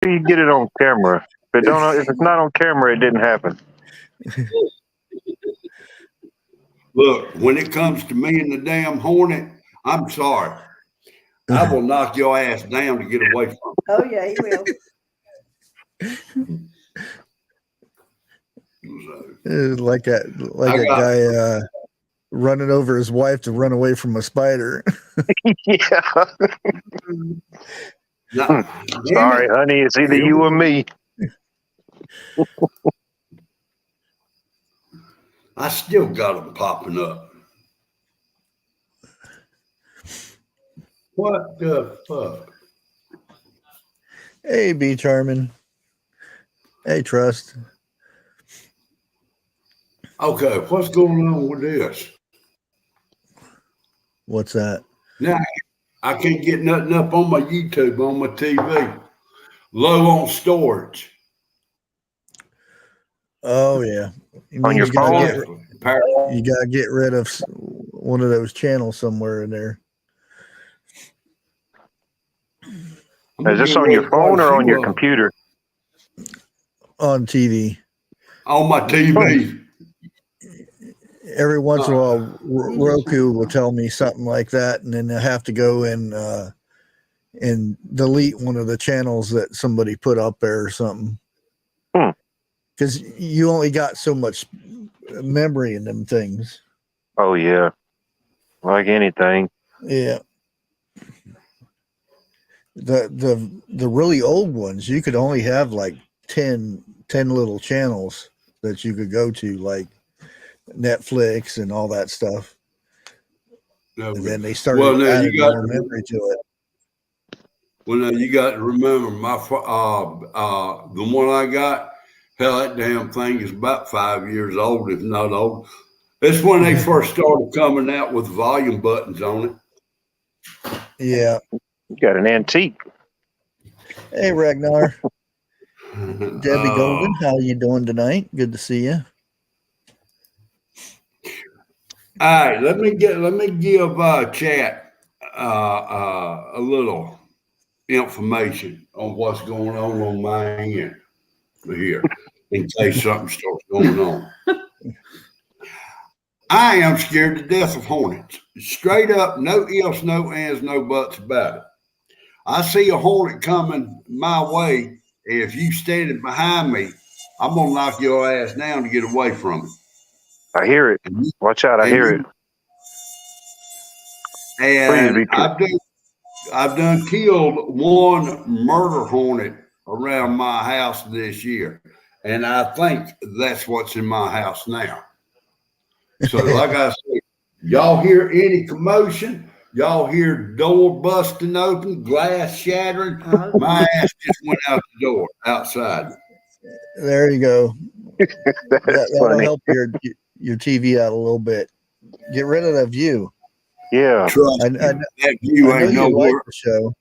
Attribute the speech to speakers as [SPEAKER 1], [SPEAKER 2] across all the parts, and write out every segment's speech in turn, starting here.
[SPEAKER 1] You get it on camera. If it's not on camera, it didn't happen.
[SPEAKER 2] Look, when it comes to me and the damn hornet, I'm sorry. I will knock your ass down to get away from it.
[SPEAKER 3] Oh yeah, he will.
[SPEAKER 4] Like a guy running over his wife to run away from a spider.
[SPEAKER 1] Yeah. Sorry, honey. It's either you or me.
[SPEAKER 2] I still got them popping up. What the fuck?
[SPEAKER 4] Hey, B Charmin. Hey, Trust.
[SPEAKER 2] Okay, what's going on with this?
[SPEAKER 4] What's that?
[SPEAKER 2] Now, I can't get nothing up on my YouTube, on my TV. Low on storage.
[SPEAKER 4] Oh, yeah.
[SPEAKER 1] On your phone?
[SPEAKER 4] You got to get rid of one of those channels somewhere in there.
[SPEAKER 1] Is this on your phone or on your computer?
[SPEAKER 4] On TV.
[SPEAKER 2] On my TV.
[SPEAKER 4] Every once in a while, Roku will tell me something like that, and then I have to go and delete one of the channels that somebody put up there or something. Because you only got so much memory in them things.
[SPEAKER 1] Oh yeah, like anything.
[SPEAKER 4] Yeah. The really old ones, you could only have like 10 little channels that you could go to, like Netflix and all that stuff. Okay. And then they started adding more memory to it.
[SPEAKER 2] Well, now you got to remember the one I got. Hell, that damn thing is about 5 years old, if not old. It's when they first started coming out with volume buttons on it.
[SPEAKER 4] Yeah.
[SPEAKER 1] You got an antique.
[SPEAKER 4] Hey, Ragnar. Debbie Golden, how you doing tonight? Good to see you.
[SPEAKER 2] All right, let me give chat a little information on what's going on my end here, in case something starts going on. I am scared to death of hornets. Straight up, no ifs, no ands, no buts about it. I see a hornet coming my way. If you standing behind me, I'm gonna knock your ass down to get away from it.
[SPEAKER 1] I hear it. Watch out! I hear it.
[SPEAKER 2] And I've done killed one murder hornet around my house this year, and I think that's what's in my house now. So, like I said, y'all hear any commotion? Y'all hear door busting open, glass shattering? My ass just went out the door outside.
[SPEAKER 4] There you go. That'll
[SPEAKER 1] funny.
[SPEAKER 4] help your TV out a little bit. Get rid of that view.
[SPEAKER 1] Yeah.
[SPEAKER 2] That view ain't no
[SPEAKER 4] like
[SPEAKER 2] work.
[SPEAKER 4] the show.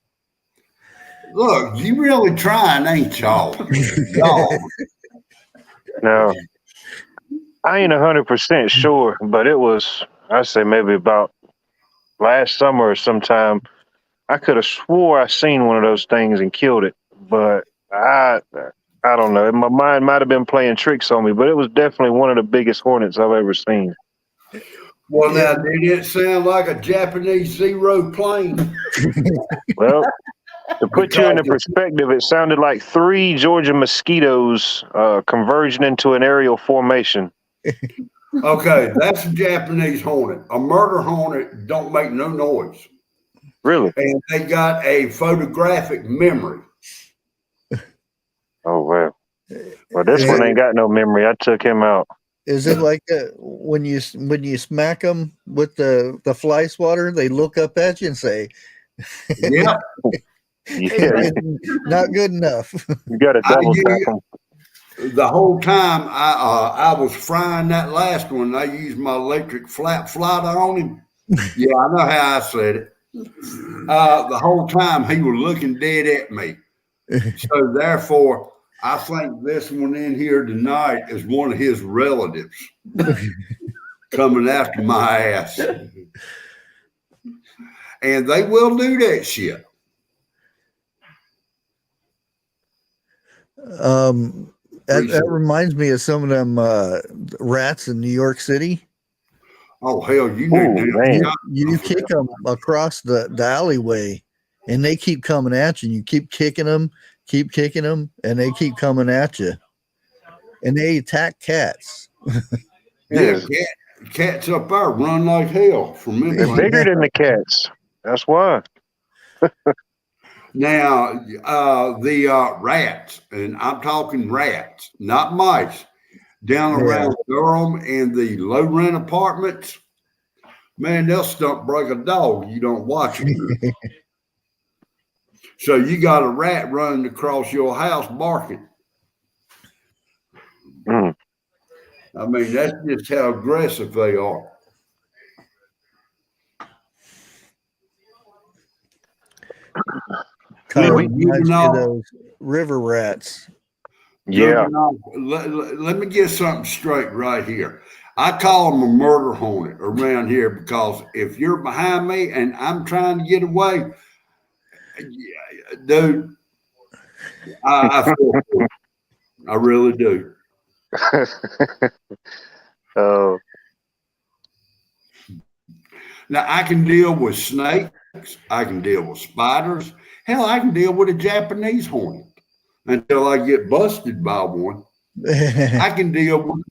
[SPEAKER 2] Look, you really trying, ain't y'all? Y'all.
[SPEAKER 1] No, I ain't 100% sure, but it was, I'd say maybe about last summer or sometime. I could have swore I seen one of those things and killed it, but I don't know. My mind might have been playing tricks on me, but it was definitely one of the biggest hornets I've ever seen.
[SPEAKER 2] Well, now, did it sound like a Japanese Zero plane?
[SPEAKER 1] Well, to put you into perspective, it sounded like 3 Georgia mosquitoes converging into an aerial formation.
[SPEAKER 2] Okay, that's a Japanese hornet. A murder hornet don't make no noise.
[SPEAKER 1] Really?
[SPEAKER 2] And they got a photographic memory.
[SPEAKER 1] Oh, wow. Well, this one ain't got no memory. I took him out.
[SPEAKER 4] Is it like when you smack them with the fly swatter, they look up at you and say,
[SPEAKER 2] "Yeah,
[SPEAKER 1] yeah,
[SPEAKER 4] not good enough."
[SPEAKER 1] You got to double tap them.
[SPEAKER 2] The whole time I was frying that last one, I used my electric flat flotter on him. Yeah, I know how I said it. The whole time he was looking dead at me. So therefore, I think this one in here tonight is one of his relatives coming after my ass. And they will do that shit.
[SPEAKER 4] That reminds me of some of them rats in New York City.
[SPEAKER 2] Oh hell, you
[SPEAKER 1] Ooh,
[SPEAKER 2] need
[SPEAKER 1] man.
[SPEAKER 4] You kick them across the alleyway, and they keep coming at you. And you keep kicking them, and they keep coming at you. And they attack cats.
[SPEAKER 2] Yeah, cats up there run like hell from
[SPEAKER 1] They're
[SPEAKER 2] me.
[SPEAKER 1] bigger than the cats. That's why.
[SPEAKER 2] Now, the rats, and I'm talking rats, not mice, down around Durham and the low rent apartments, man, they'll stump break a dog. You don't watch it. So you got a rat running across your house barking.
[SPEAKER 1] Mm.
[SPEAKER 2] I mean, that's just how aggressive they are.
[SPEAKER 4] Kind of
[SPEAKER 1] We-
[SPEAKER 4] reminds me of those river rats.
[SPEAKER 1] Yeah.
[SPEAKER 2] Let me get something straight right here. I call them a murder hornet around here because if you're behind me and I'm trying to get away, dude, I feel for you. I really do.
[SPEAKER 1] Oh,
[SPEAKER 2] Now I can deal with snakes. I can deal with spiders. Hell, I can deal with a Japanese hornet until I get busted by one. I can deal with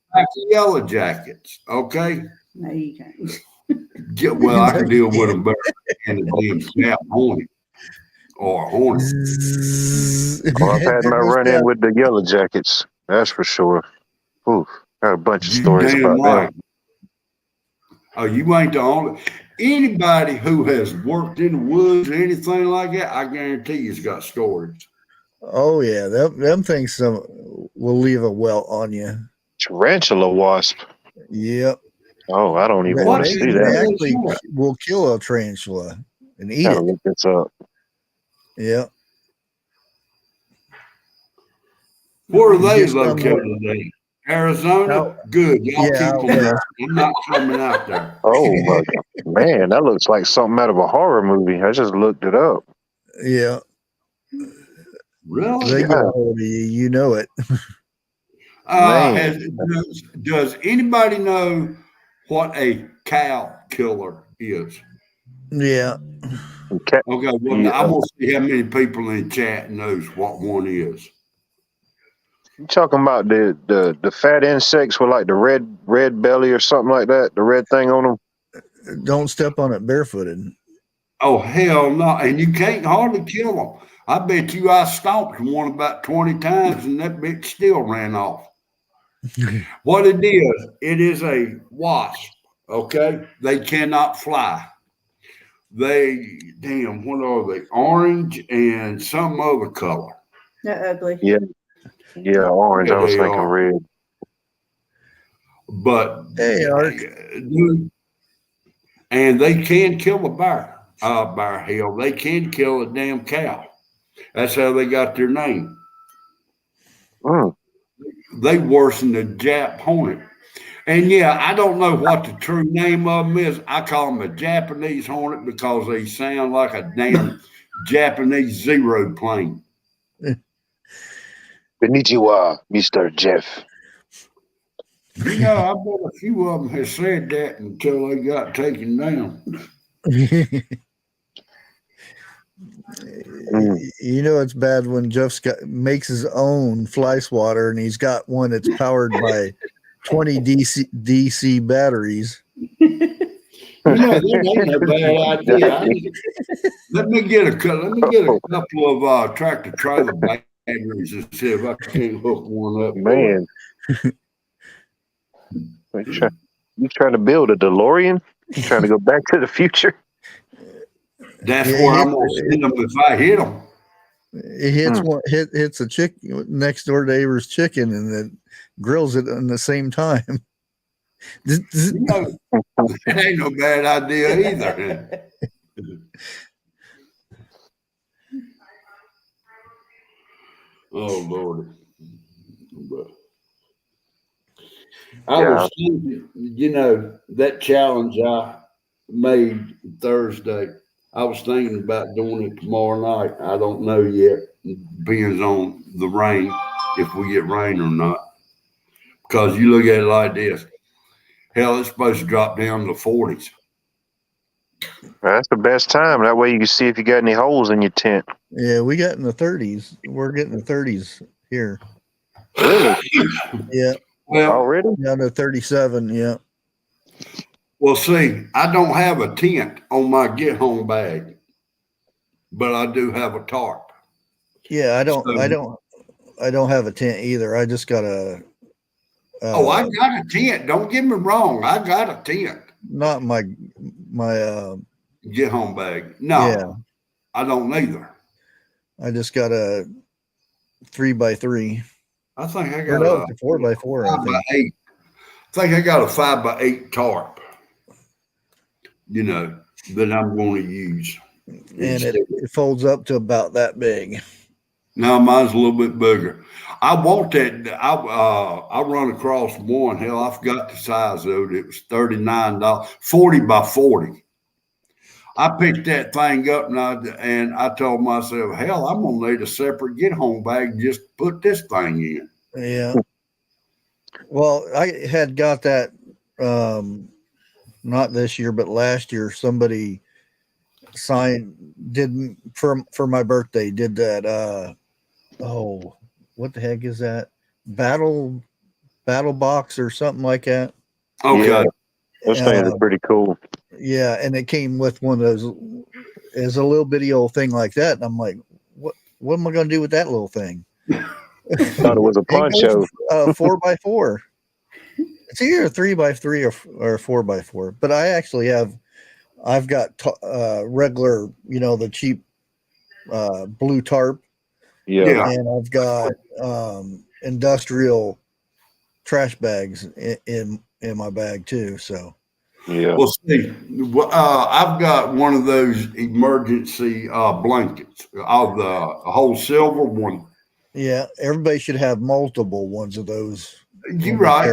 [SPEAKER 2] yellow jackets. Okay.
[SPEAKER 3] No, you can't.
[SPEAKER 2] Well, I can deal with them better than a damn snap hornet or a hornet.
[SPEAKER 1] well, I've had my run in with the yellow jackets. That's for sure. Ooh, got a bunch of stories
[SPEAKER 2] Damn
[SPEAKER 1] about
[SPEAKER 2] right.
[SPEAKER 1] them.
[SPEAKER 2] Oh, you ain't the only. Anybody who has worked in the woods or anything like that, I guarantee you's got stories.
[SPEAKER 4] Oh yeah, them things will leave a welt on you.
[SPEAKER 1] Tarantula wasp.
[SPEAKER 4] Yep.
[SPEAKER 1] Oh, I don't even want to see
[SPEAKER 4] They
[SPEAKER 1] that.
[SPEAKER 4] actually will kill a tarantula and eat
[SPEAKER 1] Gotta
[SPEAKER 4] it.
[SPEAKER 1] look this up.
[SPEAKER 4] Yeah.
[SPEAKER 2] Where are they
[SPEAKER 4] Just
[SPEAKER 2] located today? Arizona? Good. Y'all
[SPEAKER 4] yeah,
[SPEAKER 2] keep them out. I'm not coming out there.
[SPEAKER 1] Oh, man, that looks like something out of a horror movie. I just looked it up.
[SPEAKER 4] Yeah.
[SPEAKER 2] Really?
[SPEAKER 4] They get a hold of you, you know it.
[SPEAKER 2] Does anybody know what a cow killer is?
[SPEAKER 4] Yeah.
[SPEAKER 1] Okay.
[SPEAKER 2] Okay, well,
[SPEAKER 1] Yeah.
[SPEAKER 2] I'm gonna see how many people in chat knows what one is.
[SPEAKER 1] You talking about the fat insects with like the red belly or something like that? The red thing on them?
[SPEAKER 4] Don't step on it barefooted.
[SPEAKER 2] Oh hell no! And you can't hardly kill them. I bet you I stomped one about 20 times, and that bitch still ran off. What it is a wasp. Okay, they cannot fly. They what are they? Orange and some other color.
[SPEAKER 3] They're ugly.
[SPEAKER 1] Yeah, orange.
[SPEAKER 2] Yeah,
[SPEAKER 1] I was
[SPEAKER 2] they
[SPEAKER 1] thinking
[SPEAKER 2] are.
[SPEAKER 1] red.
[SPEAKER 2] But
[SPEAKER 4] Hey, Ark.
[SPEAKER 2] and they can kill a bear. Hell, they can kill a damn cow. That's how they got their name.
[SPEAKER 1] Mm.
[SPEAKER 2] They worse than the Jap hornet. And yeah, I don't know what the true name of them is. I call them a Japanese hornet because they sound like a damn Japanese zero plane.
[SPEAKER 1] Konnichiwa, Mr. Jeff.
[SPEAKER 2] You know, I bet a few of them have said that until they got taken down.
[SPEAKER 4] You know it's bad when Jeff makes his own fly swatter and he's got one that's powered by 20 DC batteries.
[SPEAKER 2] You know, that ain't a bad idea. Let me get a couple of tractor trailer batteries and see if I can't hook one up.
[SPEAKER 1] Man. You trying to build a DeLorean? You trying to go back to the future?
[SPEAKER 2] That's where I'm gonna send them if I hit them.
[SPEAKER 4] It hits a chick next door neighbor's chicken and then grills it at the same time.
[SPEAKER 2] You know, that ain't no bad idea either. Oh Lord. I was thinking, you know, that challenge I made Thursday, I was thinking about doing it tomorrow night. I don't know yet. It depends on the rain. if we get rain or not. Because you look at it like this, hell, it's supposed to drop down to the 40s.
[SPEAKER 1] That's the best time. That way you can see if you got any holes in your tent.
[SPEAKER 4] Yeah, we got in the 30s. We're getting the 30s here.
[SPEAKER 1] Really?
[SPEAKER 4] Yeah,
[SPEAKER 2] Well,
[SPEAKER 1] Already?
[SPEAKER 4] down to 37. Yeah.
[SPEAKER 2] well, see, I don't have a tent on my get home bag, but I do have a tarp.
[SPEAKER 4] Yeah, I don't have a tent either. I just got a.
[SPEAKER 2] I got a tent. Don't get me wrong. I got a tent.
[SPEAKER 4] Not my
[SPEAKER 2] Get home bag. No,
[SPEAKER 4] yeah.
[SPEAKER 2] I don't either.
[SPEAKER 4] I just got a 3x3.
[SPEAKER 2] I think I
[SPEAKER 4] Or
[SPEAKER 2] got
[SPEAKER 4] no,
[SPEAKER 2] a
[SPEAKER 4] it's a 4x4. I
[SPEAKER 2] 5x8. I think I got a 5x8 tarp, that I'm going to use.
[SPEAKER 4] And it folds up to about that big.
[SPEAKER 2] No, mine's a little bit bigger. I want that. I run across one. Hell, I forgot the size of it. It was $39, 40 by 40. I picked that thing up and I told myself, hell, I'm gonna need a separate get home bag just to put this thing in.
[SPEAKER 4] Yeah. Well, I had got that not this year, but last year. Somebody did for my birthday. Did that? What the heck is that? Battle box or something like that.
[SPEAKER 2] Okay.
[SPEAKER 1] Yeah. Those things are pretty cool.
[SPEAKER 4] Yeah, and it came with one of those as a little bitty old thing like that. And I'm like, what am I going to do with that little thing?
[SPEAKER 1] Thought it was a poncho.
[SPEAKER 4] 4x4. It's either a 3x3 or 4x4. But I actually I've got regular, the cheap blue tarp.
[SPEAKER 1] Yeah.
[SPEAKER 4] And I've got industrial trash bags in my bag too. So.
[SPEAKER 1] Yeah.
[SPEAKER 2] Well, see, I've got one of those emergency blankets of the whole silver one.
[SPEAKER 4] Yeah, everybody should have multiple ones of those.
[SPEAKER 2] You're right.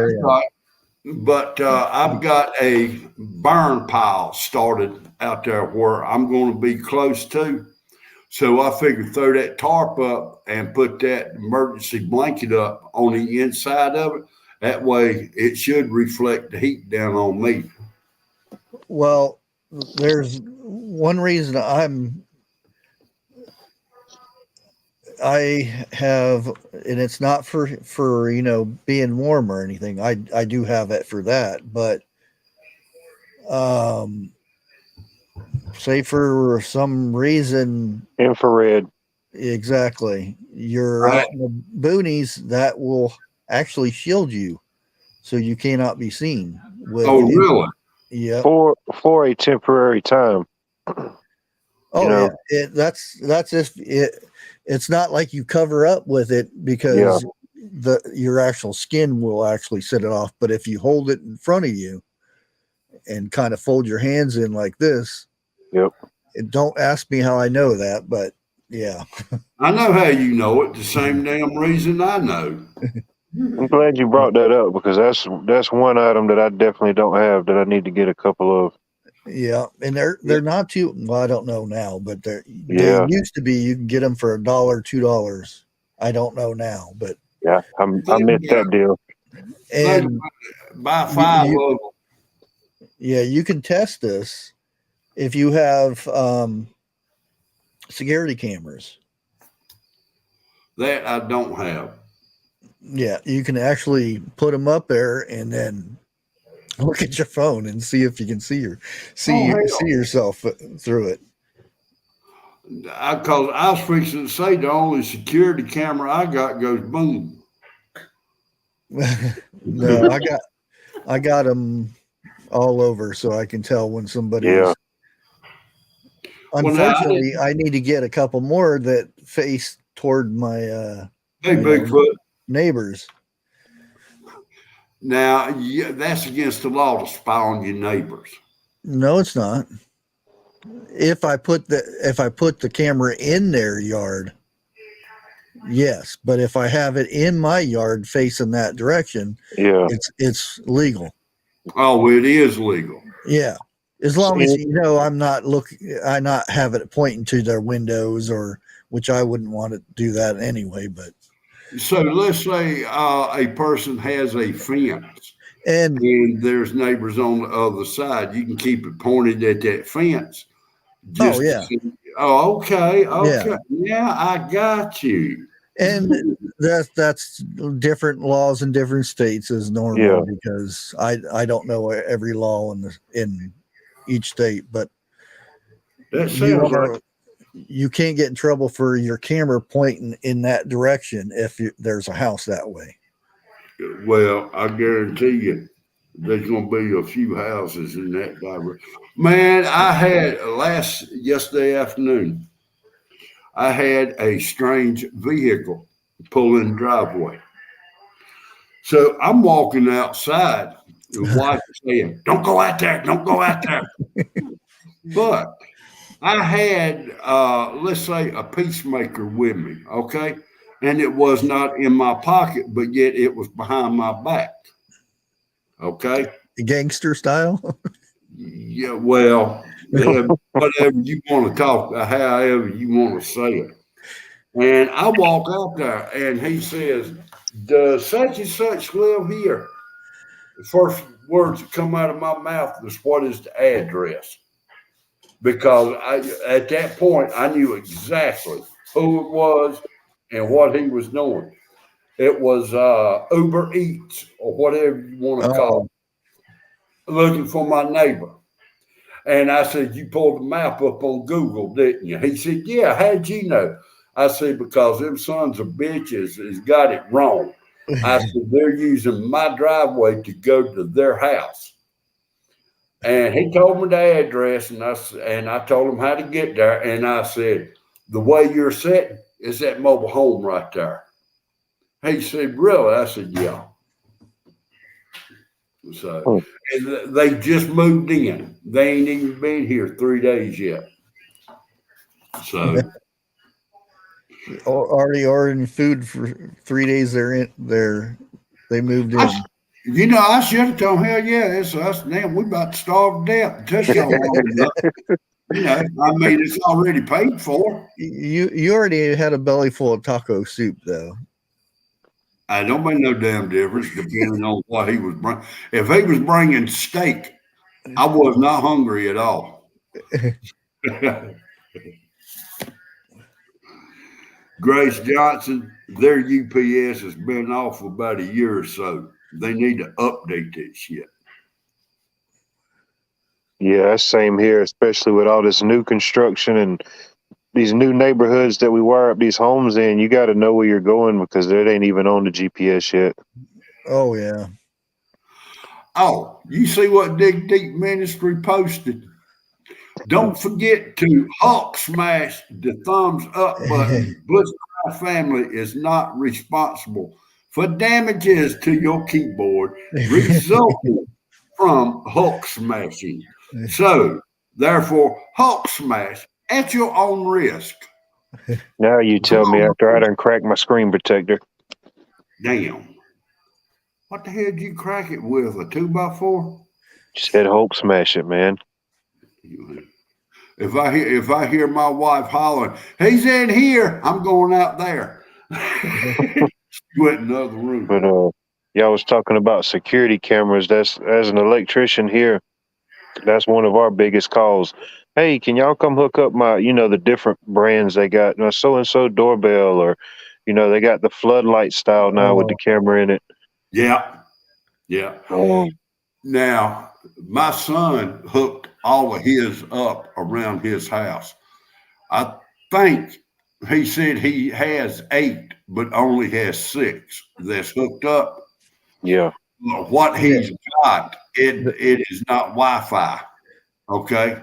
[SPEAKER 2] But I've got a burn pile started out there where I'm going to be close to. So I figured throw that tarp up and put that emergency blanket up on the inside of it. That way it should reflect the heat down on me.
[SPEAKER 4] Well, there's one reason I have, and it's not for being warm or anything. I do have it for that, but say for some reason,
[SPEAKER 1] infrared.
[SPEAKER 4] Exactly. You're out in the boonies, that will actually shield you, so you cannot be seen.
[SPEAKER 2] Really?
[SPEAKER 4] Yeah.
[SPEAKER 1] For a temporary time.
[SPEAKER 4] Yeah. That's if it's not like you cover up with it because your actual skin will actually set it off. But if you hold it in front of you and kind of fold your hands in like this, don't ask me how I know that, but yeah.
[SPEAKER 2] I know how you know it. The same damn reason I know.
[SPEAKER 1] I'm glad you brought that up because that's one item that I definitely don't have that I need to get a couple of.
[SPEAKER 4] Yeah, and they're not too. Well, I don't know now, but they used to be. You can get them for $1, $2. I don't know now, but
[SPEAKER 1] yeah, I missed that deal.
[SPEAKER 4] And
[SPEAKER 2] buy 5 of them.
[SPEAKER 4] Yeah, you can test this if you have security cameras.
[SPEAKER 2] That I don't have.
[SPEAKER 4] Yeah, you can actually put them up there and then look at your phone and see if you can see yourself through it.
[SPEAKER 2] Because I was fixing to say the only security camera I got goes boom.
[SPEAKER 4] No, I got them all over so I can tell when somebody is. Unfortunately, I need to get a couple more that face toward my
[SPEAKER 2] Bigfoot
[SPEAKER 4] neighbors.
[SPEAKER 2] Now, that's against the law to spy on your neighbors.
[SPEAKER 4] No, it's not. If I put the camera in their yard, yes. But if I have it in my yard facing that direction, it's legal.
[SPEAKER 2] Oh, it is legal.
[SPEAKER 4] Yeah. As long as I'm not having it pointing to their windows, or which I wouldn't want to do that anyway, but
[SPEAKER 2] So let's say a person has a fence
[SPEAKER 4] And
[SPEAKER 2] and there's neighbors on the other side. You can keep it pointed at that fence.
[SPEAKER 4] oh
[SPEAKER 2] Just to
[SPEAKER 4] yeah,
[SPEAKER 2] see. Oh, okay,
[SPEAKER 4] yeah.
[SPEAKER 2] okay. Yeah, I got you.
[SPEAKER 4] And that's different laws in different states is
[SPEAKER 1] Yeah.
[SPEAKER 4] normal because I don't know every law in each state, but
[SPEAKER 2] That
[SPEAKER 4] you
[SPEAKER 2] sounds like
[SPEAKER 4] are you can't get in trouble for your camera pointing in that direction if there's a house that way.
[SPEAKER 2] well, I guarantee you there's gonna be a few houses in that direction. Man, I had yesterday afternoon, I had a strange vehicle pull in the driveway. So I'm walking outside, the wife is saying, "Don't go out there, don't go out there." But I had, let's say, a peacemaker with me, okay? And it was not in my pocket, but yet it was behind my back, okay?
[SPEAKER 4] Gangster style.
[SPEAKER 2] Yeah, well, yeah, whatever you want to talk, however you want to say it. And I walk out there and he says, "Does such and such live here?" The first words that come out of my mouth is, "What is the address?" Because at that point, I knew exactly who it was and what he was doing. It was Uber Eats or whatever you want to call
[SPEAKER 4] Oh,
[SPEAKER 2] it, looking for my neighbor. And I said, "You pulled the map up on Google, didn't you?" He said, "Yeah, how'd you know?" I said, "Because them sons of bitches has got it wrong." I said, "They're using my driveway to go to their house." And he told me the address, and I told him how to get there. And I said, "The way you're sitting is that mobile home right there." He said, "Really?" I said, "Yeah." So,
[SPEAKER 1] Hmm.
[SPEAKER 2] and they just moved in. They ain't even been here 3 days yet. So,
[SPEAKER 4] already ordering food for 3 days. They moved
[SPEAKER 2] I,
[SPEAKER 4] in.
[SPEAKER 2] I should have told him, "Hell yeah, it's us. Damn, we about to starve to death. It took so long enough." I mean, it's already paid for.
[SPEAKER 4] You already had a belly full of taco soup though.
[SPEAKER 2] I don't make no damn difference depending on what he was bringing. If he was bringing steak, I was not hungry at all. Grace Johnson, their UPS has been off for about a year or so. They need to update that shit.
[SPEAKER 1] Yeah, same here, especially with all this new construction and these new neighborhoods that we wire up these homes in. You got to know where you're going because it ain't even on the GPS yet.
[SPEAKER 4] Oh yeah.
[SPEAKER 2] Oh, you see what Dig Deep Ministry posted? Don't forget to Hulk smash the thumbs up button. BushCraft family is not responsible for damages to your keyboard resulting from Hulk smashing. So, therefore, Hulk smash at your own risk.
[SPEAKER 1] Now you
[SPEAKER 2] Come
[SPEAKER 1] tell me
[SPEAKER 2] on,
[SPEAKER 1] after I done cracked my screen protector.
[SPEAKER 2] damn. What the hell did you crack it with? A 2x4?
[SPEAKER 1] Said Hulk smash it, man.
[SPEAKER 2] If I hear my wife hollering, "He's in here," I'm going out there. She went in the other room.
[SPEAKER 1] But y'all was talking about security cameras. That's as an electrician here. That's one of our biggest calls. Hey, can y'all come hook up my, the different brands they got, so and so doorbell, or, they got the floodlight style now with the
[SPEAKER 4] Oh,
[SPEAKER 1] camera in it.
[SPEAKER 2] Yeah, yeah.
[SPEAKER 1] Oh,
[SPEAKER 2] Now, my son hooked all of his up around his house. I think he said he has 8, but only has 6 that's hooked up.
[SPEAKER 1] yeah.
[SPEAKER 2] What
[SPEAKER 4] yeah.
[SPEAKER 2] he's got, it is not Wi-Fi, okay?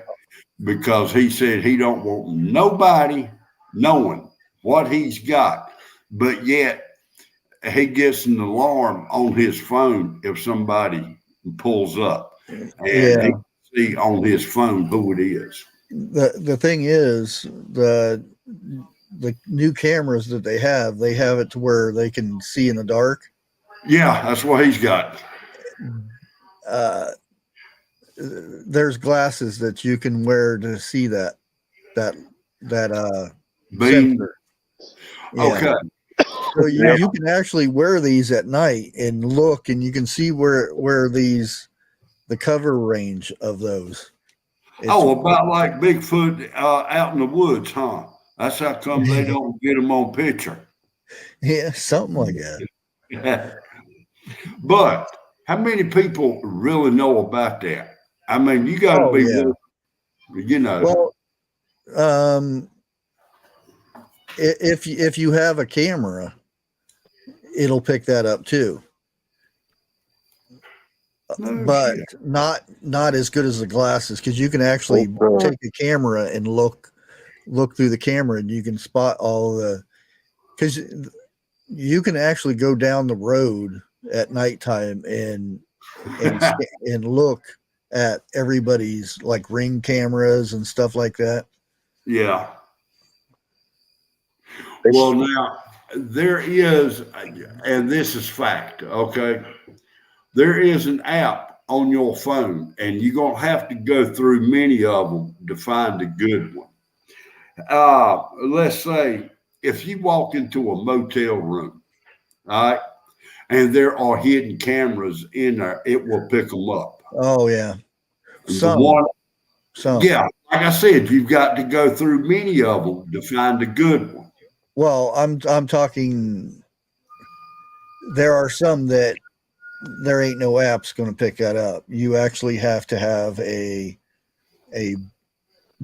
[SPEAKER 2] Because he said he don't want nobody knowing what he's got, but yet he gets an alarm on his phone if somebody pulls up, and he
[SPEAKER 4] Yeah.
[SPEAKER 2] can see on his phone who it is.
[SPEAKER 4] The thing is the new cameras that they have it to where they can see in the dark.
[SPEAKER 2] Yeah, that's what he's got.
[SPEAKER 4] Uh, there's glasses that you can wear to see that
[SPEAKER 2] Being
[SPEAKER 4] sensor. Yeah.
[SPEAKER 2] okay.
[SPEAKER 4] So
[SPEAKER 1] Yep.
[SPEAKER 4] you can actually wear these at night and look, and you can see where the cover range of those.
[SPEAKER 2] Oh, about like Bigfoot out in the woods, huh? That's how come they don't get them on picture.
[SPEAKER 4] Yeah, something like that.
[SPEAKER 2] But how many people really know about that? I mean, you got to
[SPEAKER 4] Oh
[SPEAKER 2] be,
[SPEAKER 4] yeah.
[SPEAKER 2] you know.
[SPEAKER 4] Well, if you have a camera, it'll pick that up too.
[SPEAKER 2] No
[SPEAKER 4] But
[SPEAKER 2] shit.
[SPEAKER 4] not as good as the glasses, because you can actually
[SPEAKER 1] Okay.
[SPEAKER 4] take a camera and look through the camera, and you can spot all the, because you can actually go down the road at nighttime and and look at everybody's like ring cameras and stuff like that.
[SPEAKER 2] Yeah. Well, now there is, and this is fact, okay? There is an app on your phone, and you're going to have to go through many of them to find a good one. Let's say if you walk into a motel room, all right, and there are hidden cameras in there, it will pick them up.
[SPEAKER 4] Oh yeah,
[SPEAKER 2] And
[SPEAKER 4] some.
[SPEAKER 2] yeah, like I said, you've got to go through many of them to find a good one.
[SPEAKER 4] Well, I'm talking. There are some that there ain't no apps going to pick that up. You actually have to have a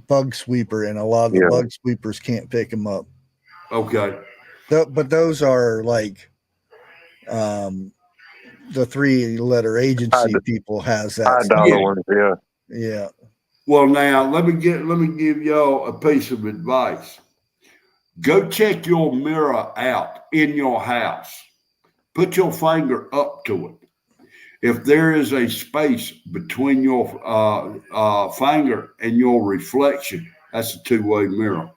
[SPEAKER 4] bug sweeper, and a lot of the
[SPEAKER 1] Yeah.
[SPEAKER 4] bug sweepers can't pick them up.
[SPEAKER 2] Okay.
[SPEAKER 4] But those are like the 3-letter agency people has that.
[SPEAKER 1] $5 ones. Yeah.
[SPEAKER 4] Yeah.
[SPEAKER 2] Well, now let me give y'all a piece of advice. Go check your mirror out in your house. Put your finger up to it. If there is a space between your finger and your reflection, that's a two-way mirror.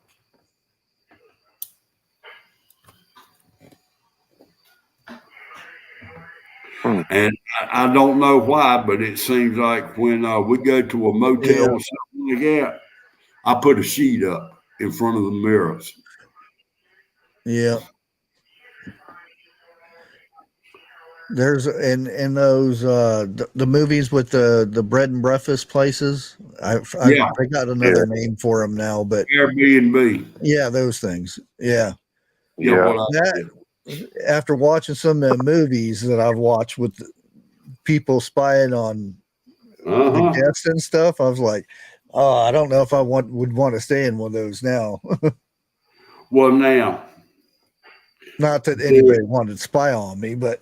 [SPEAKER 2] And I don't know why, but it seems like when we go to a motel or something like that, I put a sheet up in front of the mirrors.
[SPEAKER 4] Yeah. There's in those the movies with the bread and breakfast places. I forgot another name for them now, but
[SPEAKER 2] Airbnb.
[SPEAKER 4] yeah, those things. Yeah.
[SPEAKER 1] Yeah.
[SPEAKER 4] After watching some of the movies that I've watched with people spying on the guests and stuff, I was like, oh, I don't know if I would want to stay in one of those now.
[SPEAKER 2] Well, now,
[SPEAKER 4] not that anybody wanted to spy on me, but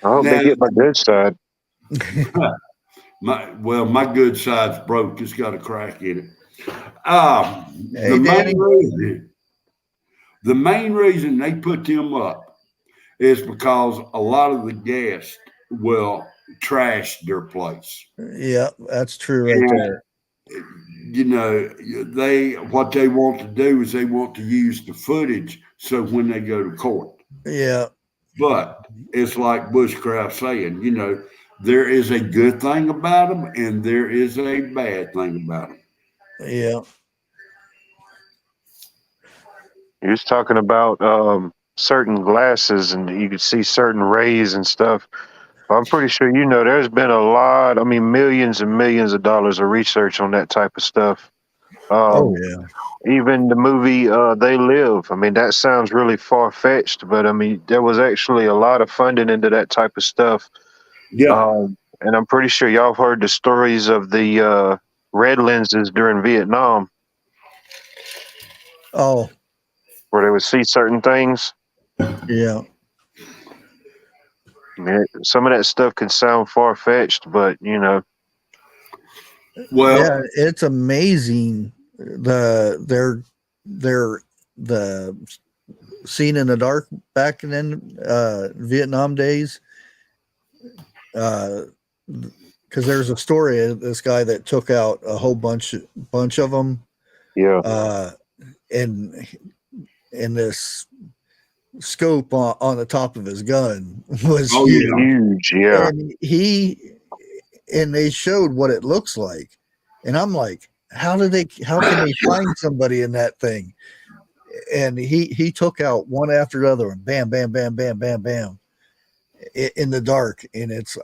[SPEAKER 1] I hope they get my good side.
[SPEAKER 2] my good side's broke. It's got a crack in it. The main reason they put them up is because a lot of the guests will trash their place.
[SPEAKER 4] Yeah, that's true right there.
[SPEAKER 2] You know, what they want to do is they want to use the footage so when they go to court.
[SPEAKER 4] Yeah.
[SPEAKER 2] But it's like Bushcraft saying, you know, there is a good thing about them and there is a bad thing about them.
[SPEAKER 4] Yeah.
[SPEAKER 1] He was talking about certain glasses, and you could see certain rays and stuff. I'm pretty sure there's been a lot. I mean, millions and millions of dollars of research on that type of stuff. Even the movie They Live. I mean, that sounds really far fetched, but I mean, there was actually a lot of funding into that type of stuff.
[SPEAKER 2] Yeah.
[SPEAKER 1] And I'm pretty sure y'all have heard the stories of the red lenses during Vietnam.
[SPEAKER 4] Oh.
[SPEAKER 1] Where they would see certain things.
[SPEAKER 4] Yeah.
[SPEAKER 1] I mean, some of that stuff can sound far fetched, but
[SPEAKER 2] well,
[SPEAKER 4] yeah, it's amazing the scene in the dark back in Vietnam days. Because there's a story of this guy that took out a whole bunch of them.
[SPEAKER 1] Yeah.
[SPEAKER 4] And this scope on the top of his gun was
[SPEAKER 1] huge. Yeah.
[SPEAKER 4] And they showed what it looks like, and I'm like, how can they find somebody in that thing? and he took out one after the other, and bam, bam, bam, bam, bam, bam, in the dark. And it's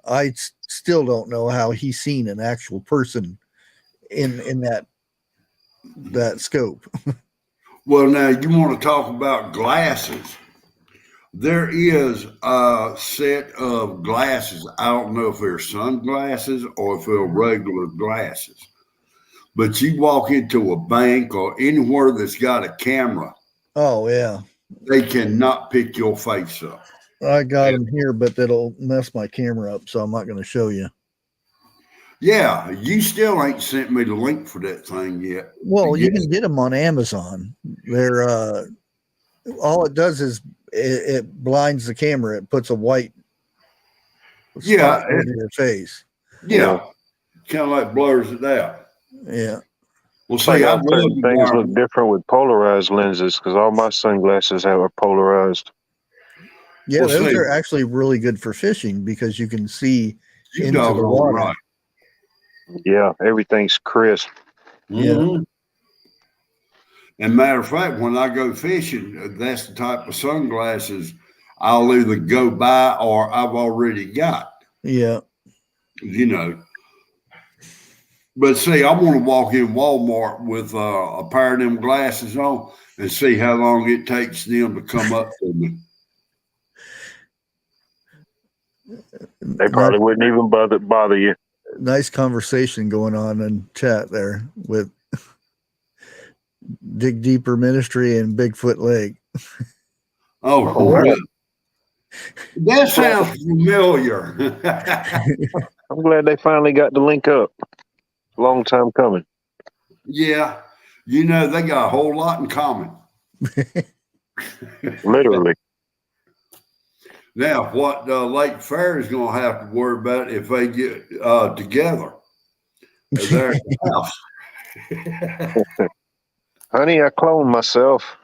[SPEAKER 4] I still don't know how he's seen an actual person in that scope.
[SPEAKER 2] Well, now you want to talk about glasses. There is a set of glasses. I don't know if they're sunglasses or if they're regular glasses. But you walk into a bank or anywhere that's got a camera,
[SPEAKER 4] Oh yeah,
[SPEAKER 2] they cannot pick your face up.
[SPEAKER 4] I got them here, but that'll mess my camera up, so I'm not going to show you.
[SPEAKER 2] Yeah, you still ain't sent me the link for that thing yet.
[SPEAKER 4] Well, you can get them on Amazon. They're all it does is it blinds the camera. It puts a white spot over your face.
[SPEAKER 2] Yeah, kind of like blurs it out.
[SPEAKER 4] Yeah.
[SPEAKER 2] Well, see, I
[SPEAKER 1] certain things look different with polarized lenses because all my sunglasses are polarized.
[SPEAKER 4] Yeah, those are actually really good for fishing because you can see into the water. Right.
[SPEAKER 1] Yeah, everything's crisp.
[SPEAKER 2] Mm-hmm. And matter of fact, when I go fishing, that's the type of sunglasses I'll either go buy or I've already got.
[SPEAKER 4] Yeah.
[SPEAKER 2] You know. But see, I want to walk in Walmart with a pair of them glasses on and see how long it takes them to come up to me.
[SPEAKER 1] They probably wouldn't even bother you.
[SPEAKER 4] Nice conversation going on in chat there with Dig Deeper Ministry and Bigfoot Lake.
[SPEAKER 2] Oh, really? That sounds familiar.
[SPEAKER 1] I'm glad they finally got the link up. Long time coming.
[SPEAKER 2] Yeah. You know, they got a whole lot in common.
[SPEAKER 1] Literally.
[SPEAKER 2] Now, what Lake Fair is going to have to worry about if they get together at their house.
[SPEAKER 1] Honey, I cloned myself.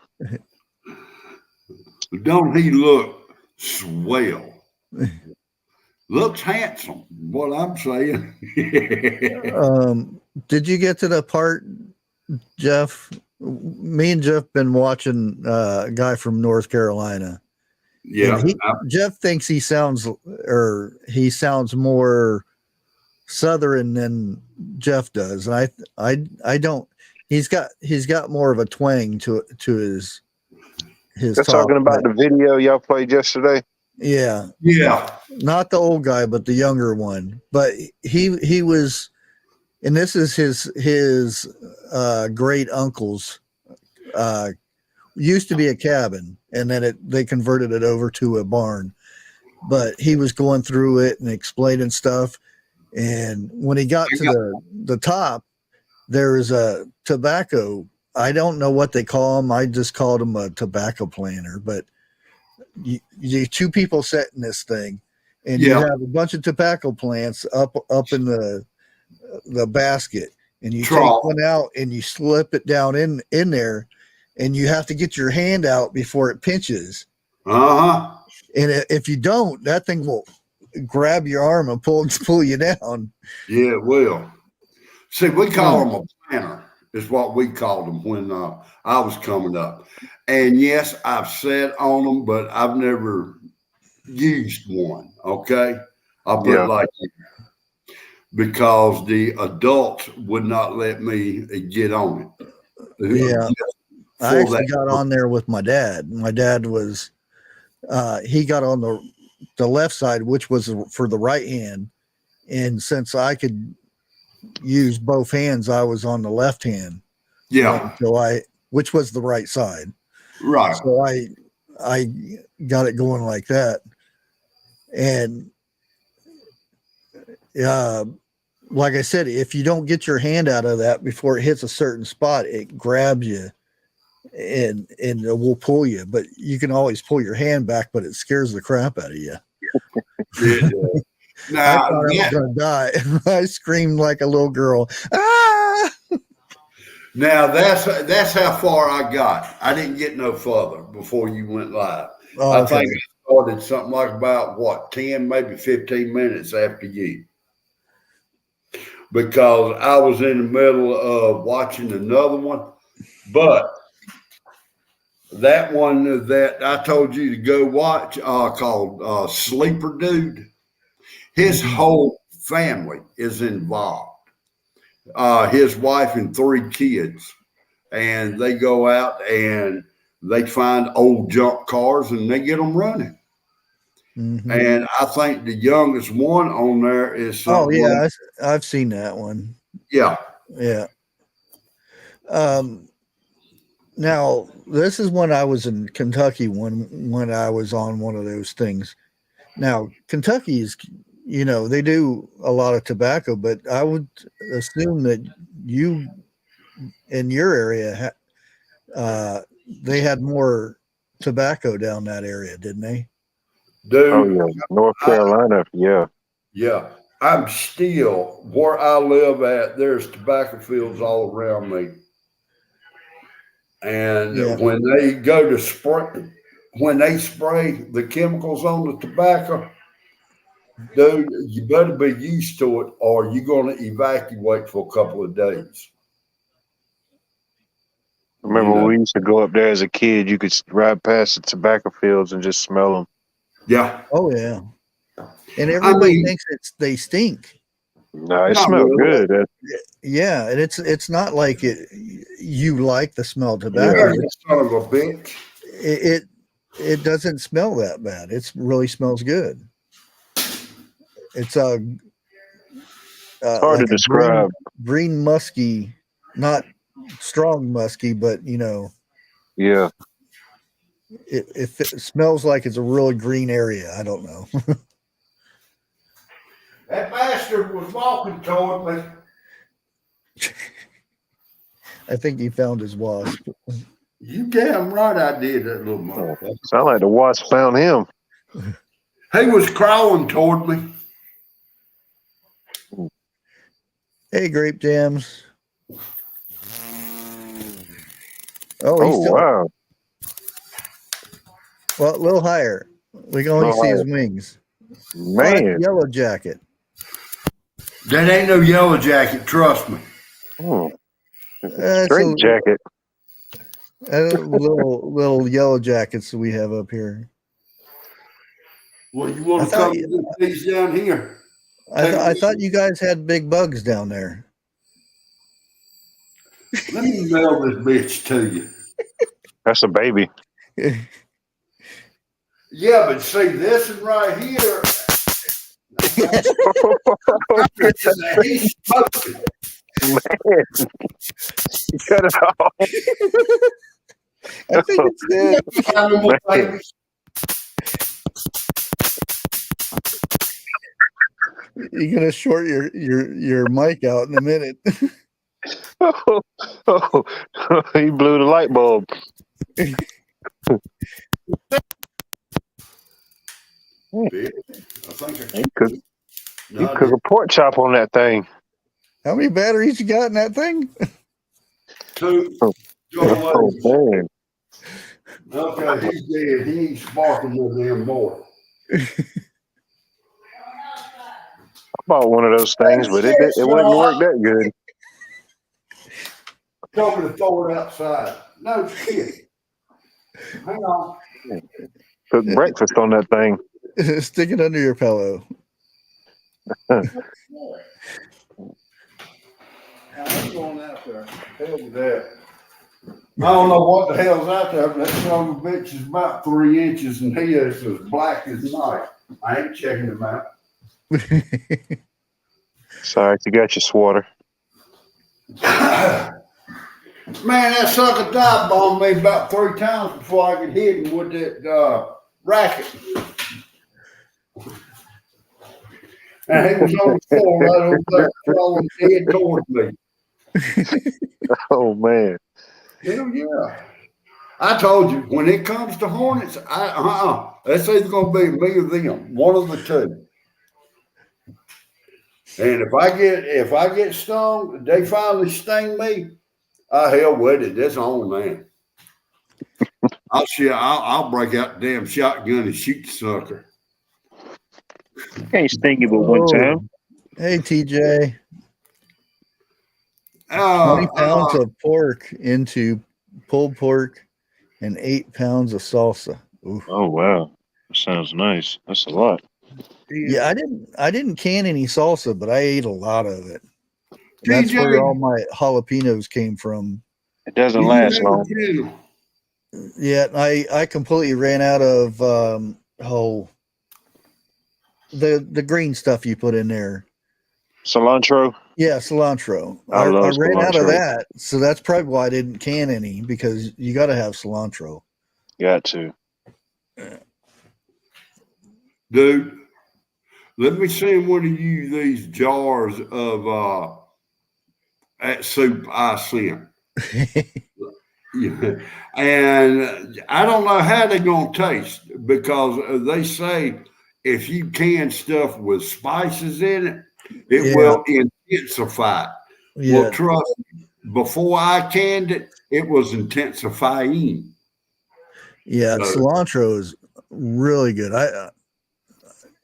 [SPEAKER 2] Don't he look swell? Looks handsome, what I'm saying.
[SPEAKER 4] Did you get to the part, Jeff? Me and Jeff been watching a guy from North Carolina.
[SPEAKER 2] Yeah.
[SPEAKER 4] Jeff thinks he sounds more Southern than Jeff does. And I don't. He's got more of a twang to his.
[SPEAKER 1] You're talking about the video y'all played yesterday.
[SPEAKER 4] Yeah.
[SPEAKER 2] Yeah.
[SPEAKER 4] Not the old guy, but the younger one. But he was, and this is his great uncle's. Used to be a cabin, and then they converted it over to a barn. But he was going through it and explaining stuff. And when he got to the top, there is a tobacco. I don't know what they call them. I just called him a tobacco planter. But you two people sit in this thing, and you have a bunch of tobacco plants up in the basket, and you take one out and you slip it down in there. And you have to get your hand out before it pinches.
[SPEAKER 2] Uh-huh.
[SPEAKER 4] And if you don't, that thing will grab your arm and pull you down.
[SPEAKER 2] Yeah, it will. See, we call them a planter, is what we called them when I was coming up. And yes, I've sat on them, but I've never used one. Okay. I'll put it like that. Because the adults would not let me get on it.
[SPEAKER 4] Yeah. I actually got on there with my dad. My dad was, he got on the left side, which was for the right hand. And since I could use both hands, I was on the left hand.
[SPEAKER 2] Yeah.
[SPEAKER 4] Which was the right side.
[SPEAKER 2] Right.
[SPEAKER 4] So I got it going like that. And, like I said, if you don't get your hand out of that before it hits a certain spot, it grabs you. And it will pull you, but you can always pull your hand back, but it scares the crap out of you. I thought I was going to die. I screamed like a little girl. Ah!
[SPEAKER 2] Now that's how far I got. I didn't get no further before you went live. I think I started something like about 10, maybe 15 minutes after you. Because I was in the middle of watching another one, but that one that I told you to go watch, called Sleeper Dude. His whole family is involved. His wife and 3 kids, and they go out and they find old junk cars and they get them running.
[SPEAKER 4] Mm-hmm.
[SPEAKER 2] And I think the youngest one on there is
[SPEAKER 4] Oh
[SPEAKER 2] something.
[SPEAKER 4] yeah, I've seen that one.
[SPEAKER 2] Yeah.
[SPEAKER 4] Yeah. Now this is when I was in Kentucky when I was on one of those things. Now Kentucky is, you know, they do a lot of tobacco, but I would assume that you in your area they had more tobacco down that area, didn't they?
[SPEAKER 2] Dude.
[SPEAKER 1] Oh yeah, North Carolina. Yeah.
[SPEAKER 2] Yeah. I'm still where I live at, there's tobacco fields all around me. And
[SPEAKER 4] Yeah.
[SPEAKER 2] when they go to spray, when they spray the chemicals on the tobacco, dude, you better be used to it or you're going to evacuate for a couple of days.
[SPEAKER 1] Remember, we used to go up there as a kid. You could ride past the tobacco fields and just smell them.
[SPEAKER 2] Yeah.
[SPEAKER 4] Oh yeah. And everybody thinks they stink.
[SPEAKER 1] No, it smelled good.
[SPEAKER 4] Yeah, and it's not like you like the smell of tobacco.
[SPEAKER 2] Yeah, son of a bitch.
[SPEAKER 4] It doesn't smell that bad. It really smells good. It's
[SPEAKER 1] hard to describe.
[SPEAKER 4] Green musky, not strong musky, but you know.
[SPEAKER 1] Yeah.
[SPEAKER 4] It smells like it's a really green area. I don't know.
[SPEAKER 2] That bastard was walking toward me.
[SPEAKER 4] I think he found his wasp.
[SPEAKER 2] You damn right I did, that little motherfucker.
[SPEAKER 1] Sound like the wasp found him.
[SPEAKER 2] He was crawling toward me.
[SPEAKER 4] Hey, grape jams. Oh, he's still,
[SPEAKER 1] wow.
[SPEAKER 4] Well, a little higher. We can only see his wings.
[SPEAKER 1] Man.
[SPEAKER 4] Yellow jacket.
[SPEAKER 2] That ain't no yellow jacket, trust me.
[SPEAKER 1] Oh. Straight jacket.
[SPEAKER 4] Little yellow jackets we have up here.
[SPEAKER 2] Well, you want to come get these down here?
[SPEAKER 4] I thought you guys had big bugs down there.
[SPEAKER 2] Let me mail this bitch to you.
[SPEAKER 1] That's a baby.
[SPEAKER 2] Yeah, but see, this is right here. He's smoking.
[SPEAKER 1] Man. Cut it off.
[SPEAKER 4] I think it's dead.
[SPEAKER 2] Animal babies.
[SPEAKER 4] You're gonna short your mic out in a minute.
[SPEAKER 1] He blew the light bulb. You cook a pork chop on that thing.
[SPEAKER 4] How many batteries you got in that thing?
[SPEAKER 2] 2.
[SPEAKER 1] Oh, man.
[SPEAKER 2] Okay, he's dead. He ain't sparking no damn more.
[SPEAKER 1] I bought one of those things, but it wouldn't work that good.
[SPEAKER 2] Told me to throw it outside. No shit. Hang on.
[SPEAKER 1] Cook breakfast on that thing.
[SPEAKER 4] Stick it under your pillow.
[SPEAKER 2] I'm going out there. Hell with that. I don't know what the hell's out there, but that son of a bitch is about 3 inches and he is as black as night. I ain't checking him out.
[SPEAKER 1] Sorry, you got your swatter.
[SPEAKER 2] Man, that sucker dive bombed me about 3 times before I could hit him with that racket. And he was on the floor right over there crawling dead towards me.
[SPEAKER 1] Oh, man.
[SPEAKER 2] Hell yeah. I told you, when it comes to hornets, it's either going to be me or them, one of the two. And if I get stung, they finally sting me, hell with it. That's on, man. I'll break out the damn shotgun and shoot the sucker.
[SPEAKER 1] Can't sting you but one time.
[SPEAKER 4] Hey, TJ. 20 pounds of pork into pulled pork and 8 pounds of salsa. Ooh.
[SPEAKER 1] Oh wow, that sounds nice. That's a lot.
[SPEAKER 4] Yeah, I didn't can any salsa, but I ate a lot of it. That's
[SPEAKER 2] TJ,
[SPEAKER 4] where all my jalapenos came from.
[SPEAKER 1] It doesn't
[SPEAKER 2] do you
[SPEAKER 1] last
[SPEAKER 2] have a
[SPEAKER 1] long.
[SPEAKER 2] channel?
[SPEAKER 4] Yeah, I completely ran out of the green stuff you put in there.
[SPEAKER 1] Cilantro.
[SPEAKER 4] Yeah, cilantro.
[SPEAKER 1] I
[SPEAKER 4] I
[SPEAKER 1] love
[SPEAKER 4] ran out of
[SPEAKER 1] cilantro.
[SPEAKER 4] that, so that's probably why I didn't can any, because you got to have cilantro.
[SPEAKER 1] Got to.
[SPEAKER 2] Dude, let me send one of you these jars of that soup I sent. Yeah. And I don't know how they're going to taste, because they say if you can stuff with spices in it, it
[SPEAKER 4] Yeah.
[SPEAKER 2] will intensify. Well,
[SPEAKER 4] Yeah,
[SPEAKER 2] trust me, before I canned it, it was intensifying.
[SPEAKER 4] yeah.
[SPEAKER 2] So,
[SPEAKER 4] Cilantro is really good.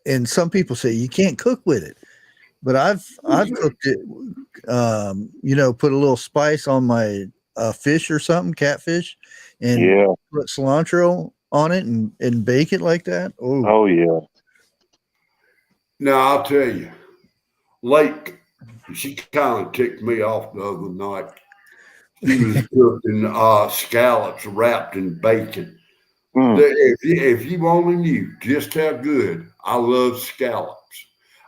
[SPEAKER 4] And some people say you can't cook with it, but I've cooked it. Put a little spice on my fish or something, catfish, and
[SPEAKER 1] Yeah.
[SPEAKER 4] put cilantro on it and bake it like that.
[SPEAKER 1] Oh yeah.
[SPEAKER 2] now I'll tell you, Lake, she kind of ticked me off the other night. She was cooking scallops wrapped in bacon.
[SPEAKER 1] Mm.
[SPEAKER 2] If you only knew just how good I love scallops,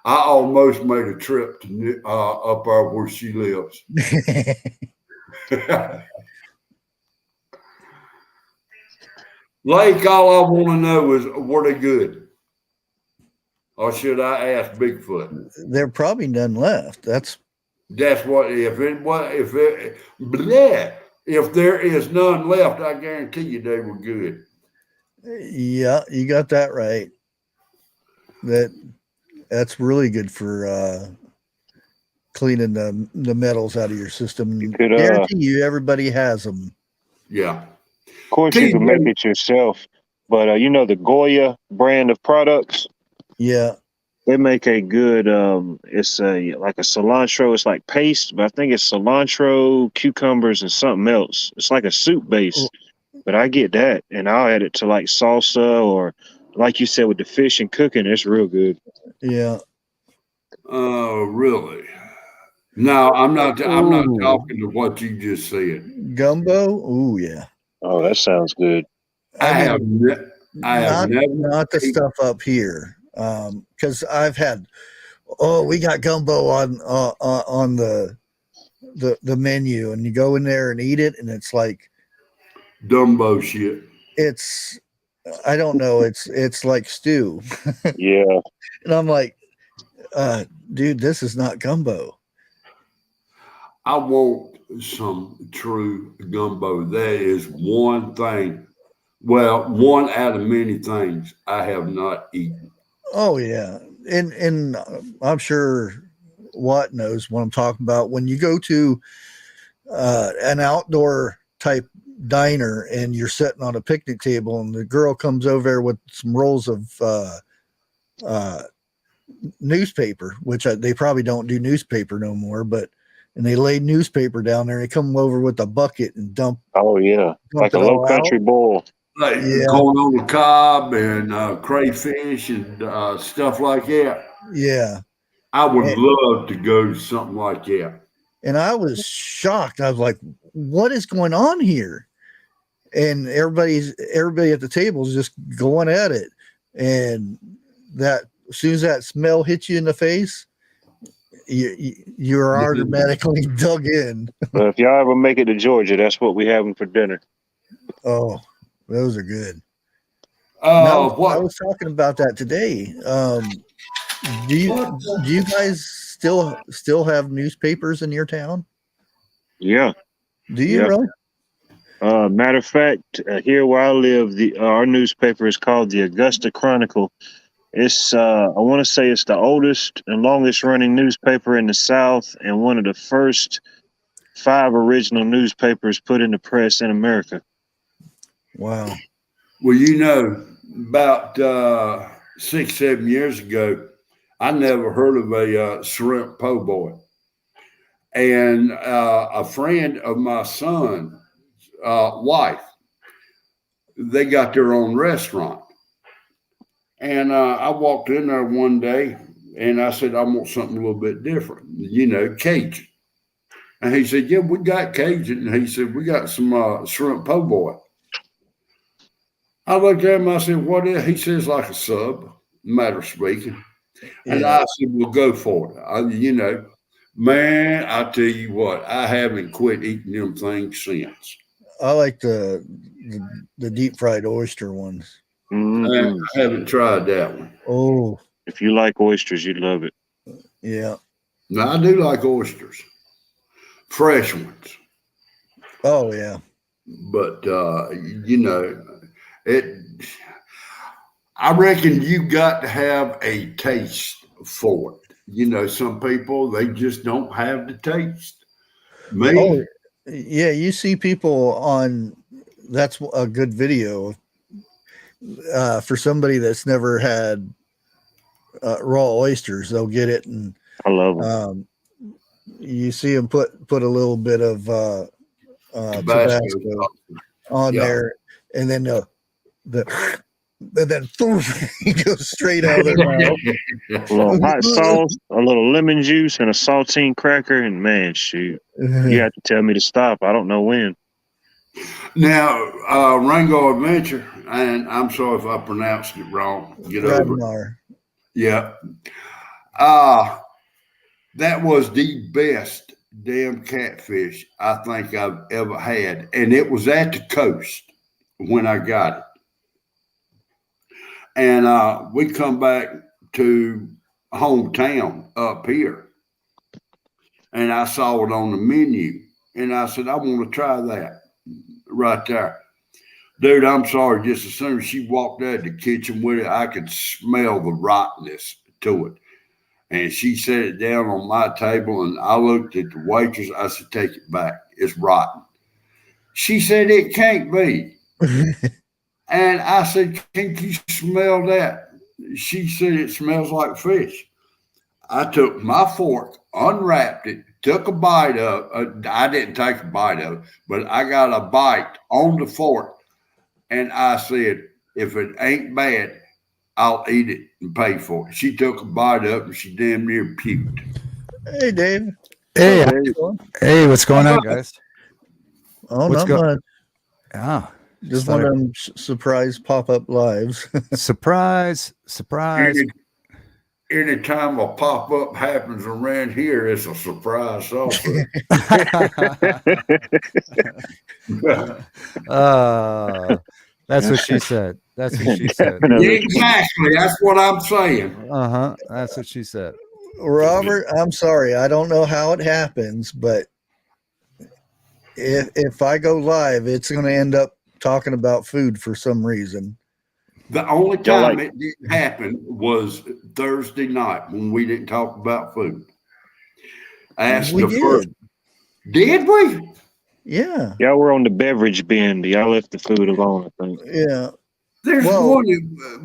[SPEAKER 2] I almost made a trip to up there where she lives. Lake, all I want to know is, were they good? Or should I ask Bigfoot?
[SPEAKER 4] There are probably none left.
[SPEAKER 2] That's what, if there is none left, I guarantee you they were good.
[SPEAKER 4] Yeah, you got that right. That's really good for cleaning the metals out of your system.
[SPEAKER 1] You could
[SPEAKER 4] Guarantee you, everybody has them.
[SPEAKER 2] Yeah.
[SPEAKER 1] of course you can make it yourself, but the Goya brand of products,
[SPEAKER 4] Yeah,
[SPEAKER 1] they make a good it's like a cilantro, it's like paste, but I think it's cilantro, cucumbers, and something else. It's like a soup base. But I get that, and I'll add it to like salsa, or like you said with the fish and cooking. It's real good.
[SPEAKER 4] yeah.
[SPEAKER 2] Oh, really? No, I'm not
[SPEAKER 4] Ooh.
[SPEAKER 2] talking to what you just said.
[SPEAKER 4] Gumbo. Ooh, yeah.
[SPEAKER 1] Oh, that sounds good.
[SPEAKER 2] I have
[SPEAKER 4] not
[SPEAKER 2] never
[SPEAKER 4] the stuff up here, because I've had. Oh, we got gumbo on the menu, and you go in there and eat it, and it's like
[SPEAKER 2] Dumbo shit.
[SPEAKER 4] it's I don't know, it's like stew.
[SPEAKER 1] Yeah.
[SPEAKER 4] And I'm like, dude, this is not gumbo.
[SPEAKER 2] I want some true gumbo. That is one thing. Well, one out of many things I have not eaten.
[SPEAKER 4] Oh yeah, and I'm sure Watt knows what I'm talking about. When you go to an outdoor type diner and you're sitting on a picnic table, and the girl comes over there with some rolls of newspaper, which they probably don't do newspaper no more, and they lay newspaper down there, and they come over with a bucket and dump.
[SPEAKER 1] Oh yeah, like a
[SPEAKER 4] it
[SPEAKER 1] low
[SPEAKER 4] all
[SPEAKER 1] country
[SPEAKER 4] out.
[SPEAKER 1] boil.
[SPEAKER 2] Like
[SPEAKER 4] Yeah.
[SPEAKER 2] corn on the cob and crayfish and stuff like that.
[SPEAKER 4] Yeah.
[SPEAKER 2] I would love to go to something like that.
[SPEAKER 4] And I was shocked. I was like, what is going on here? And everybody at the table is just going at it. And that as soon as that smell hits you in the face, you're automatically dug in.
[SPEAKER 1] But if y'all ever make it to Georgia, that's what we having for dinner.
[SPEAKER 4] Oh, those are good.
[SPEAKER 2] What?
[SPEAKER 4] I was talking about that today. Do you guys still have newspapers in your town?
[SPEAKER 1] Yeah.
[SPEAKER 4] Do you really?
[SPEAKER 1] Matter of fact, here where I live, our newspaper is called the Augusta Chronicle. It's I want to say it's the oldest and longest running newspaper in the South, and one of the first 5 original newspapers put in the press in America.
[SPEAKER 4] Wow.
[SPEAKER 2] Well, about 6-7 years ago, I never heard of a shrimp po' boy. And a friend of my son's wife they got their own restaurant. And I walked in there one day and I said, I want something a little bit different, Cajun. And he said, yeah, we got Cajun. And he said, we got some shrimp po' boy. I looked at him, I said, what is it? He says, like a sub, matter of speaking. And I said, well, go for it. Man, I tell you what, I haven't quit eating them things since.
[SPEAKER 4] I like the deep fried oyster ones.
[SPEAKER 2] I haven't tried that one.
[SPEAKER 4] Oh,
[SPEAKER 1] if you like oysters, you'd love it.
[SPEAKER 4] Yeah.
[SPEAKER 2] Now, I do like oysters, fresh ones.
[SPEAKER 4] Oh, yeah.
[SPEAKER 2] But, I reckon you got to have a taste for it. Some people, they just don't have the taste. Me?
[SPEAKER 4] Oh, yeah, you see people on, that's a good video for somebody that's never had raw oysters. They'll get it, and
[SPEAKER 1] I love them.
[SPEAKER 4] You see them put a little bit of Tabasco on there, and then and then he goes straight out of their mouth.
[SPEAKER 1] A little hot sauce, a little lemon juice, and a saltine cracker, and man, shoot, you have to tell me to stop. I don't know when.
[SPEAKER 2] Now, Rango Adventure, and I'm sorry if I pronounced it wrong. Get over it. Yeah. That was the best damn catfish I think I've ever had. And it was at the coast when I got it. And we come back to hometown up here. And I saw it on the menu. And I said, I want to try that right there. Dude, I'm sorry. Just as soon as she walked out of the kitchen with it, I could smell the rottenness to it. And she set it down on my table, and I looked at the waitress. I said, take it back. It's rotten. She said, it can't be. And I said, can't you smell that? She said, it smells like fish. I took my fork, unwrapped it, took a bite of I didn't take a bite of it, but I got a bite on the fork. And I said, if it ain't bad, I'll eat it and pay for it. She took a bite up and she damn near puked.
[SPEAKER 4] Hey, Dave.
[SPEAKER 5] Hey, hey, what's going on, guys?
[SPEAKER 4] Oh, not much.
[SPEAKER 5] Yeah.
[SPEAKER 4] Just one of them surprise pop-up lives.
[SPEAKER 5] Surprise.
[SPEAKER 2] Anytime a pop-up happens around here, it's a surprise also.
[SPEAKER 5] That's what she said. That's what she said.
[SPEAKER 2] Exactly. That's what I'm saying.
[SPEAKER 5] That's what she said.
[SPEAKER 4] Robert, I'm sorry. I don't know how it happens, but if I go live, it's going to end up talking about food for some reason.
[SPEAKER 2] The only time it didn't happen was Thursday night when we didn't talk about food. Did we?
[SPEAKER 4] Yeah.
[SPEAKER 1] Y'all were on the beverage bin. Y'all left the food alone, I think.
[SPEAKER 4] Yeah.
[SPEAKER 2] There's one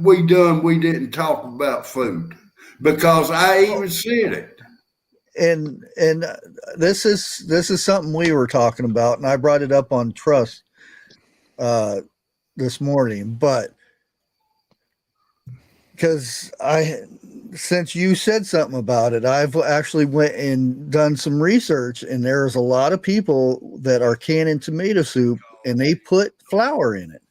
[SPEAKER 2] we didn't talk about food because I even said it.
[SPEAKER 4] And this is something we were talking about, and I brought it up on Trust this morning, but because since you said something about it, I've actually went and done some research, and there's a lot of people that are canning tomato soup and they put flour in it.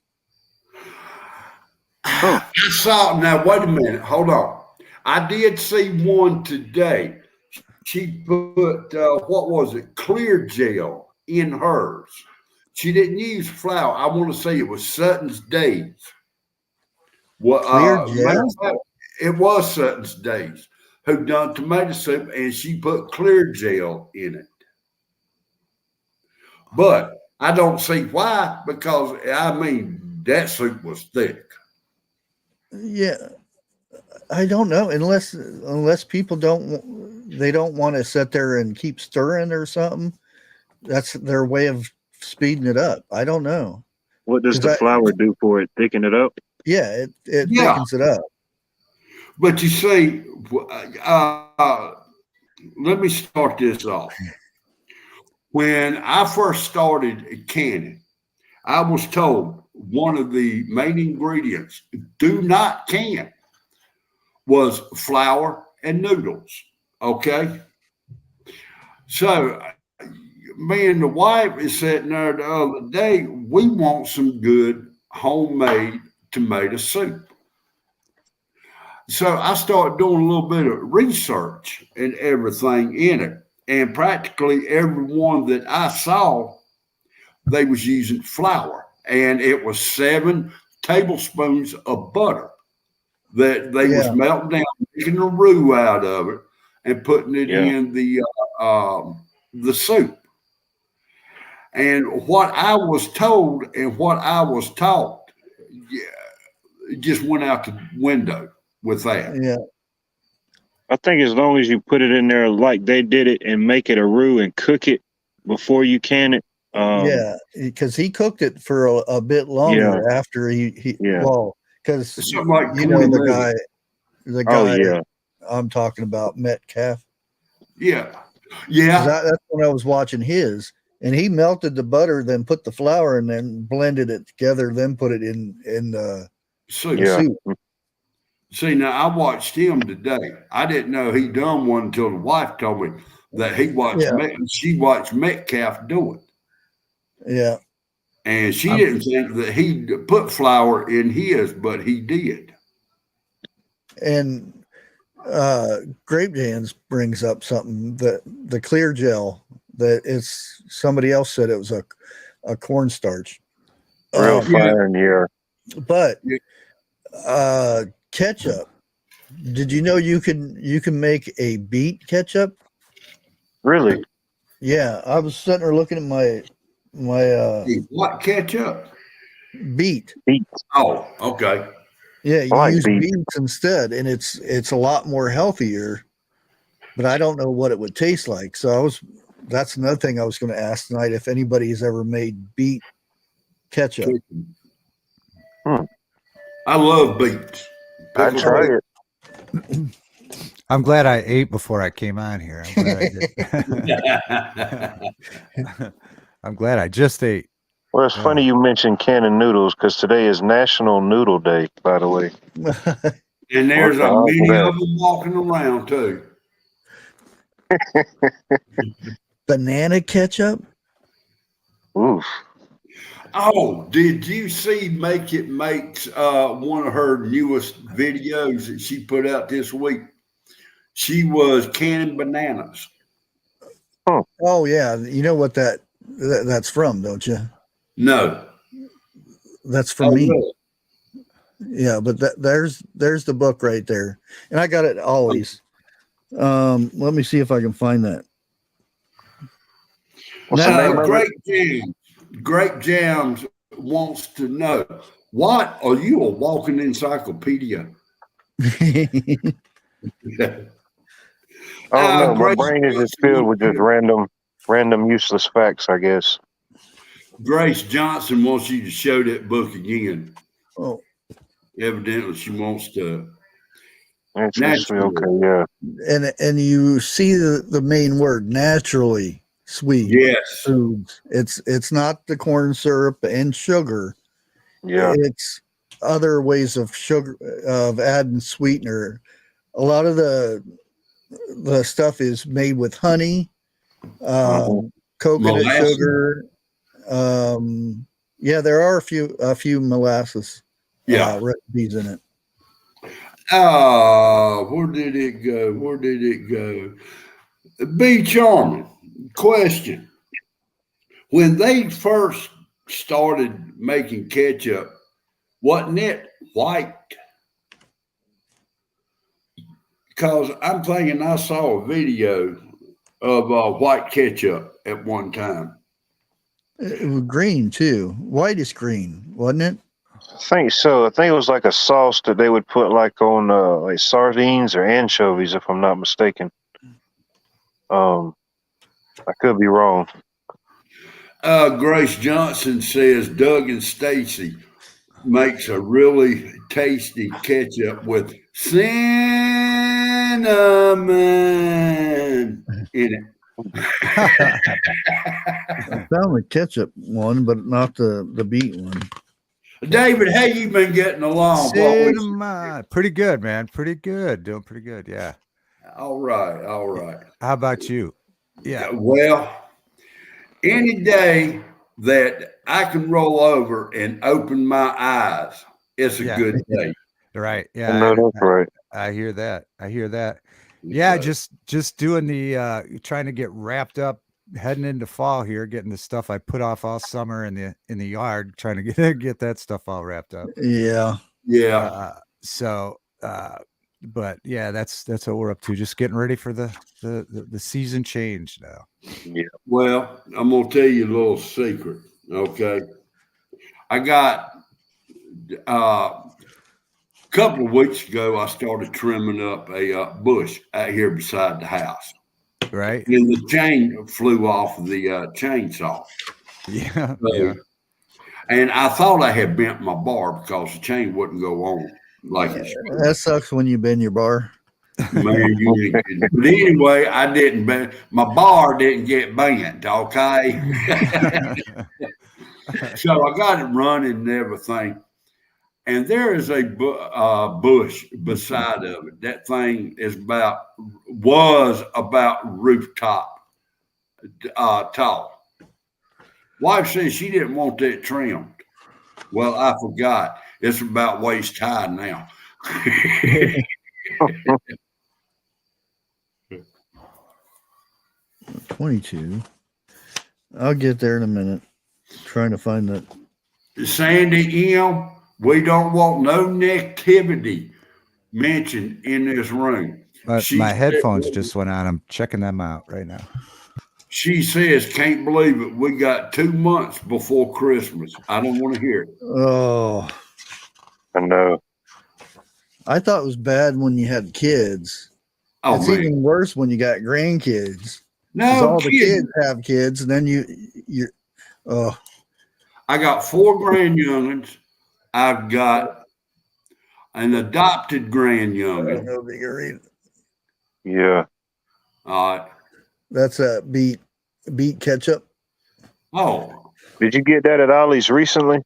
[SPEAKER 2] I saw, now wait a minute, hold on. I did see one today. She put, what was it, clear gel in hers. She didn't use flour. I want to say it was Sutton's Days.
[SPEAKER 4] Clear gel?
[SPEAKER 2] It was Sutton's Days who done tomato soup, and she put clear gel in it. But I don't see why, because that soup was thick.
[SPEAKER 4] Yeah, I don't know, unless people don't want to sit there and keep stirring or something. That's their way of speeding it up. I don't know.
[SPEAKER 1] What does the flour do for it? Thicken it up?
[SPEAKER 4] Yeah, it thickens it up.
[SPEAKER 2] But you see, let me start this off. When I first started canning, I was told one of the main ingredients, do not can, was flour and noodles. Okay. So me and the wife is sitting there the other day. We want some good homemade tomato soup. So I started doing a little bit of research and everything in it. And practically everyone that I saw, they was using flour. And it was 7 tablespoons of butter that they was melting down, making a roux out of it and putting it in the soup. And what I was told and what I was taught, it just went out the window with that.
[SPEAKER 4] Yeah.
[SPEAKER 1] I think as long as you put it in there like they did it and make it a roux and cook it before you can it.
[SPEAKER 4] Yeah, because he cooked it for a bit longer after he well, because
[SPEAKER 2] something like
[SPEAKER 4] you know
[SPEAKER 2] 20
[SPEAKER 4] the
[SPEAKER 2] minutes.
[SPEAKER 4] guy I'm talking about, Metcalf.
[SPEAKER 2] Yeah.
[SPEAKER 4] That's when I was watching his, and he melted the butter, then put the flour, and then blended it together, then put it in the soup.
[SPEAKER 2] See, now I watched him today. I didn't know he done one until the wife told me that he watched. She watched Metcalf do it.
[SPEAKER 4] Yeah,
[SPEAKER 2] and she didn't think that he put flour in his, but he did.
[SPEAKER 4] And Grape Jams brings up something, that the clear gel, that it's somebody else said it was a cornstarch.
[SPEAKER 1] Real fire in the air.
[SPEAKER 4] But ketchup. Did you know you can make a beet ketchup?
[SPEAKER 1] Really?
[SPEAKER 4] Yeah, I was sitting there looking at my
[SPEAKER 2] what ketchup?
[SPEAKER 4] Beet.
[SPEAKER 2] Oh, okay.
[SPEAKER 4] Yeah, you use beets instead, and it's a lot more healthier. But I don't know what it would taste like. So that's another thing I was going to ask tonight, if anybody has ever made beet ketchup.
[SPEAKER 2] I love beets.
[SPEAKER 1] I tried it.
[SPEAKER 5] I'm glad I ate before I came on here. I'm glad I did. I'm glad I just ate.
[SPEAKER 1] Well, it's funny you mentioned canning noodles, because today is National Noodle Day, by the way.
[SPEAKER 2] And there's a many of them walking around too.
[SPEAKER 4] Banana ketchup?
[SPEAKER 1] Oof.
[SPEAKER 2] Oh, did you see Make It Makes one of her newest videos that she put out this week? She was canning bananas.
[SPEAKER 4] Oh yeah, you know what that's from, don't you?
[SPEAKER 2] No,
[SPEAKER 4] that's from me.
[SPEAKER 2] Really?
[SPEAKER 4] Yeah, but there's the book right there, and I got it always. Let me see if I can find that.
[SPEAKER 2] Grape Jams wants to know, what are you, a walking encyclopedia?
[SPEAKER 1] Oh no, my brain is just filled with just random useless facts, I guess.
[SPEAKER 2] Grace Johnson wants you to show that book again.
[SPEAKER 4] Oh,
[SPEAKER 2] evidently she wants to.
[SPEAKER 1] Naturally, okay, yeah.
[SPEAKER 4] And you see the main word, naturally sweet.
[SPEAKER 2] Yes.
[SPEAKER 4] Foods. It's not the corn syrup and sugar.
[SPEAKER 1] Yeah.
[SPEAKER 4] It's other ways of sugar, of adding sweetener. A lot of the stuff is made with honey, coconut sugar. Yeah, there are a few molasses recipes in it.
[SPEAKER 2] Where did it go? Be Charming. Question. When they first started making ketchup, wasn't it white? Because I'm thinking I saw a video of white ketchup at one time.
[SPEAKER 4] It was green too. White is green, wasn't it?
[SPEAKER 1] I think so. I think it was like a sauce that they would put like on like sardines or anchovies, if I'm not mistaken. I could be wrong.
[SPEAKER 2] Grace Johnson says Doug and Stacy makes a really tasty ketchup with cinnamon in it.
[SPEAKER 4] I found the ketchup one, but not the beet one.
[SPEAKER 2] David, how you been getting along?
[SPEAKER 5] Pretty good, man. Pretty good. Doing pretty good. Yeah.
[SPEAKER 2] All right. All right.
[SPEAKER 5] How about you? Yeah.
[SPEAKER 2] Well, any day that I can roll over and open my eyes, it's a good day.
[SPEAKER 5] Right.
[SPEAKER 1] I
[SPEAKER 5] Yeah.
[SPEAKER 1] know that's right.
[SPEAKER 5] I hear that. I hear that. Yeah.
[SPEAKER 2] Okay.
[SPEAKER 5] Just doing the trying to get wrapped up, heading into fall here, getting the stuff I put off all summer in the yard, trying to get that stuff all wrapped up.
[SPEAKER 4] Yeah.
[SPEAKER 2] Yeah.
[SPEAKER 5] But yeah, that's what we're up to. Just getting ready for the season change now.
[SPEAKER 1] Yeah.
[SPEAKER 2] Well, I'm gonna tell you a little secret. Okay. I got a couple of weeks ago, I started trimming up a bush out here beside the house.
[SPEAKER 5] Right.
[SPEAKER 2] And the chain flew off of the chainsaw.
[SPEAKER 5] Yeah.
[SPEAKER 2] So,
[SPEAKER 5] Yeah.
[SPEAKER 2] and I thought I had bent my bar because the chain wouldn't go on like it's supposed
[SPEAKER 4] That sucks when you bend your bar.
[SPEAKER 2] to. Man, you ain't kidding. But anyway, I didn't bend. My bar didn't get bent. Okay. So I got it running and everything. And there is a bush beside of it. That thing was about rooftop tall. Wife said she didn't want that trimmed. Well, I forgot. It's about waist high now.
[SPEAKER 4] 22. I'll get there in a minute. Trying to find that.
[SPEAKER 2] Sandy M, we don't want no negativity mentioned in this room.
[SPEAKER 5] But my headphones just went on. I'm checking them out right now.
[SPEAKER 2] She says, can't believe it. We got 2 months before Christmas. I don't want to hear it.
[SPEAKER 4] Oh,
[SPEAKER 1] I know.
[SPEAKER 4] I thought it was bad when you had kids.
[SPEAKER 2] Oh,
[SPEAKER 4] It's
[SPEAKER 2] man.
[SPEAKER 4] even worse when you got grandkids. 'Cause
[SPEAKER 2] No,
[SPEAKER 4] all the kids have kids, and then you're oh,
[SPEAKER 2] I got 4 grandyoungins. I've got an adopted grandyoungin.
[SPEAKER 4] no bigger read.
[SPEAKER 1] Yeah.
[SPEAKER 4] That's a beet ketchup.
[SPEAKER 2] Oh,
[SPEAKER 1] Did you get that at Ollie's recently?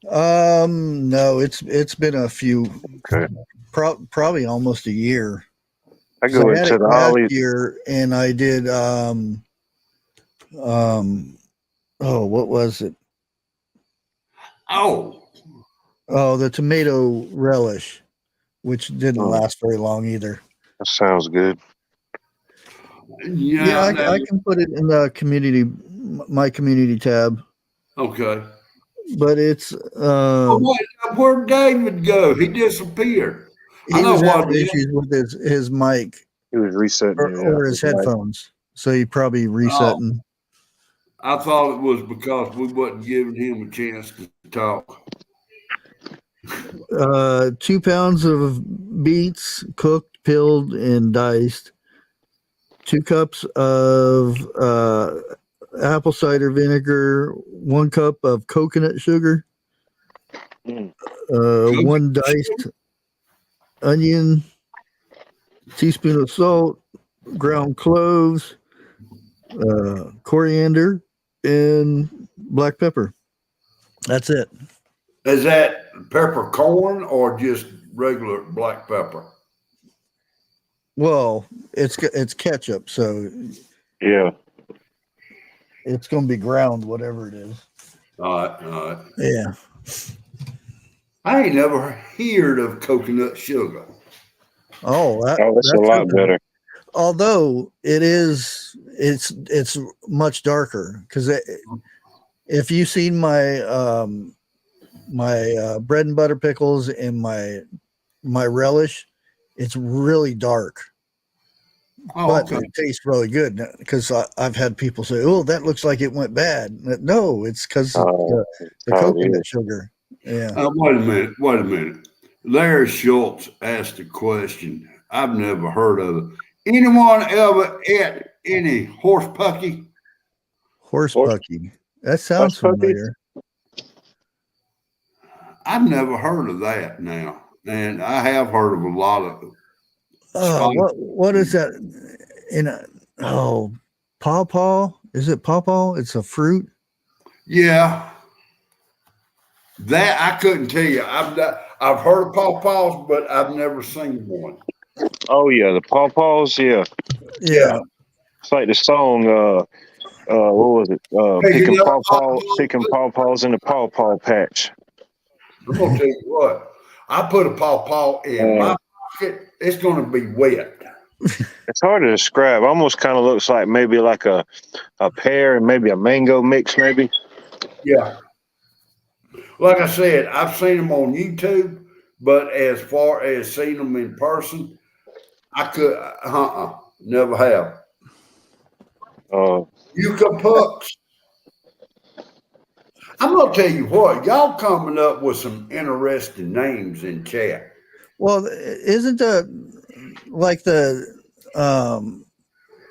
[SPEAKER 4] No, it's been a few,
[SPEAKER 1] Okay.
[SPEAKER 4] probably almost a year.
[SPEAKER 1] I
[SPEAKER 4] So
[SPEAKER 1] go
[SPEAKER 4] I had
[SPEAKER 1] into
[SPEAKER 4] it
[SPEAKER 1] the
[SPEAKER 4] last
[SPEAKER 1] Ollie's.
[SPEAKER 4] year, and I did oh, what was it?
[SPEAKER 2] oh,
[SPEAKER 4] Oh, the tomato relish, which didn't
[SPEAKER 1] Oh.
[SPEAKER 4] last very long either.
[SPEAKER 1] That sounds good.
[SPEAKER 4] Yeah, I can put it in the my community tab,
[SPEAKER 2] Okay.
[SPEAKER 4] but it's
[SPEAKER 2] Where'd David go? He disappeared. I
[SPEAKER 4] he
[SPEAKER 2] know
[SPEAKER 4] was
[SPEAKER 2] what
[SPEAKER 4] having issues with his mic
[SPEAKER 1] He was resetting
[SPEAKER 4] or his headphones, so he probably resetting.
[SPEAKER 2] I thought it was because we wasn't giving him a chance to talk.
[SPEAKER 4] 2 pounds of beets, cooked, peeled, and diced. 2 cups of apple cider vinegar. 1 cup of coconut sugar.
[SPEAKER 1] Mm.
[SPEAKER 4] 1 diced onion. Teaspoon of salt. Ground cloves. Coriander and black pepper. That's it.
[SPEAKER 2] Is that peppercorn or just regular black pepper?
[SPEAKER 4] Well, it's ketchup, so
[SPEAKER 1] Yeah.
[SPEAKER 4] it's going to be ground, whatever it is.
[SPEAKER 2] All right.
[SPEAKER 4] Yeah.
[SPEAKER 2] I ain't never heard of coconut sugar.
[SPEAKER 4] Oh,
[SPEAKER 1] That's a lot
[SPEAKER 4] okay.
[SPEAKER 1] better.
[SPEAKER 4] Although it's much darker because if you've seen my my bread and butter pickles and my relish, it's really dark.
[SPEAKER 2] Oh,
[SPEAKER 4] But
[SPEAKER 2] okay.
[SPEAKER 4] it tastes really good because I've had people say, "Oh, that looks like it went bad." No, it's because the coconut sugar. Yeah.
[SPEAKER 2] Wait a minute. Larry Schultz asked a question I've never heard of. Anyone ever ate any horse pucky?
[SPEAKER 4] Horse pucky. That sounds
[SPEAKER 1] Horse pucky?
[SPEAKER 4] familiar.
[SPEAKER 2] I've never heard of that now. And I have heard of a lot of
[SPEAKER 4] What is that? Pawpaw? Is it pawpaw? It's a fruit.
[SPEAKER 2] Yeah. That I couldn't tell you. I've heard of pawpaws, but I've never seen one.
[SPEAKER 1] Oh yeah, the pawpaws. Yeah,
[SPEAKER 4] Yeah.
[SPEAKER 1] it's like the song. What was it?
[SPEAKER 2] Picking up pawpaws.
[SPEAKER 1] Picking pawpaws in the pawpaw patch.
[SPEAKER 2] I'm gonna tell you what. I put a pawpaw in my pocket. It's gonna be wet.
[SPEAKER 1] It's hard to describe. Almost kind of looks like maybe like a pear and maybe a mango mix, maybe.
[SPEAKER 2] Yeah. Like I said, I've seen them on YouTube, but as far as seeing them in person, I could never have. Yucca pucks. I'm gonna tell you what, y'all coming up with some interesting names in chat.
[SPEAKER 4] Well, isn't like the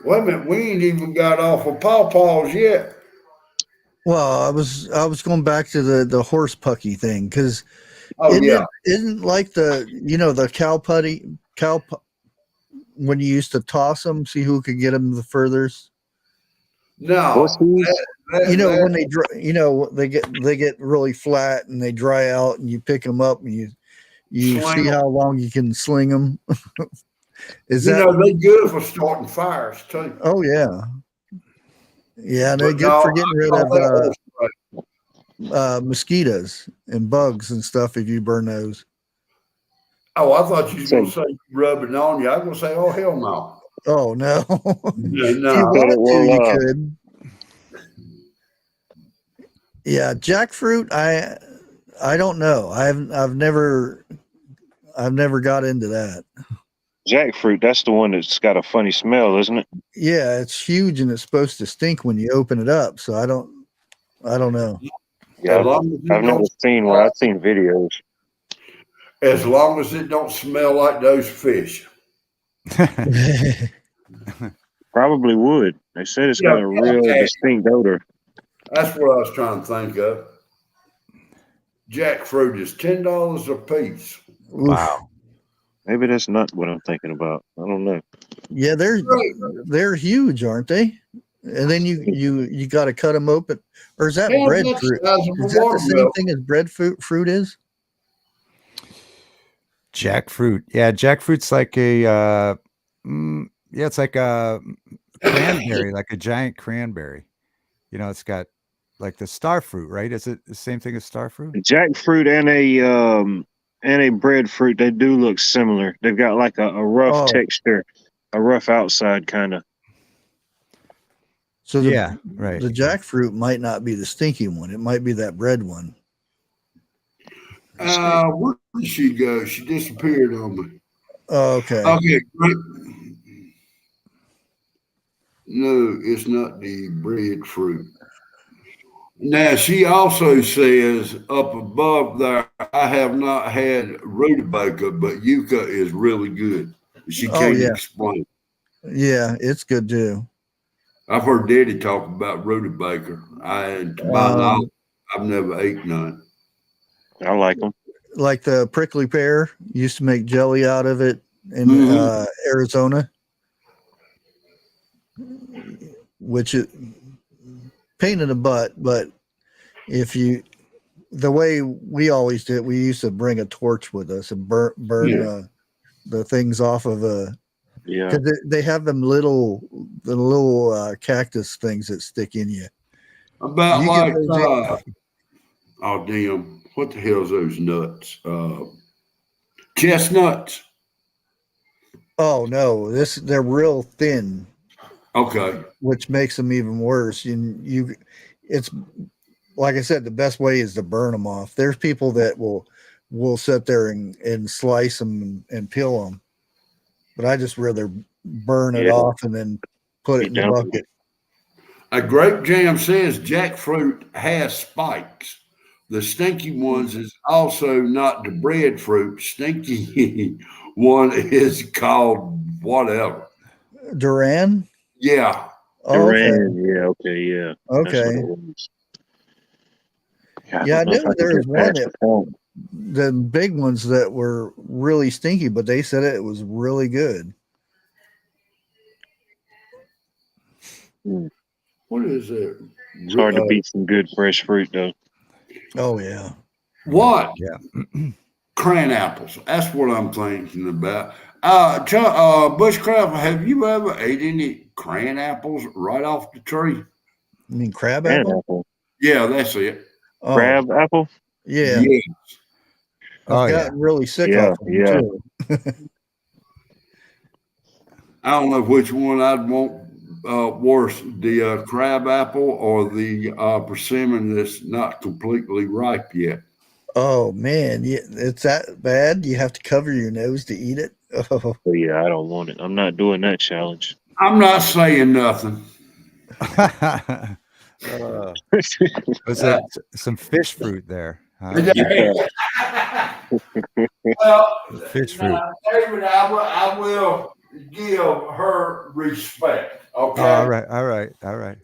[SPEAKER 2] Wait a minute, we ain't even got off of pawpaws yet.
[SPEAKER 4] well, I was going back to the horse pucky thing because
[SPEAKER 2] Oh yeah.
[SPEAKER 4] isn't like the cow when you used to toss them, see who could get them the furthest.
[SPEAKER 2] No.
[SPEAKER 4] When they get really flat and they dry out, and you pick them up and you see how long you can sling them.
[SPEAKER 2] They're good for starting fires too.
[SPEAKER 4] Oh yeah, yeah, they're good for getting rid of mosquitoes and bugs and stuff if you burn those.
[SPEAKER 2] Oh, I thought you was gonna say rubbing on you. I was gonna say, oh hell no.
[SPEAKER 4] Oh no,
[SPEAKER 2] No.
[SPEAKER 4] you could. Yeah, jackfruit. I don't know. I've never got into that.
[SPEAKER 1] Jackfruit, that's the one that's got a funny smell, isn't it?
[SPEAKER 4] Yeah, it's huge and it's supposed to stink when you open it up. So I don't know.
[SPEAKER 1] Yeah, I've never seen one. I've seen videos.
[SPEAKER 2] As long as it don't smell like those fish.
[SPEAKER 1] Probably would. They said it's got a real distinct odor.
[SPEAKER 2] That's what I was trying to think of. Jackfruit is $10 a piece.
[SPEAKER 5] Wow.
[SPEAKER 1] Maybe that's not what I'm thinking about. I don't know.
[SPEAKER 4] Yeah, they're huge, aren't they? And then you got to cut them open. Or is that breadfruit? Is that the same thing as breadfruit is?
[SPEAKER 5] Jackfruit. Yeah, jackfruit's like it's like a cranberry, like a giant cranberry. It's got like the star fruit, right? Is it the same thing as star fruit?
[SPEAKER 1] Jackfruit and a breadfruit, they do look similar. They've got like a rough texture, a rough outside kind of.
[SPEAKER 4] So
[SPEAKER 5] right.
[SPEAKER 4] The jackfruit might not be the stinky one. It might be that bread one.
[SPEAKER 2] Where did she go? She disappeared on me.
[SPEAKER 4] Oh, okay.
[SPEAKER 2] Okay, great. No, it's not the breadfruit. Now, she also says up above there, I have not had rutabaga, but yucca is really good. She can't explain.
[SPEAKER 4] Yeah, it's good too.
[SPEAKER 2] I've heard Daddy talk about rutabaga. I've never ate none.
[SPEAKER 1] I like them.
[SPEAKER 4] Like the prickly pear, used to make jelly out of it in Arizona, which is pain in the butt. But the way we always did, we used to bring a torch with us and burn the things off of because they have the little cactus things that stick in you.
[SPEAKER 2] Oh damn. What the hell is those nuts? Chestnuts.
[SPEAKER 4] Oh no, they're real thin.
[SPEAKER 2] Okay.
[SPEAKER 4] Which makes them even worse. It's like I said, the best way is to burn them off. There's people that will sit there and slice them and peel them, but I just rather burn it off and then put it in the bucket.
[SPEAKER 2] A grape jam says jackfruit has spikes. The stinky ones is also not the breadfruit. Stinky one is called whatever.
[SPEAKER 4] Duran?
[SPEAKER 2] Yeah.
[SPEAKER 4] Oh,
[SPEAKER 1] Duran. Okay. Yeah. Okay. Yeah.
[SPEAKER 4] Okay. Yeah, I knew there was one the big ones that were really stinky, but they said it was really good.
[SPEAKER 2] What is it?
[SPEAKER 1] It's hard to beat some good fresh fruit, though.
[SPEAKER 4] Oh yeah.
[SPEAKER 2] What?
[SPEAKER 5] Yeah.
[SPEAKER 2] Cran apples. That's what I'm thinking about. Bushcraft, have you ever ate any cran apples right off the tree?
[SPEAKER 4] You mean crab
[SPEAKER 1] And
[SPEAKER 4] apple?
[SPEAKER 1] apple.
[SPEAKER 2] Yeah, that's it.
[SPEAKER 4] Oh,
[SPEAKER 1] Crab apple?
[SPEAKER 4] yeah.
[SPEAKER 2] Yeah.
[SPEAKER 4] I've
[SPEAKER 5] Oh, yeah.
[SPEAKER 4] gotten really sick
[SPEAKER 1] Yeah,
[SPEAKER 4] off of them
[SPEAKER 1] yeah.
[SPEAKER 4] too.
[SPEAKER 2] I don't know which one I'd want worse, the crab apple or the persimmon that's not completely ripe yet.
[SPEAKER 4] Oh man, it's that bad. You have to cover your nose to eat it. Oh,
[SPEAKER 1] But yeah, I don't want it. I'm not doing that challenge.
[SPEAKER 2] I'm not saying nothing.
[SPEAKER 5] Was it some fish fruit there? Huh?
[SPEAKER 2] Well,
[SPEAKER 5] Fish fruit.
[SPEAKER 2] now, David, I will give her respect. Okay.
[SPEAKER 5] Oh, all right, all right, all right.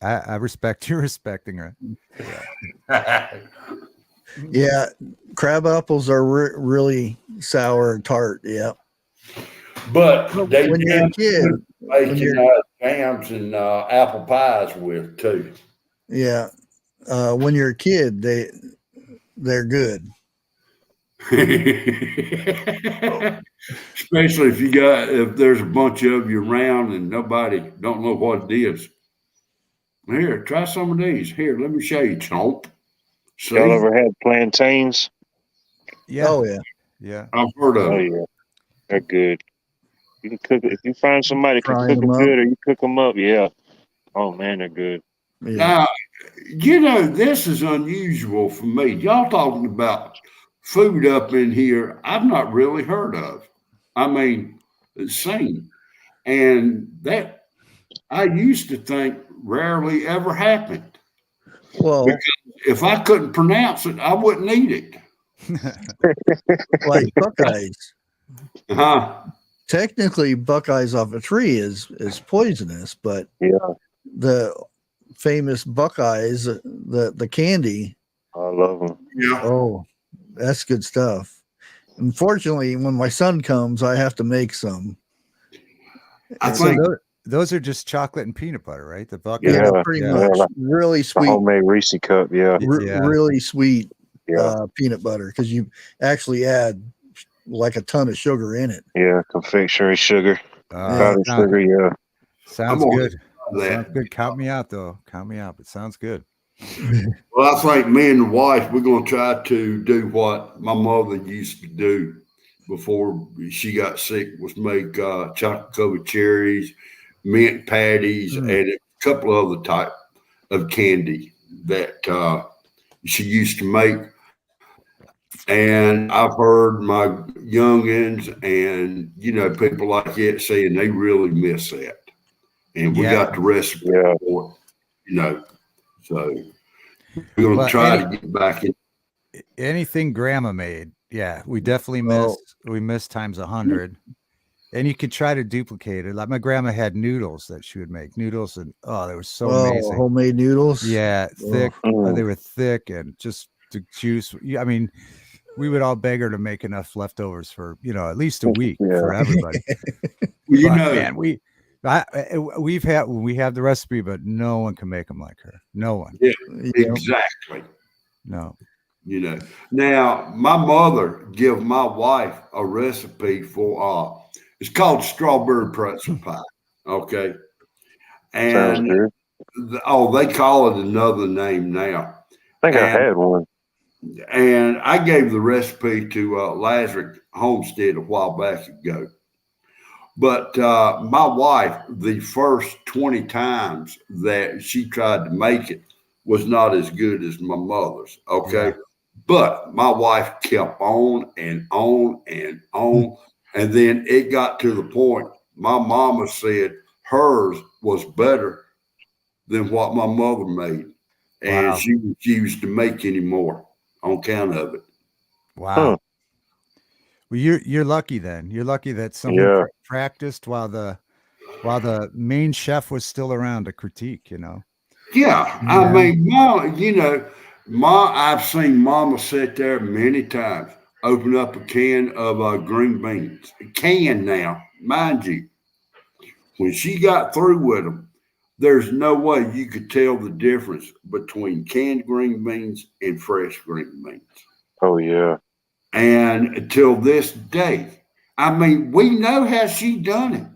[SPEAKER 5] I respect you respecting her.
[SPEAKER 4] yeah, crab apples are really sour and tart. Yeah,
[SPEAKER 2] But they
[SPEAKER 4] when you're a kid,
[SPEAKER 2] making jams and apple pies with too.
[SPEAKER 4] yeah, when you're a kid, they're good.
[SPEAKER 2] Especially if there's a bunch of you around and nobody don't know what it is. Here, try some of these. Here, let me show you, chomp. See?
[SPEAKER 1] Y'all ever had plantains?
[SPEAKER 5] Yeah.
[SPEAKER 4] Oh yeah,
[SPEAKER 5] Yeah.
[SPEAKER 2] I've heard of
[SPEAKER 1] Oh
[SPEAKER 2] it.
[SPEAKER 1] yeah, they're good. You can cook it if you find somebody who can
[SPEAKER 4] Frying
[SPEAKER 1] cook them
[SPEAKER 4] them up.
[SPEAKER 1] good, or you cook them up. Yeah. Oh man, they're good.
[SPEAKER 4] yeah.
[SPEAKER 2] Now, this is unusual for me. Y'all talking about food up in here I've not really heard of. I mean, seen. And that I used to think rarely ever happened.
[SPEAKER 4] Well,
[SPEAKER 2] If I couldn't pronounce it, I wouldn't eat it.
[SPEAKER 4] like Buckeyes.
[SPEAKER 2] Huh?
[SPEAKER 4] Technically, Buckeyes off a tree is poisonous, but
[SPEAKER 1] Yeah,
[SPEAKER 4] the famous Buckeyes, the candy,
[SPEAKER 1] I love them.
[SPEAKER 2] Yeah.
[SPEAKER 4] oh, that's good stuff. Unfortunately, when my son comes, I have to make some.
[SPEAKER 2] I
[SPEAKER 4] And
[SPEAKER 5] So
[SPEAKER 2] think
[SPEAKER 5] those are just chocolate and peanut butter, right? The bucket.
[SPEAKER 4] yeah,
[SPEAKER 1] Yeah,
[SPEAKER 4] pretty
[SPEAKER 5] yeah.
[SPEAKER 4] much.
[SPEAKER 1] like
[SPEAKER 4] Really
[SPEAKER 1] The
[SPEAKER 4] sweet,
[SPEAKER 1] homemade Reese cup. Yeah,
[SPEAKER 5] Yeah.
[SPEAKER 4] really sweet
[SPEAKER 1] yeah,
[SPEAKER 4] peanut butter because you actually add like a ton of sugar in it.
[SPEAKER 1] yeah. Confectionery sugar,
[SPEAKER 4] Yeah.
[SPEAKER 1] powdered sugar. Yeah.
[SPEAKER 5] Sounds
[SPEAKER 2] I'm gonna
[SPEAKER 5] good.
[SPEAKER 2] try that.
[SPEAKER 5] Sounds good. Count me out, though. Count me out. It sounds good.
[SPEAKER 2] Well, I think me and the wife, we're going to try to do what my mother used to do before she got sick, was make chocolate covered cherries, mint patties,
[SPEAKER 4] Mm.
[SPEAKER 2] and a couple of other type of candy that she used to make. And I've heard my youngins and people like that saying they really miss that, and we
[SPEAKER 5] Yeah.
[SPEAKER 2] got the recipe
[SPEAKER 1] Yeah.
[SPEAKER 2] for it. So we're going to
[SPEAKER 5] Well,
[SPEAKER 2] try to get back in.
[SPEAKER 5] anything grandma made, yeah, we definitely
[SPEAKER 4] Oh.
[SPEAKER 5] miss times 100. And you could try to duplicate it. Like my grandma had noodles that she would make. Noodles, and they were so amazing.
[SPEAKER 4] Homemade noodles.
[SPEAKER 5] Yeah, thick.
[SPEAKER 1] Mm.
[SPEAKER 5] They were thick and just the juice. Yeah, I mean, we would all beg her to make enough leftovers for at least a week
[SPEAKER 1] Yeah.
[SPEAKER 5] for everybody.
[SPEAKER 2] You
[SPEAKER 5] But,
[SPEAKER 2] know,
[SPEAKER 5] man, we have the recipe, but no one can make them like her. No one.
[SPEAKER 4] Yeah.
[SPEAKER 2] exactly.
[SPEAKER 5] No.
[SPEAKER 2] Now my mother give my wife a recipe for it's called strawberry pretzel pie. Okay,
[SPEAKER 1] Sounds
[SPEAKER 2] and
[SPEAKER 1] good.
[SPEAKER 2] they call it another name now.
[SPEAKER 1] I think I
[SPEAKER 2] And-
[SPEAKER 1] had one.
[SPEAKER 2] And I gave the recipe to Lazarus Homestead a while back ago. But my wife, the first 20 times that she tried to make it was not as good as my mother's. Okay.
[SPEAKER 5] Yeah.
[SPEAKER 2] But my wife kept on and on and on. And then it got to the point my mama said hers was better than what my mother made. And
[SPEAKER 5] Wow.
[SPEAKER 2] she refused to make any more on account of it.
[SPEAKER 5] Wow.
[SPEAKER 1] Huh.
[SPEAKER 5] Well, you're lucky then. You're lucky that someone
[SPEAKER 1] Yeah.
[SPEAKER 5] practiced while the main chef was still around to critique.
[SPEAKER 2] Yeah,
[SPEAKER 5] Yeah.
[SPEAKER 2] I mean, I've seen Mama sit there many times, open up a can of green beans. A can now, mind you. When she got through with them, there's no way you could tell the difference between canned green beans and fresh green beans.
[SPEAKER 1] Oh yeah.
[SPEAKER 2] And until this day, I mean, we know how she done it.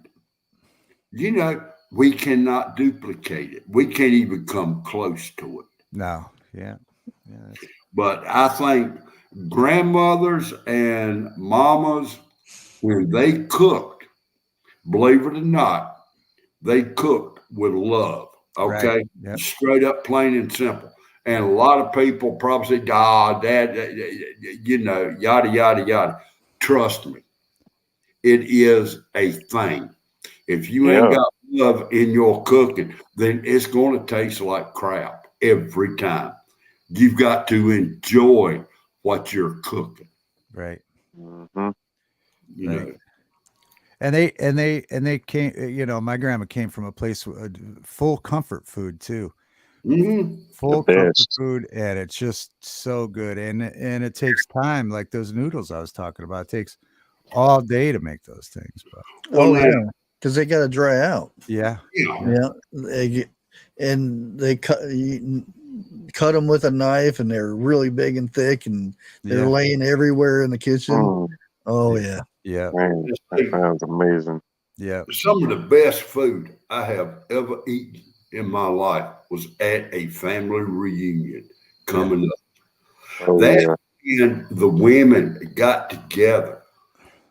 [SPEAKER 2] You know, we cannot duplicate it. We can't even come close to it.
[SPEAKER 5] No. Yeah. Yeah.
[SPEAKER 2] But I think grandmothers and mamas, when they cooked, believe it or not, they cooked with love. Okay.
[SPEAKER 5] Right. Yep.
[SPEAKER 2] Straight up, plain and simple. And a lot of people probably say, dad, you know, yada, yada, yada. Trust me, it is a thing. If you ain't
[SPEAKER 1] Yeah.
[SPEAKER 2] got love in your cooking, then it's going to taste like crap every time. You've got to enjoy what you're cooking.
[SPEAKER 5] Right.
[SPEAKER 1] Mhm.
[SPEAKER 2] You
[SPEAKER 5] Right.
[SPEAKER 2] know,
[SPEAKER 5] And they came, you know, my grandma came from a place with full comfort food too.
[SPEAKER 2] Mhm.
[SPEAKER 5] Full
[SPEAKER 1] The
[SPEAKER 5] comfort
[SPEAKER 1] best.
[SPEAKER 5] food, and it's just so good. And it takes time, like those noodles I was talking about. It takes all day to make those things, but
[SPEAKER 2] Well,
[SPEAKER 4] Oh
[SPEAKER 2] now,
[SPEAKER 4] yeah, because they got to dry out.
[SPEAKER 5] yeah.
[SPEAKER 2] yeah.
[SPEAKER 4] Yeah, and they cut them with a knife, and they're really big and thick, and they're
[SPEAKER 5] Yeah.
[SPEAKER 4] laying everywhere in the kitchen.
[SPEAKER 1] Mm,
[SPEAKER 4] Oh yeah,
[SPEAKER 5] Yeah.
[SPEAKER 1] man, that sounds amazing.
[SPEAKER 5] Yeah.
[SPEAKER 2] Some of the best food I have ever eaten in my life was at a family reunion coming up.
[SPEAKER 1] Oh
[SPEAKER 2] That
[SPEAKER 1] yeah.
[SPEAKER 2] and the women got together.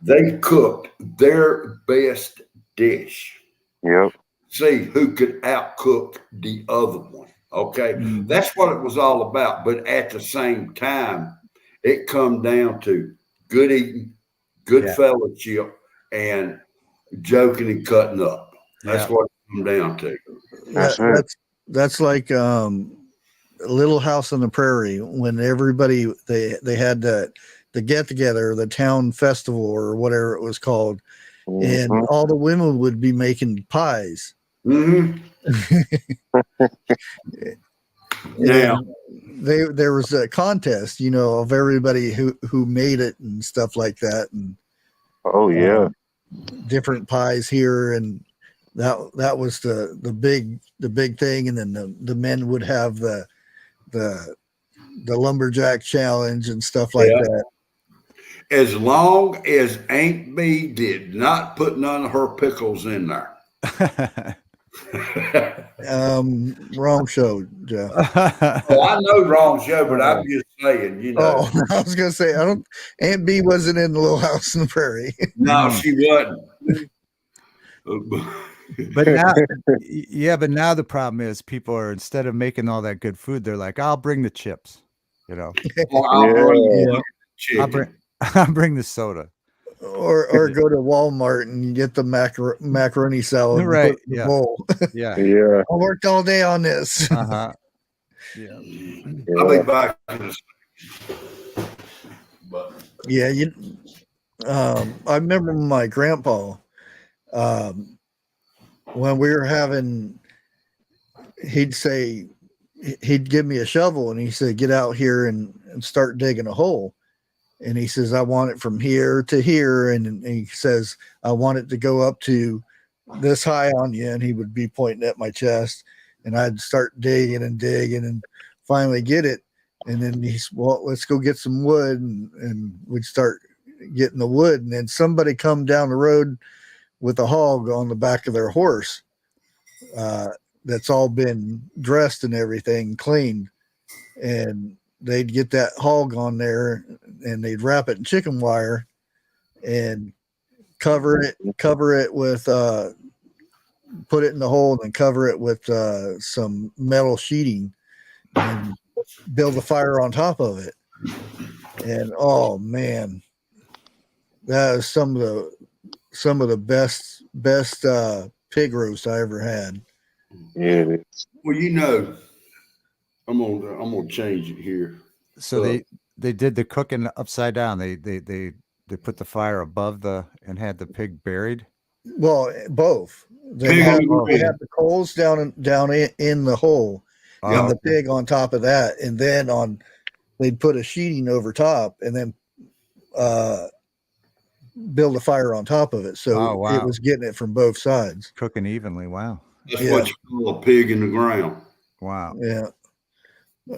[SPEAKER 2] They cooked their best dish.
[SPEAKER 1] Yep.
[SPEAKER 2] See who could outcook the other one. Okay.
[SPEAKER 4] Mhm.
[SPEAKER 2] That's what it was all about. But at the same time, it come down to good eating, good
[SPEAKER 5] Yeah.
[SPEAKER 2] fellowship, and joking and cutting up. That's
[SPEAKER 5] Yeah.
[SPEAKER 2] what it come down to.
[SPEAKER 1] That's
[SPEAKER 4] That,
[SPEAKER 1] it.
[SPEAKER 4] that's like Little House on the Prairie, when everybody they had the get together, the town festival or whatever it was called, and
[SPEAKER 1] Mhm.
[SPEAKER 4] all the women would be making pies.
[SPEAKER 2] Mm-hmm. Now,
[SPEAKER 4] And there was a contest, you know, of everybody who made it and stuff like that, and
[SPEAKER 1] Oh yeah.
[SPEAKER 4] different pies here, and that was the big thing. And then the men would have the lumberjack challenge and stuff like
[SPEAKER 2] yeah,
[SPEAKER 4] that.
[SPEAKER 2] as long as Aunt B did not put none of her pickles in there.
[SPEAKER 4] Wrong show, Jeff.
[SPEAKER 2] Oh, I know wrong show, but I'm just saying, you know.
[SPEAKER 4] Oh, I was gonna say, I don't. Aunt B wasn't in the Little House on the Prairie.
[SPEAKER 2] No, she wasn't.
[SPEAKER 5] But now, yeah, but now the problem is people are, instead of making all that good food, they're like, I'll bring the chips, you know,
[SPEAKER 2] I'll bring
[SPEAKER 1] Yeah.
[SPEAKER 2] the
[SPEAKER 5] I'll
[SPEAKER 2] chicken.
[SPEAKER 5] bring, I'll bring the soda.
[SPEAKER 4] Or go to Walmart and you get the macaroni salad and
[SPEAKER 5] Right,
[SPEAKER 4] put it in the
[SPEAKER 5] yeah.
[SPEAKER 4] bowl.
[SPEAKER 5] Yeah.
[SPEAKER 1] Yeah.
[SPEAKER 4] I worked all day on this.
[SPEAKER 5] Uh-huh. Yeah.
[SPEAKER 2] I'll
[SPEAKER 1] Yeah.
[SPEAKER 2] be back in a second. But
[SPEAKER 4] Yeah, I remember my grandpa, when we were having, he'd give me a shovel and he said, get out here and start digging a hole. And he says, I want it from here to here. And he says, I want it to go up to this high on you. And he would be pointing at my chest, and I'd start digging and finally get it. And then he's, well, let's go get some wood. And we'd start getting the wood. And then somebody come down the road with a hog on the back of their horse, that's all been dressed and everything cleaned. And they'd get that hog on there and they'd wrap it in chicken wire and cover it with put it in the hole and then cover it with some metal sheeting and build a fire on top of it. And oh man, that is some of the best pig roast I ever had.
[SPEAKER 1] Yeah. It is.
[SPEAKER 2] well, you know, I'm gonna change it here.
[SPEAKER 5] So they did the cooking upside down. They put the fire above and had the pig buried.
[SPEAKER 4] Well, both. They
[SPEAKER 2] Pig
[SPEAKER 4] had,
[SPEAKER 2] on the
[SPEAKER 4] they
[SPEAKER 2] pig.
[SPEAKER 4] had the coals down in the hole,
[SPEAKER 5] Oh,
[SPEAKER 4] and the
[SPEAKER 5] okay.
[SPEAKER 4] pig on top of that, and then they'd put a sheeting over top, and then build a fire on top of it, so
[SPEAKER 5] Oh, wow.
[SPEAKER 4] it was getting it from both sides.
[SPEAKER 5] Cooking evenly. Wow.
[SPEAKER 2] That's
[SPEAKER 4] Yeah.
[SPEAKER 2] what you call a pig in the ground.
[SPEAKER 5] Wow.
[SPEAKER 4] Yeah.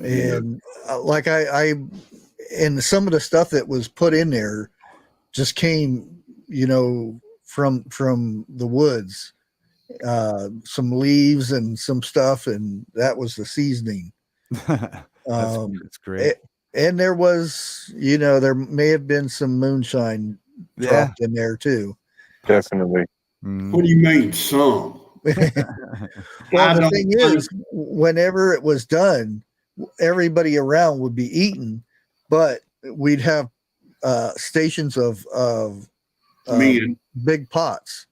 [SPEAKER 4] And like and some of the stuff that was put in there just came, from the woods, some leaves and some stuff, and that was the seasoning.
[SPEAKER 5] That's great.
[SPEAKER 4] And there was, there may have been some moonshine dropped in there too.
[SPEAKER 1] Definitely.
[SPEAKER 2] What do you mean, some?
[SPEAKER 4] Well, the thing is, whenever it was done, everybody around would be eating, but we'd have stations of big pots,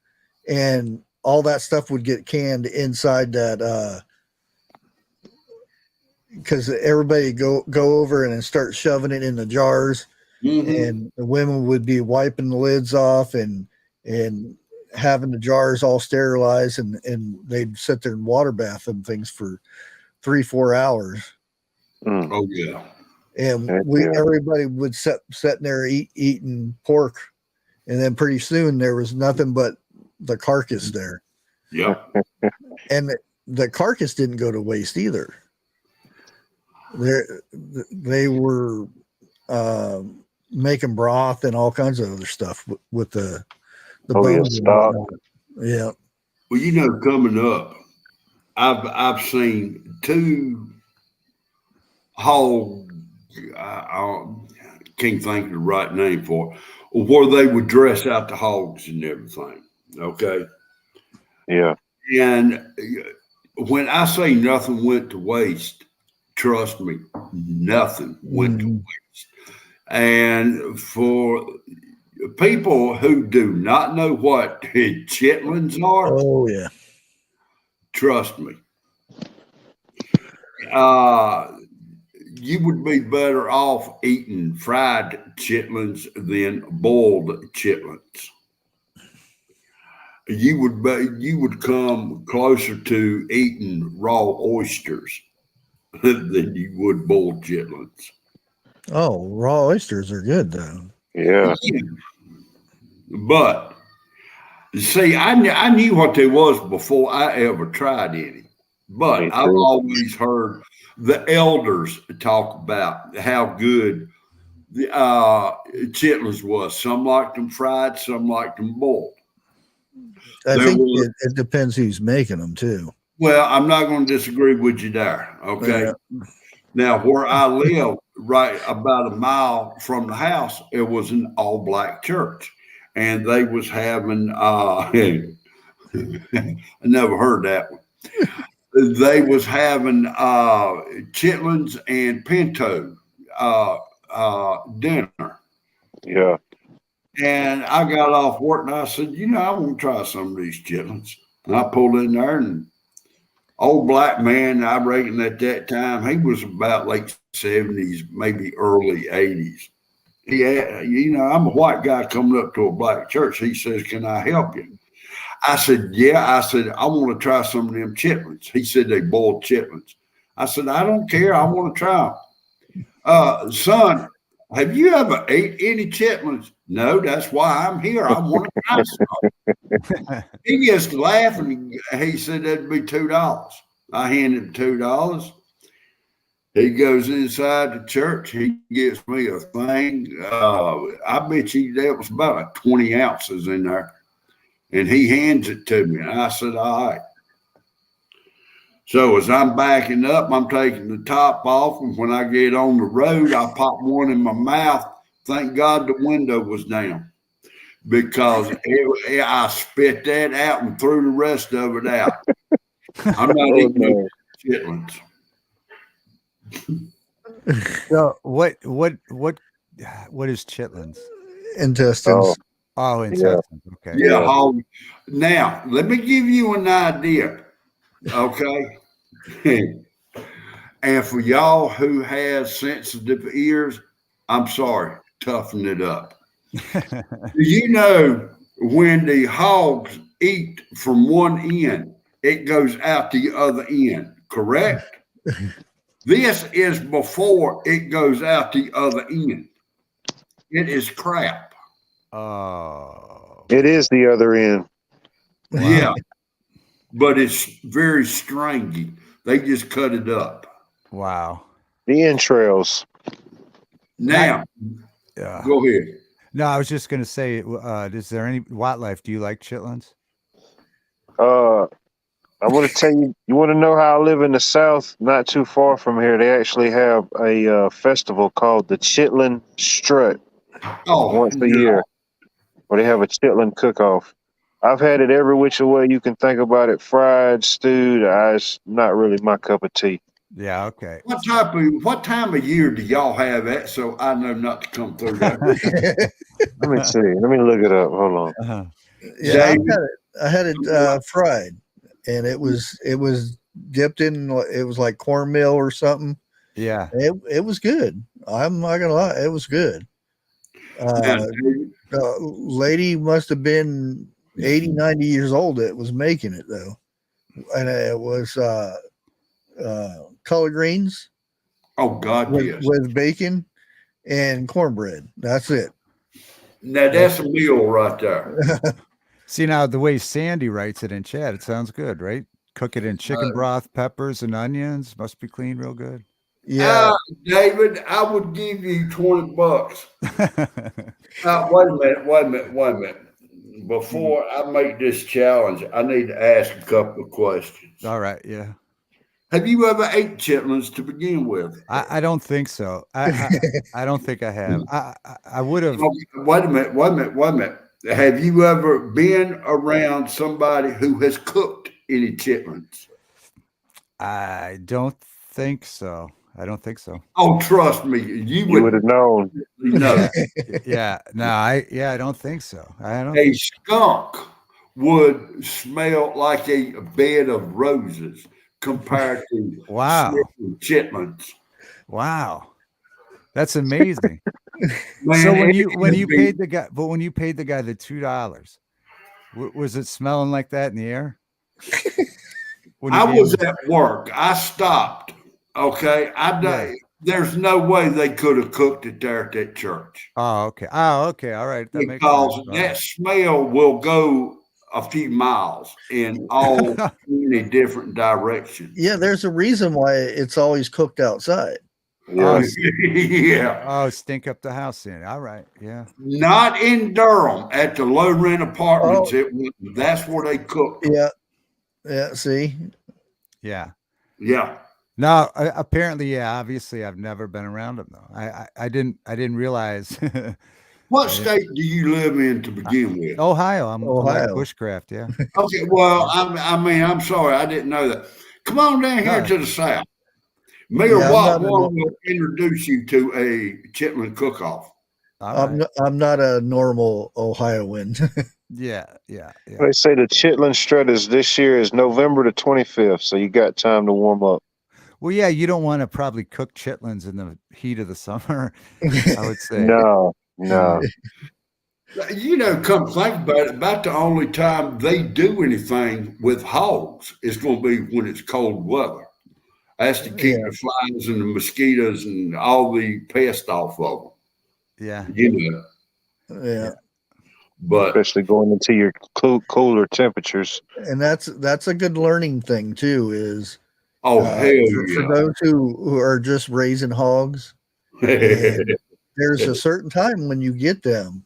[SPEAKER 4] and all that stuff would get canned inside that, because everybody go over and start shoving it in the jars, and the women would be wiping the lids off and having the jars all sterilized, and they'd sit there and water bath them things for 3-4 hours.
[SPEAKER 2] Oh yeah.
[SPEAKER 4] And everybody would sitting there eating pork, and then pretty soon there was nothing but the carcass there.
[SPEAKER 2] Yeah.
[SPEAKER 4] And the carcass didn't go to waste either. They were making broth and all kinds of other stuff with the bones.
[SPEAKER 1] Stock.
[SPEAKER 4] Yeah.
[SPEAKER 2] Well, coming up, I've seen 2 hog. I can't think of the right name for it, where they would dress out the hogs and everything. Okay.
[SPEAKER 1] Yeah.
[SPEAKER 2] And when I say nothing went to waste, trust me, nothing went to waste. And for people who do not know what chitlins are,
[SPEAKER 4] oh yeah,
[SPEAKER 2] trust me, you would be better off eating fried chitlins than boiled chitlins. You would come closer to eating raw oysters than you would boiled chitlins.
[SPEAKER 4] Oh, raw oysters are good though.
[SPEAKER 1] Yeah.
[SPEAKER 2] But see, I knew what they was before I ever tried any. But I've always heard the elders talk about how good the chitlins was. Some liked them fried, some liked them boiled.
[SPEAKER 4] I think it depends who's making them too.
[SPEAKER 2] Well, I'm not going to disagree with you there. Okay.
[SPEAKER 4] Yeah.
[SPEAKER 2] Now, where I live, right about a mile from the house, it was an all-black church, and they was having. I never heard that one. They was having chitlins and pinto dinner.
[SPEAKER 1] Yeah.
[SPEAKER 2] And I got off work and I said, I want to try some of these chitlins. And I pulled in there, and old black man, I reckon at that time, he was about late 70s, maybe early 80s. He had, I'm a white guy coming up to a black church. He says, "Can I help you?" I said, "Yeah." I said, "I want to try some of them chitlins." He said, "They boiled chitlins." I said, "I don't care. I want to try them." Son, have you ever ate any chitlins? No, that's why I'm here. I want to try some. He gets to laughing. He said that'd be $2. I handed him $2. He goes inside the church. He gives me a thing. I bet you that was about 20 ounces in there. And he hands it to me. And I said, "All right." So as I'm backing up, I'm taking the top off. And when I get on the road, I pop one in my mouth. Thank God the window was down, because I spit that out and threw the rest of it out. I'm not eating chitlins.
[SPEAKER 5] So what is chitlins?
[SPEAKER 4] Intestines.
[SPEAKER 5] Oh, intestines. Okay.
[SPEAKER 2] Yeah. Now, let me give you an idea. Okay. And for y'all who has sensitive ears, I'm sorry, toughen it up. You know, when the hogs eat from one end, it goes out the other end, correct? This is before it goes out the other end. It is crap.
[SPEAKER 5] Oh.
[SPEAKER 1] It is the other end.
[SPEAKER 2] Wow. Yeah. but it's very stringy. They just cut it up.
[SPEAKER 5] Wow.
[SPEAKER 1] The entrails.
[SPEAKER 2] Now,
[SPEAKER 5] Yeah.
[SPEAKER 2] go ahead.
[SPEAKER 5] No, I was just gonna say, is there any wildlife? Do you like chitlins?
[SPEAKER 1] I want to tell you, you want to know how I live in the South, not too far from here. They actually have a festival called the Chitlin Strut
[SPEAKER 2] Oh,
[SPEAKER 1] once a
[SPEAKER 2] yeah.
[SPEAKER 1] year, where they have a chitlin cook-off. I've had it every which way you can think about it, fried, stewed. It's not really my cup of tea.
[SPEAKER 5] Yeah. Okay.
[SPEAKER 2] What time of year do y'all have that? So I know not to come through that.
[SPEAKER 1] Let me see. Let me look it up. Hold on.
[SPEAKER 5] Uh-huh.
[SPEAKER 4] Yeah,
[SPEAKER 2] David?
[SPEAKER 4] I had it fried, and it was dipped in. It was like cornmeal or something.
[SPEAKER 5] Yeah.
[SPEAKER 4] It was good. I'm not gonna lie, it was good.
[SPEAKER 2] Now,
[SPEAKER 4] The lady must have been 80, 90 years old that was making it though, and it was collard greens
[SPEAKER 2] oh God, yes.
[SPEAKER 4] with bacon and cornbread. That's it.
[SPEAKER 2] Now that's a meal right there.
[SPEAKER 5] See, now the way Sandy writes it in chat, it sounds good, right? Cook it in chicken broth, peppers, and onions. Must be clean real good.
[SPEAKER 4] Yeah.
[SPEAKER 2] David, I would give you $20. Wait a minute. Before I make this challenge, I need to ask a couple of questions.
[SPEAKER 5] All right. Yeah.
[SPEAKER 2] Have you ever ate chitlins to begin with?
[SPEAKER 5] I don't think so. I don't think I have. I would have.
[SPEAKER 2] Wait a minute. Have you ever been around somebody who has cooked any chitlins?
[SPEAKER 5] I don't think so. I don't think so.
[SPEAKER 2] Oh, trust me, you
[SPEAKER 1] would have known.
[SPEAKER 2] know.
[SPEAKER 5] Yeah. No, I don't think so. I don't.
[SPEAKER 2] A skunk would smell like a bed of roses compared to
[SPEAKER 5] Wow.
[SPEAKER 2] chitlins.
[SPEAKER 5] Wow. That's amazing.
[SPEAKER 2] Man,
[SPEAKER 5] So when you paid the guy, but when you paid the guy the $2, was it smelling like that in the air?
[SPEAKER 2] I was at work. I stopped. Okay. There's no way they could have cooked it there at that church.
[SPEAKER 5] Oh, okay. All right. That makes
[SPEAKER 2] Because
[SPEAKER 5] sense.
[SPEAKER 2] that smell will go a few miles in all many different directions.
[SPEAKER 4] Yeah, there's a reason why it's always cooked outside.
[SPEAKER 1] Yeah.
[SPEAKER 2] Yeah.
[SPEAKER 5] Oh, stink up the house then. All right. Yeah.
[SPEAKER 2] Not in Durham at the low rent apartments. That's where they cook.
[SPEAKER 4] Yeah. Yeah. See?
[SPEAKER 5] Yeah.
[SPEAKER 2] Yeah.
[SPEAKER 5] No, apparently, yeah. Obviously, I've never been around them though. I didn't realize.
[SPEAKER 2] What state do you live in to begin with?
[SPEAKER 5] Ohio. I'm like
[SPEAKER 4] Ohio.
[SPEAKER 5] bushcraft. Yeah.
[SPEAKER 2] Okay. Well, I'm sorry. I didn't know that. Come on down here to the South. Mayor Watt will introduce you to a chitlin cook-off.
[SPEAKER 4] I'm not a normal Ohioan.
[SPEAKER 5] Yeah.
[SPEAKER 1] They say the chitlin strut this year is November the 25th, so you got time to warm up.
[SPEAKER 5] Well, yeah, you don't want to probably cook chitlins in the heat of the summer, I would say.
[SPEAKER 1] No.
[SPEAKER 2] You know, come think about it, about the only time they do anything with hogs is going to be when it's cold weather. That's to keep the flies and the mosquitoes and all the pests off of them.
[SPEAKER 5] Yeah.
[SPEAKER 2] You know.
[SPEAKER 4] Yeah.
[SPEAKER 2] But
[SPEAKER 1] Especially going into your cooler temperatures.
[SPEAKER 4] And that's a good learning thing too, is
[SPEAKER 2] hell
[SPEAKER 4] for those who are just raising hogs, there's a certain time when you get them,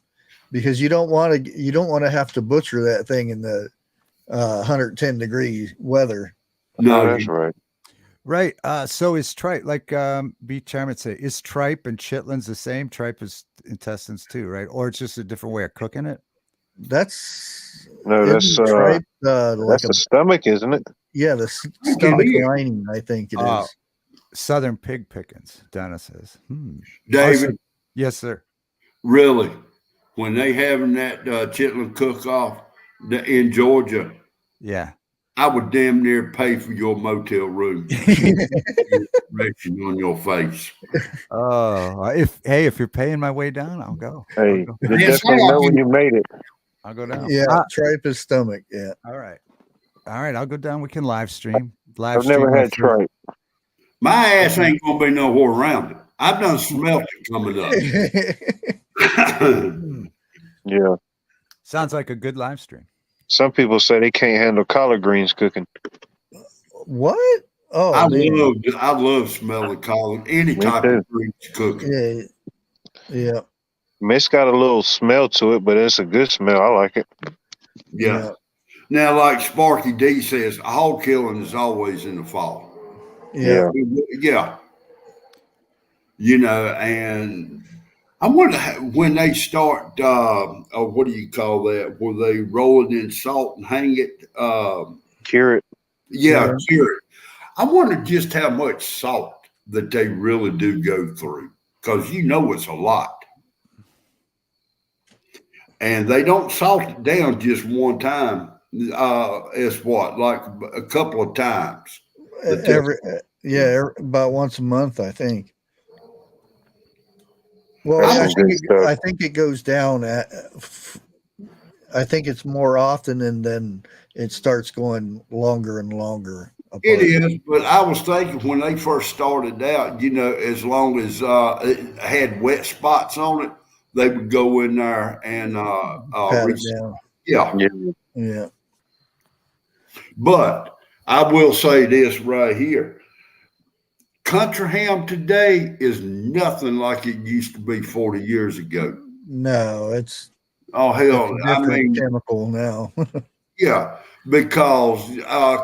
[SPEAKER 4] because you don't want to have to butcher that thing in the 110 degree weather.
[SPEAKER 2] No,
[SPEAKER 1] that's right.
[SPEAKER 5] Right. So is tripe, like Beach Charm say, is tripe and chitlins the same? Tripe is intestines too, right? Or it's just a different way of cooking it?
[SPEAKER 1] That's
[SPEAKER 4] tripe,
[SPEAKER 1] that's the stomach, isn't it?
[SPEAKER 4] Yeah, the stomach lining, I think it is.
[SPEAKER 5] Southern pig pickings, Dennis says.
[SPEAKER 2] David.
[SPEAKER 5] Yes, sir.
[SPEAKER 2] Really? When they having that chitlin cook-off in Georgia,
[SPEAKER 5] yeah,
[SPEAKER 2] I would damn near pay for your motel room. On your face.
[SPEAKER 5] Oh, if you're paying my way down, I'll go.
[SPEAKER 1] Hey, you definitely know when you made it.
[SPEAKER 5] I'll go down.
[SPEAKER 4] Yeah, tripe is stomach. Yeah.
[SPEAKER 5] All right. I'll go down. We can live stream.
[SPEAKER 1] I've never had tripe.
[SPEAKER 2] My ass ain't gonna be nowhere around it. I've done smelt it coming up.
[SPEAKER 1] Yeah.
[SPEAKER 5] Sounds like a good live stream.
[SPEAKER 1] Some people say they can't handle collard greens cooking.
[SPEAKER 4] What? Oh
[SPEAKER 2] I
[SPEAKER 4] man.
[SPEAKER 2] love smelling collard, any
[SPEAKER 1] Me
[SPEAKER 2] type
[SPEAKER 1] too.
[SPEAKER 2] of greens cooking.
[SPEAKER 4] Yeah. Yeah.
[SPEAKER 1] I mean, it's got a little smell to it, but it's a good smell. I like it.
[SPEAKER 2] Yeah.
[SPEAKER 4] Yeah.
[SPEAKER 2] Now, like Sparky D says, hog killing is always in the fall.
[SPEAKER 4] Yeah.
[SPEAKER 2] Yeah. You know, and I wonder when they start, what do you call that? Where they roll it in salt and hang it?
[SPEAKER 1] Cure it.
[SPEAKER 2] Yeah, cure it. I wonder just how much salt that they really do go through, because you know it's a lot. And they don't salt it down just one time. It's what, like a couple of times.
[SPEAKER 4] About once a month, I think. Well,
[SPEAKER 1] That's
[SPEAKER 2] I'm-
[SPEAKER 1] some good stuff.
[SPEAKER 4] I think it goes down I think it's more often, and then it starts going longer and longer. Apart.
[SPEAKER 2] It is, but I was thinking when they first started out, you know, as long as it had wet spots on it, they would go in there and
[SPEAKER 4] Pat it down.
[SPEAKER 2] yeah.
[SPEAKER 4] Yeah.
[SPEAKER 2] But I will say this right here. Country ham today is nothing like it used to be 40 years ago.
[SPEAKER 4] No, it's
[SPEAKER 2] Oh, hell.
[SPEAKER 4] a
[SPEAKER 2] I
[SPEAKER 4] different
[SPEAKER 2] mean,
[SPEAKER 4] chemical now.
[SPEAKER 2] yeah, because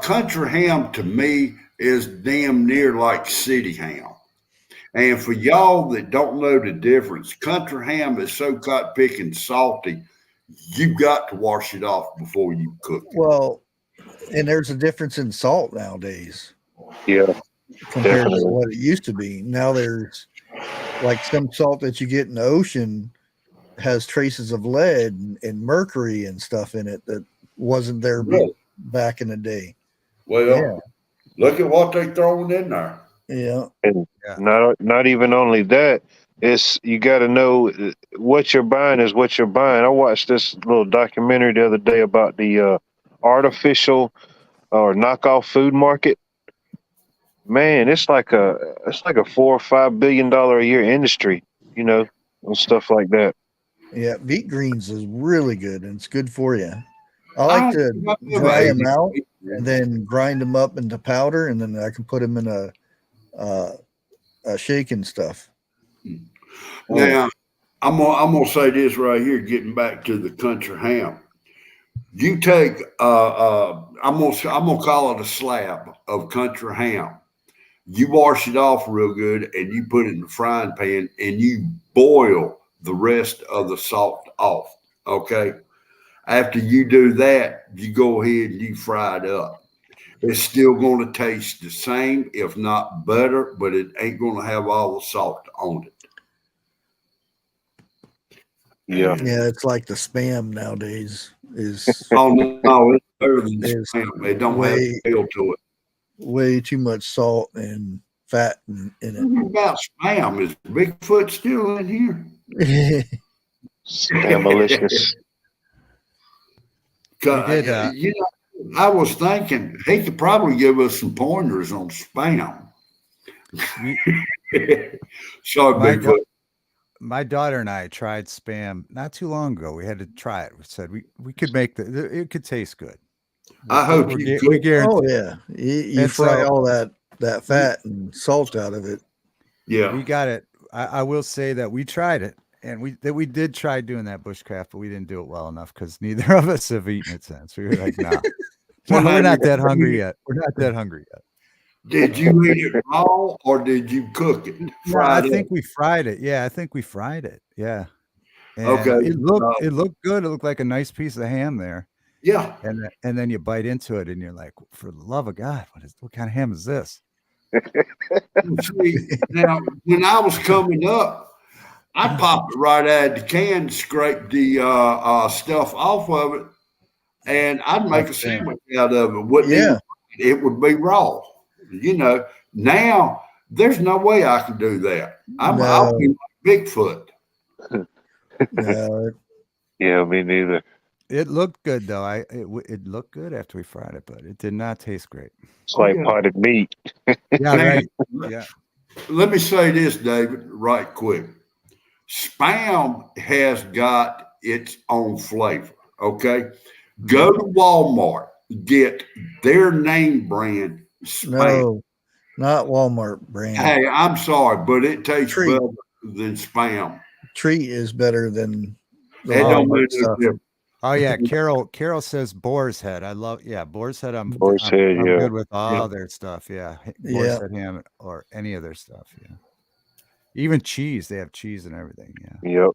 [SPEAKER 2] country ham to me is damn near like city ham. And for y'all that don't know the difference, country ham is so cut picking salty, you've got to wash it off before you cook it.
[SPEAKER 4] Well, and there's a difference in salt nowadays
[SPEAKER 1] Yeah.
[SPEAKER 4] compared
[SPEAKER 1] Definitely.
[SPEAKER 4] to what it used to be. Now there's like some salt that you get in the ocean has traces of lead and mercury and stuff in it that wasn't there
[SPEAKER 2] Really?
[SPEAKER 4] back in the day.
[SPEAKER 2] Well,
[SPEAKER 4] Yeah.
[SPEAKER 2] look at what they throwing in there.
[SPEAKER 4] Yeah.
[SPEAKER 1] And
[SPEAKER 5] Yeah.
[SPEAKER 1] not even only that, it's you got to know what you're buying is what you're buying. I watched this little documentary the other day about the artificial or knockoff food market. Man, it's like a $4 or $5 billion a year industry, you know, and stuff like that.
[SPEAKER 4] Yeah. Beet greens is really good and it's good for you. I like to
[SPEAKER 2] I
[SPEAKER 4] dry them
[SPEAKER 2] never
[SPEAKER 4] out
[SPEAKER 2] ate
[SPEAKER 4] and then grind them up into powder, and then I can put them in a shake and stuff.
[SPEAKER 2] Now, I'm gonna say this right here, getting back to the country ham. You take I'm gonna call it a slab of country ham. You wash it off real good and you put it in the frying pan and you boil the rest of the salt off. Okay. After you do that, you go ahead and you fry it up. It's still going to taste the same, if not better, but it ain't going to have all the salt on it.
[SPEAKER 1] Yeah.
[SPEAKER 4] Yeah, it's like the Spam nowadays is
[SPEAKER 2] Oh no, it's better than
[SPEAKER 4] It's
[SPEAKER 2] Spam. It don't have
[SPEAKER 4] way-
[SPEAKER 2] feel to it.
[SPEAKER 4] way too much salt and fat in
[SPEAKER 2] What about Spam? Is Bigfoot still in here?
[SPEAKER 4] it.
[SPEAKER 1] Spamalicious.
[SPEAKER 5] We did,
[SPEAKER 2] You know, I was thinking he could probably give us some pointers on Spam. Sorry,
[SPEAKER 5] My
[SPEAKER 2] Bigfoot.
[SPEAKER 5] My daughter and I tried Spam not too long ago. We had to try it. We said we could make it could taste good.
[SPEAKER 2] I hope
[SPEAKER 5] we,
[SPEAKER 2] you
[SPEAKER 5] gu- we
[SPEAKER 2] could.
[SPEAKER 5] guarantee.
[SPEAKER 4] Oh yeah, you
[SPEAKER 5] And
[SPEAKER 4] fry
[SPEAKER 5] so-
[SPEAKER 4] all that fat and salt out of it.
[SPEAKER 2] Yeah.
[SPEAKER 5] We got it. I will say that we tried it, and we did try doing that bushcraft, but we didn't do it well enough because neither of us have eaten it since. We were like, nah, we're not that hungry yet. We're not that hungry yet.
[SPEAKER 2] Did you eat it raw or did you cook it?
[SPEAKER 5] I
[SPEAKER 2] Fried
[SPEAKER 5] think
[SPEAKER 2] up?
[SPEAKER 5] we fried it. Yeah, I think we fried it. Yeah. And
[SPEAKER 2] Okay.
[SPEAKER 5] It looked good. It looked like a nice piece of ham there.
[SPEAKER 2] Yeah.
[SPEAKER 5] And then you bite into it and you're like, for the love of God, what kind of ham is this?
[SPEAKER 2] See, now, when I was coming up, I popped it right out of the can, scrape the stuff off of it, and I'd make a sandwich out of it. It would be raw. You know, now there's no way I can do that. I'll be like Bigfoot.
[SPEAKER 4] No,
[SPEAKER 1] Yeah, me neither.
[SPEAKER 5] It looked good though. It looked good after we fried it, but it did not taste great.
[SPEAKER 1] It's like
[SPEAKER 2] yeah.
[SPEAKER 1] potted meat.
[SPEAKER 5] Yeah, right. Yeah.
[SPEAKER 2] Let me say this, David, right quick. Spam has got its own flavor. Okay. Go to Walmart, get their name brand Spam.
[SPEAKER 4] No, not Walmart brand.
[SPEAKER 2] Hey, I'm sorry, but it tastes
[SPEAKER 4] Treat.
[SPEAKER 2] better than Spam.
[SPEAKER 4] Treat is better than the
[SPEAKER 2] It don't
[SPEAKER 4] Walmart
[SPEAKER 2] make no
[SPEAKER 4] stuff.
[SPEAKER 2] difference.
[SPEAKER 5] Oh yeah, Carol says Boar's Head. I love Boar's Head. I'm
[SPEAKER 1] Head,
[SPEAKER 5] I'm
[SPEAKER 1] yeah.
[SPEAKER 5] good with all
[SPEAKER 2] Yeah.
[SPEAKER 5] their stuff. Yeah,
[SPEAKER 4] Yeah.
[SPEAKER 5] Boar's Head ham or any of their stuff. Yeah, even cheese. They have cheese and everything. Yeah,
[SPEAKER 1] Yep.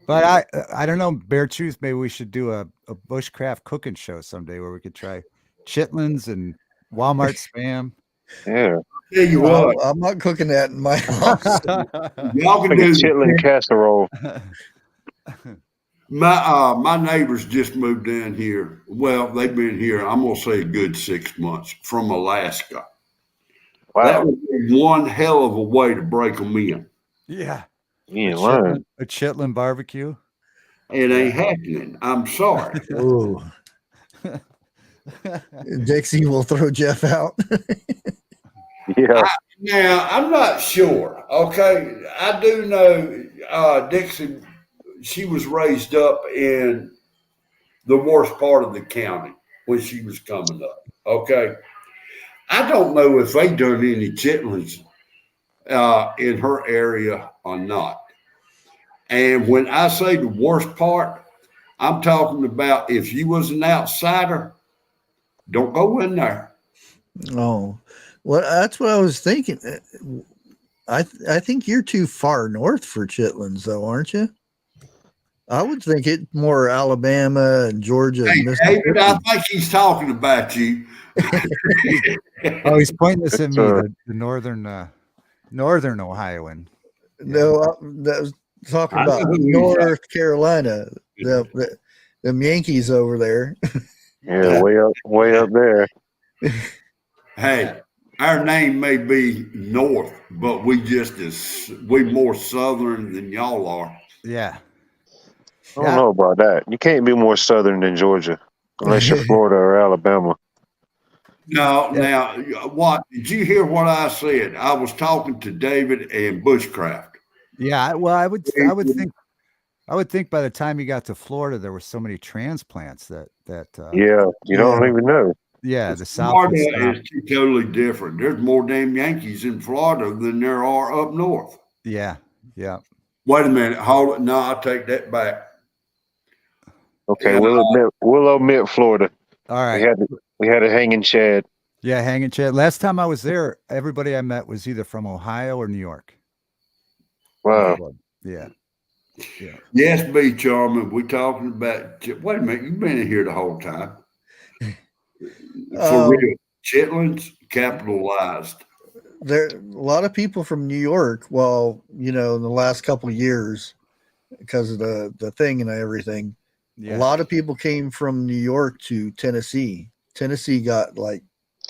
[SPEAKER 5] but I don't know, Bear Truth. Maybe we should do a bushcraft cooking show someday where we could try chitlins and Walmart spam.
[SPEAKER 1] Yeah.
[SPEAKER 2] Tell you
[SPEAKER 4] Well,
[SPEAKER 2] what,
[SPEAKER 4] I'm not cooking that in my house.
[SPEAKER 2] y'all can
[SPEAKER 1] Like a
[SPEAKER 2] do
[SPEAKER 1] chitlin casserole.
[SPEAKER 2] my neighbors just moved in here. Well, they've been here, I'm gonna say a good 6 months from Alaska. That
[SPEAKER 1] Wow.
[SPEAKER 2] would be one hell of a way to break them in.
[SPEAKER 5] Yeah,
[SPEAKER 1] You ain't lying.
[SPEAKER 5] a chitlin barbecue.
[SPEAKER 2] It ain't happening. I'm sorry.
[SPEAKER 4] Ooh. Dixie will throw Jeff out.
[SPEAKER 1] Yeah.
[SPEAKER 2] Now, I'm not sure. Okay. I do know Dixie, she was raised up in the worst part of the county when she was coming up. Okay. I don't know if they done any chitlins in her area or not. And when I say the worst part, I'm talking about if you was an outsider, don't go in there.
[SPEAKER 4] Oh, well, that's what I was thinking. I think you're too far north for chitlins, though, aren't you? I would think it more Alabama and Georgia.
[SPEAKER 2] Hey,
[SPEAKER 4] and
[SPEAKER 2] David, I think he's talking about you.
[SPEAKER 5] Oh, he's pointing this at me,
[SPEAKER 1] It's,
[SPEAKER 5] the northern Ohioan.
[SPEAKER 4] No, that was talking
[SPEAKER 2] I know
[SPEAKER 4] about
[SPEAKER 2] who he's
[SPEAKER 4] North Carolina. Them Yankees over there.
[SPEAKER 1] Yeah. Way up there.
[SPEAKER 2] Hey, our name may be North, but we more Southern than y'all are.
[SPEAKER 5] Yeah.
[SPEAKER 1] I don't know about that. You can't be more southern than Georgia unless you're Florida or Alabama.
[SPEAKER 2] No, now, what did you hear what I said? I was talking to David and Bushcraft.
[SPEAKER 5] Yeah. Well, I would think by the time you got to Florida, there were so many transplants that
[SPEAKER 1] Yeah. You don't even know.
[SPEAKER 5] yeah, the South
[SPEAKER 2] Florida
[SPEAKER 5] would stop.
[SPEAKER 2] is totally different. There's more damn Yankees in Florida than there are up north.
[SPEAKER 5] Yeah. Yeah.
[SPEAKER 2] Wait a minute, hold it. No, I'll take that back.
[SPEAKER 1] Okay.
[SPEAKER 2] Yeah.
[SPEAKER 1] We'll omit Florida.
[SPEAKER 5] All right.
[SPEAKER 1] We had a hanging Chad.
[SPEAKER 5] Yeah, hanging Chad. Last time I was there, everybody I met was either from Ohio or New York.
[SPEAKER 1] Wow.
[SPEAKER 5] Yeah. Yeah.
[SPEAKER 2] Yes, be charming. We talking about. Wait a minute, you've been in here the whole time. For real, chitlins capitalized.
[SPEAKER 4] There a lot of people from New York. Well, in the last couple of years, because of the thing and everything,
[SPEAKER 5] Yeah.
[SPEAKER 4] a lot of people came from New York to Tennessee. Tennessee got like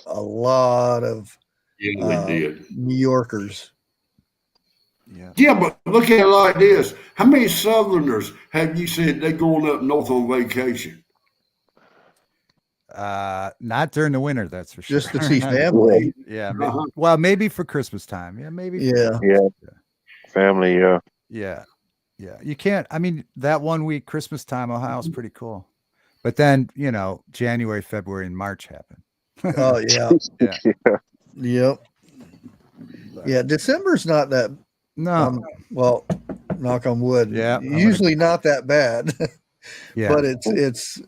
[SPEAKER 4] a lot of
[SPEAKER 2] Yeah, we did.
[SPEAKER 4] New Yorkers.
[SPEAKER 5] Yeah.
[SPEAKER 2] Yeah, but look at it like this. How many Southerners have you said they going up north on vacation?
[SPEAKER 5] Not during the winter, that's for sure.
[SPEAKER 4] Just to see family.
[SPEAKER 5] Yeah.
[SPEAKER 2] Uh-huh.
[SPEAKER 5] Well, maybe for Christmas time. Yeah, maybe.
[SPEAKER 4] Yeah.
[SPEAKER 1] Yeah. Family. Yeah.
[SPEAKER 5] Yeah. Yeah. You can't, I mean, that 1 week Christmas time, Ohio's pretty cool. But then, January, February, and March happen.
[SPEAKER 4] Oh yeah.
[SPEAKER 5] Yeah.
[SPEAKER 4] Yep. Yeah. December's not that.
[SPEAKER 5] No.
[SPEAKER 4] Well, knock on wood.
[SPEAKER 5] Yeah,
[SPEAKER 4] Usually not that bad.
[SPEAKER 5] Yeah.
[SPEAKER 4] But it's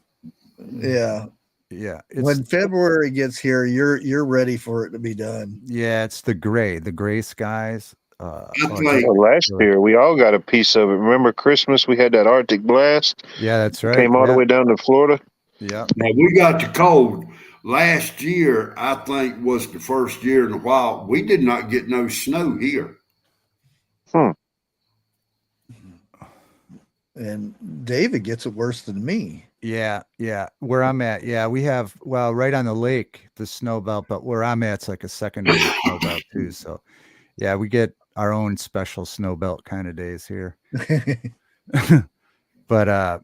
[SPEAKER 4] yeah.
[SPEAKER 5] Yeah.
[SPEAKER 4] When February gets here, you're ready for it to be done.
[SPEAKER 5] Yeah, it's the gray skies.
[SPEAKER 2] think-
[SPEAKER 1] Well, last year we all got a piece of it. Remember Christmas? We had that Arctic blast.
[SPEAKER 5] Yeah, that's right.
[SPEAKER 1] Came all the
[SPEAKER 5] Yeah.
[SPEAKER 1] way down to Florida.
[SPEAKER 5] Yeah.
[SPEAKER 2] Now we got the cold. Last year, I think, was the first year in a while we did not get no snow here.
[SPEAKER 4] And David gets it worse than me.
[SPEAKER 5] Yeah. Yeah. Where I'm at. Yeah. We have, right on the lake, the snow belt, but where I'm at, it's like a secondary snow belt too. So yeah, we get our own special snow belt kind of days here. But,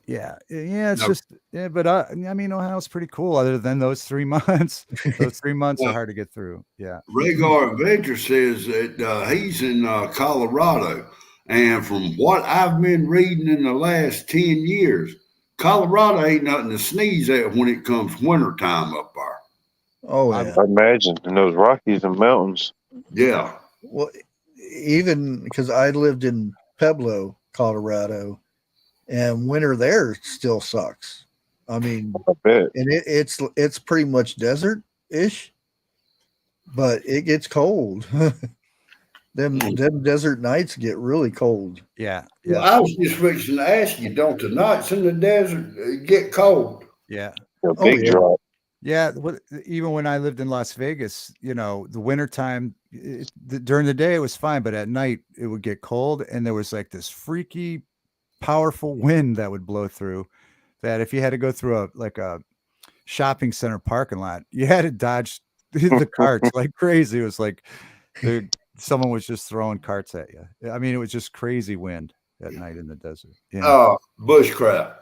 [SPEAKER 5] it's
[SPEAKER 2] No.
[SPEAKER 5] just, but I mean, Ohio's pretty cool other than those 3 months. Those 3 months are hard to get through. Yeah.
[SPEAKER 2] Rhaegar Adventure says that he's in Colorado. And from what I've been reading in the last 10 years, Colorado ain't nothing to sneeze at when it comes wintertime up there.
[SPEAKER 4] Oh yeah.
[SPEAKER 1] I imagine in those Rockies and mountains.
[SPEAKER 2] Yeah.
[SPEAKER 4] Well, even because I lived in Pueblo, Colorado, and winter there still sucks. I mean,
[SPEAKER 1] I bet.
[SPEAKER 4] and it's pretty much desert ish, but it gets cold. them desert nights get really cold.
[SPEAKER 5] Yeah.
[SPEAKER 2] Well,
[SPEAKER 5] Yeah.
[SPEAKER 2] I was just fixing to ask you, don't the nights in the desert get cold?
[SPEAKER 5] Yeah.
[SPEAKER 1] A
[SPEAKER 4] Oh,
[SPEAKER 1] big
[SPEAKER 4] yeah.
[SPEAKER 1] drop.
[SPEAKER 5] Yeah, even when I lived in Las Vegas, you know, the wintertime, during the day it was fine, but at night it would get cold, and there was like this freaky, powerful wind that would blow through. That if you had to go through a shopping center parking lot, you had to dodge the carts like crazy. It was like someone was just throwing carts at you. I mean, it was just crazy wind at night in the desert. Yeah.
[SPEAKER 2] Bushcraft.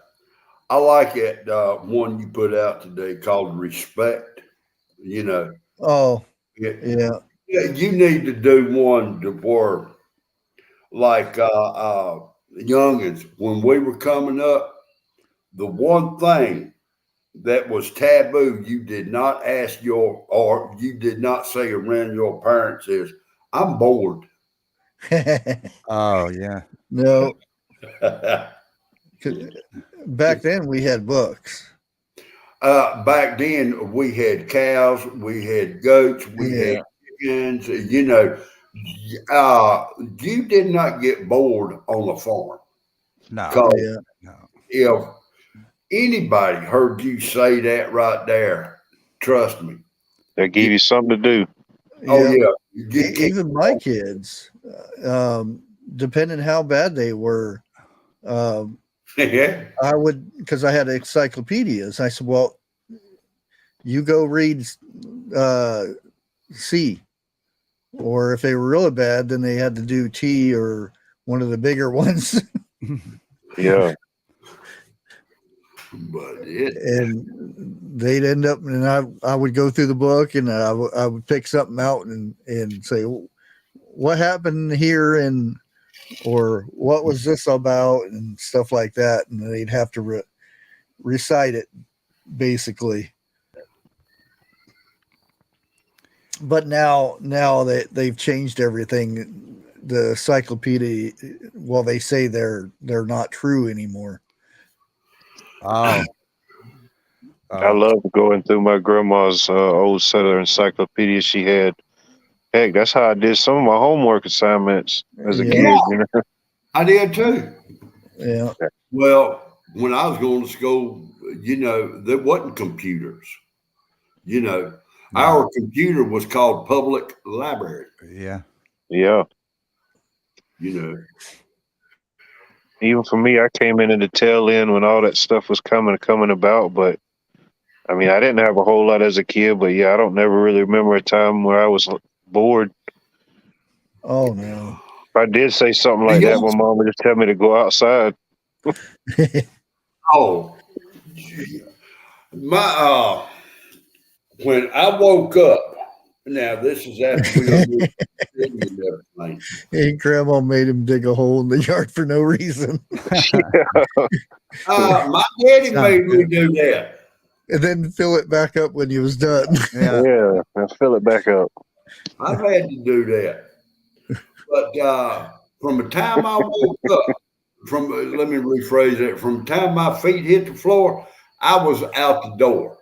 [SPEAKER 2] I like that one you put out today called Respect. You know,
[SPEAKER 4] Oh
[SPEAKER 2] yeah,
[SPEAKER 4] yeah.
[SPEAKER 2] you need to do one to where, like, youngins, when we were coming up, the one thing that was taboo you did not ask or you did not say around your parents is, I'm bored.
[SPEAKER 5] Oh yeah.
[SPEAKER 4] No, 'cause back then we had books.
[SPEAKER 2] Back then we had cows, we had goats, we had chickens. You know, you did not get bored on a farm.
[SPEAKER 5] No.
[SPEAKER 2] 'Cause
[SPEAKER 4] Yeah.
[SPEAKER 5] No.
[SPEAKER 2] if anybody heard you say that right there, trust me.
[SPEAKER 1] They give you something to do.
[SPEAKER 2] Oh
[SPEAKER 4] Yeah.
[SPEAKER 2] yeah, you get
[SPEAKER 4] Even my kids, depending how bad they were,
[SPEAKER 2] yeah.
[SPEAKER 4] I would, because I had encyclopedias. I said, well, you go read C. Or if they were really bad, then they had to do T or one of the bigger ones.
[SPEAKER 1] Yeah.
[SPEAKER 2] But
[SPEAKER 4] And they'd end up, and I would go through the book, and I would pick something out and say, what happened here, and or what was this about, and stuff like that, and they'd have to recite it basically. But now they've changed everything. The encyclopedia, well, they say they're not true anymore.
[SPEAKER 5] Oh.
[SPEAKER 1] I love going through my grandma's old set of encyclopedias she had. Heck, that's how I did some of my homework assignments as a
[SPEAKER 4] Yeah.
[SPEAKER 1] kid. You know?
[SPEAKER 2] I did too.
[SPEAKER 4] Yeah.
[SPEAKER 2] Well, when I was going to school, you know, there wasn't computers. You know, our computer was called public library.
[SPEAKER 5] Yeah.
[SPEAKER 1] Yeah.
[SPEAKER 2] You know,
[SPEAKER 1] Even for me, I came in at the tail end when all that stuff was coming about. But I mean, I didn't have a whole lot as a kid. But yeah, I don't never really remember a time where I was bored.
[SPEAKER 4] Oh no.
[SPEAKER 1] If I did say something like that, my mom would just tell me to go outside.
[SPEAKER 2] oh, my when I woke up. Now this is after we moved and everything.
[SPEAKER 4] Hey, Grandma made him dig a hole in the yard for no reason,
[SPEAKER 2] My daddy made me do that.
[SPEAKER 4] and then fill it back up when he was done.
[SPEAKER 5] Yeah.
[SPEAKER 1] Yeah, and fill it back up.
[SPEAKER 2] I've had to do that. But from the time I woke up, let me rephrase that. From the time my feet hit the floor, I was out the door.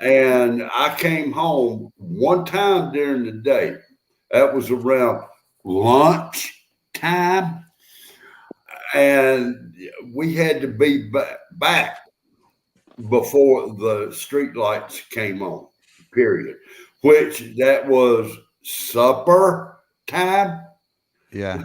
[SPEAKER 2] And I came home one time during the day. That was around lunch time. And we had to be back before the street lights came on, period. Which that was supper time.
[SPEAKER 5] Yeah.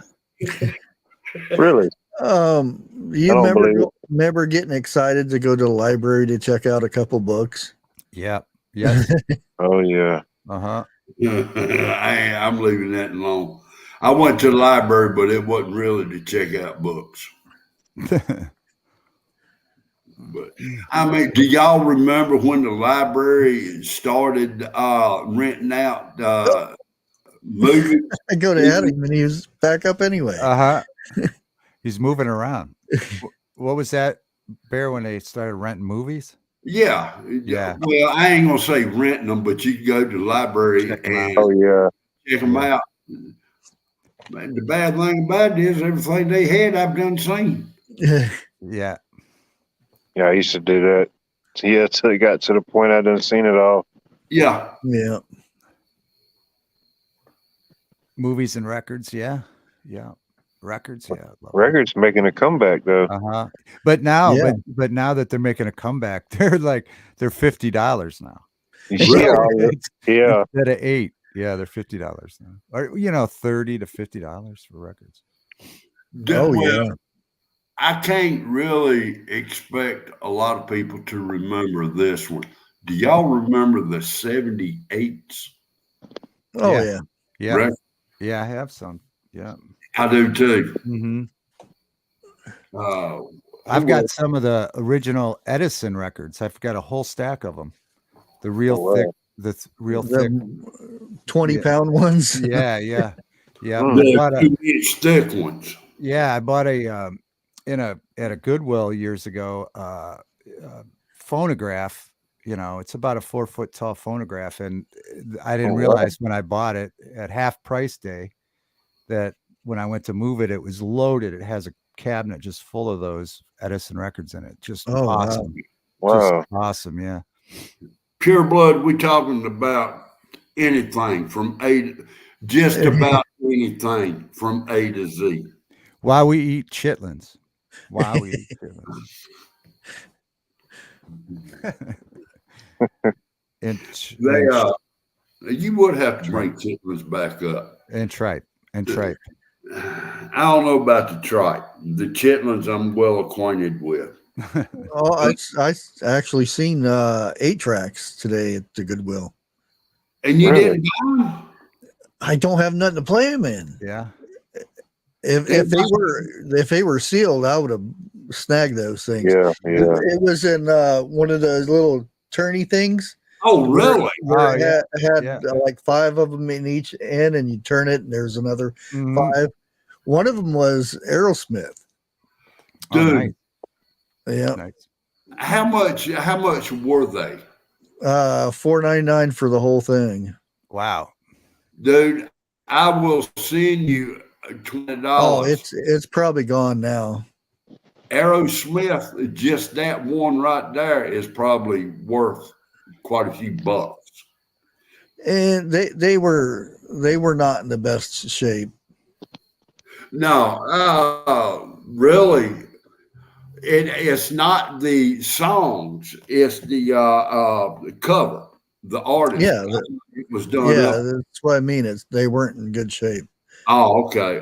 [SPEAKER 1] Really?
[SPEAKER 4] You
[SPEAKER 1] I don't believe it.
[SPEAKER 4] remember getting excited to go to the library to check out a couple books?
[SPEAKER 5] Yeah. Yes.
[SPEAKER 1] Oh yeah.
[SPEAKER 5] Uh-huh.
[SPEAKER 2] I'm leaving that alone. I went to the library, but it wasn't really to check out books. But I mean, do y'all remember when the library started renting out movies?
[SPEAKER 4] I go to Adam, and he was back up anyway.
[SPEAKER 5] Uh-huh. He's moving around. What was that? Bear, when they started renting movies?
[SPEAKER 2] Yeah.
[SPEAKER 5] Yeah.
[SPEAKER 2] Well, I ain't gonna say renting them, but you can go to the library
[SPEAKER 5] Check 'em out.
[SPEAKER 2] and
[SPEAKER 1] Oh yeah.
[SPEAKER 2] check them out. Man, the bad thing about it is everything they had, I've done seen.
[SPEAKER 5] Yeah.
[SPEAKER 1] Yeah, I used to do that. Yeah, till it got to the point I done seen it all.
[SPEAKER 2] Yeah.
[SPEAKER 4] Yeah.
[SPEAKER 5] Movies and records. Yeah. Yeah. Records. Yeah.
[SPEAKER 1] Records making a comeback though.
[SPEAKER 5] Uh-huh. But now,
[SPEAKER 4] Yeah.
[SPEAKER 5] but now that they're making a comeback, they're $50 now.
[SPEAKER 1] Yeah, yeah.
[SPEAKER 5] Instead of $8. Yeah, they're $50 now. Or $30 to $50 for records.
[SPEAKER 4] Oh,
[SPEAKER 2] Well,
[SPEAKER 4] yeah.
[SPEAKER 2] I can't really expect a lot of people to remember this one. Do y'all remember the 78s?
[SPEAKER 4] Oh,
[SPEAKER 5] Yeah.
[SPEAKER 4] yeah.
[SPEAKER 5] Yeah.
[SPEAKER 2] Right?
[SPEAKER 5] Yeah, I have some. Yeah.
[SPEAKER 2] I do too.
[SPEAKER 5] Mm-hmm.
[SPEAKER 2] I've
[SPEAKER 5] got some of the original Edison records. I've got a whole stack of them. The real thick, real thick
[SPEAKER 4] 20-pound ones.
[SPEAKER 5] Yeah, yeah, yeah.
[SPEAKER 2] the 2-inch thick ones.
[SPEAKER 5] Yeah, I bought a at a Goodwill years ago phonograph. It's about a 4-foot tall phonograph, and I didn't realize when I bought it at half price day that when I went to move it, it was loaded. It has a cabinet just full of those Edison records in it. Just awesome.
[SPEAKER 1] Wow.
[SPEAKER 5] Just awesome. Yeah.
[SPEAKER 2] Pure blood, we talking about anything from just about anything from A to Z.
[SPEAKER 5] Why we eat chitlins. Why we eat chitlins.
[SPEAKER 2] You would have to bring chitlins back up.
[SPEAKER 5] And tripe.
[SPEAKER 2] I don't know about the tripe. The chitlins I'm well acquainted with.
[SPEAKER 4] Oh, I actually seen 8-tracks today at the Goodwill.
[SPEAKER 2] And you didn't buy them?
[SPEAKER 4] I don't have nothing to play them in.
[SPEAKER 5] Yeah.
[SPEAKER 4] If they were sealed, I would have snagged those things.
[SPEAKER 1] Yeah.
[SPEAKER 4] It was in one of those little turny things.
[SPEAKER 2] Oh, really?
[SPEAKER 4] Where it had like 5 of them in each end, and you turn it, and there's another 5. One of them was Aerosmith.
[SPEAKER 2] Dude.
[SPEAKER 5] Nice.
[SPEAKER 4] Yeah.
[SPEAKER 5] Nice.
[SPEAKER 2] How much were they?
[SPEAKER 4] $4.99 for the whole thing.
[SPEAKER 5] Wow.
[SPEAKER 2] Dude, I will send you $20.
[SPEAKER 4] Oh, it's probably gone now.
[SPEAKER 2] Aerosmith, just that one right there is probably worth quite a few bucks.
[SPEAKER 4] And they were not in the best shape.
[SPEAKER 2] No, really, it's not the songs; it's the cover, the artist.
[SPEAKER 4] Yeah,
[SPEAKER 2] it was done.
[SPEAKER 4] Yeah,
[SPEAKER 2] up.
[SPEAKER 4] that's what I mean. They weren't in good shape.
[SPEAKER 2] Oh, okay.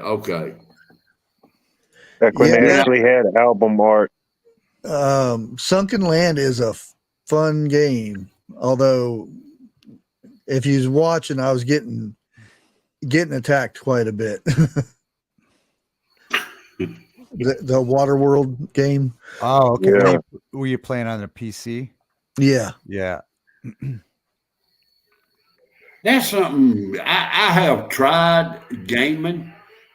[SPEAKER 1] Back when they actually had album art.
[SPEAKER 4] Sunken Land is a fun game. Although, if you was watching, I was getting attacked quite a bit. the Waterworld game.
[SPEAKER 5] Oh, okay.
[SPEAKER 1] Yeah.
[SPEAKER 5] Were you playing on a PC?
[SPEAKER 4] Yeah.
[SPEAKER 5] Yeah.
[SPEAKER 2] That's something I have tried gaming.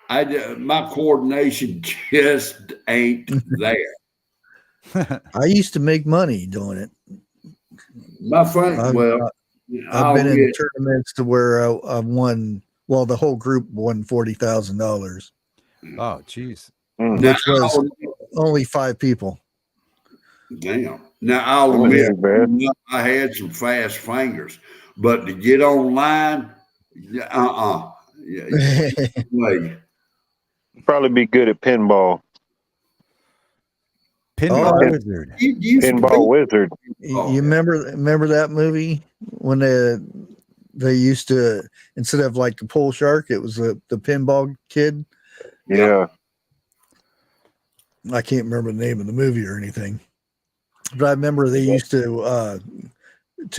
[SPEAKER 2] My coordination just ain't there.
[SPEAKER 4] I used to make money doing it.
[SPEAKER 2] My friend,
[SPEAKER 4] I've been in tournaments to where I won. Well, the whole group won $40,000.
[SPEAKER 5] Oh, geez.
[SPEAKER 4] Which was only 5 people.
[SPEAKER 2] Damn. Now I'll admit I had some fast fingers, but to get online,
[SPEAKER 1] Probably be good at pinball.
[SPEAKER 5] Pinball Wizard.
[SPEAKER 1] Pinball Wizard.
[SPEAKER 4] You remember that movie when they used to, instead of like the pole shark, it was the pinball kid.
[SPEAKER 1] Yeah.
[SPEAKER 4] I can't remember the name of the movie or anything, but I remember they used to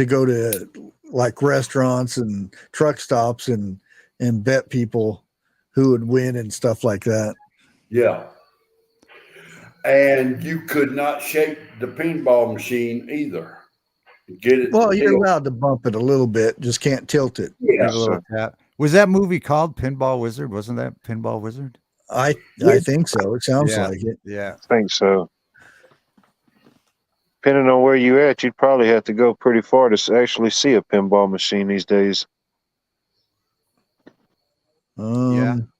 [SPEAKER 4] go to like restaurants and truck stops and bet people who would win and stuff like that.
[SPEAKER 2] Yeah. And you could not shake the pinball machine either. Get it?
[SPEAKER 4] Well, you're allowed to bump it a little bit, just can't tilt it.
[SPEAKER 2] Yeah.
[SPEAKER 5] Was that movie called Pinball Wizard? Wasn't that Pinball Wizard?
[SPEAKER 4] I think so. It sounds like it.
[SPEAKER 5] Yeah.
[SPEAKER 1] I think so. depending on where you at, you'd probably have to go pretty far to actually see a pinball machine these days.
[SPEAKER 5] Yeah.
[SPEAKER 4] Um,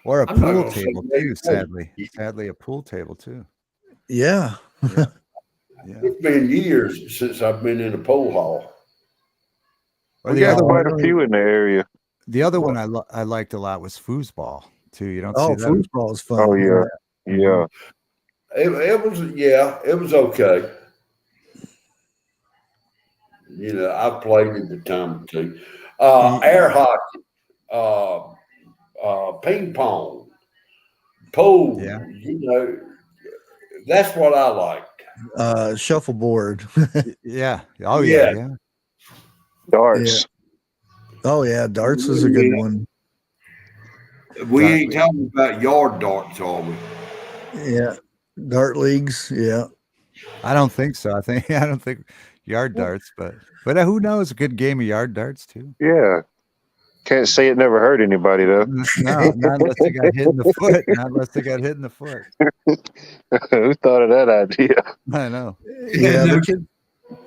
[SPEAKER 5] Or a
[SPEAKER 2] I'm not
[SPEAKER 5] pool
[SPEAKER 2] gonna say
[SPEAKER 5] table
[SPEAKER 2] they
[SPEAKER 5] too,
[SPEAKER 2] play.
[SPEAKER 5] sadly a pool table too.
[SPEAKER 4] yeah.
[SPEAKER 5] Yeah. Yeah.
[SPEAKER 2] It's been years since I've been in a pool hall.
[SPEAKER 5] Or
[SPEAKER 1] We
[SPEAKER 5] the
[SPEAKER 1] got
[SPEAKER 5] other
[SPEAKER 1] quite
[SPEAKER 5] one,
[SPEAKER 1] a few in the area.
[SPEAKER 5] the other one I liked a lot was foosball too. You don't see
[SPEAKER 4] Oh,
[SPEAKER 5] that.
[SPEAKER 4] foosball is fun.
[SPEAKER 1] Oh yeah, yeah.
[SPEAKER 2] It was okay. You know, I played it a time or two. Air hockey, ping pong, pool.
[SPEAKER 5] Yeah.
[SPEAKER 2] You know, that's what I like.
[SPEAKER 4] Shuffleboard.
[SPEAKER 5] Yeah. Oh
[SPEAKER 2] Yeah.
[SPEAKER 5] yeah.
[SPEAKER 1] Darts.
[SPEAKER 4] Oh yeah, darts is a good one.
[SPEAKER 2] We
[SPEAKER 5] Dart
[SPEAKER 2] ain't
[SPEAKER 5] league.
[SPEAKER 2] talking about yard darts, are we?
[SPEAKER 4] Yeah, dart leagues. Yeah.
[SPEAKER 5] I don't think so. I don't think yard darts, but who knows? A good game of yard darts too.
[SPEAKER 1] Yeah. Can't say it never hurt anybody though.
[SPEAKER 5] No, not unless they got hit in the foot. Not unless they got hit in the foot.
[SPEAKER 1] Who thought of that idea?
[SPEAKER 5] I know.
[SPEAKER 4] Yeah, the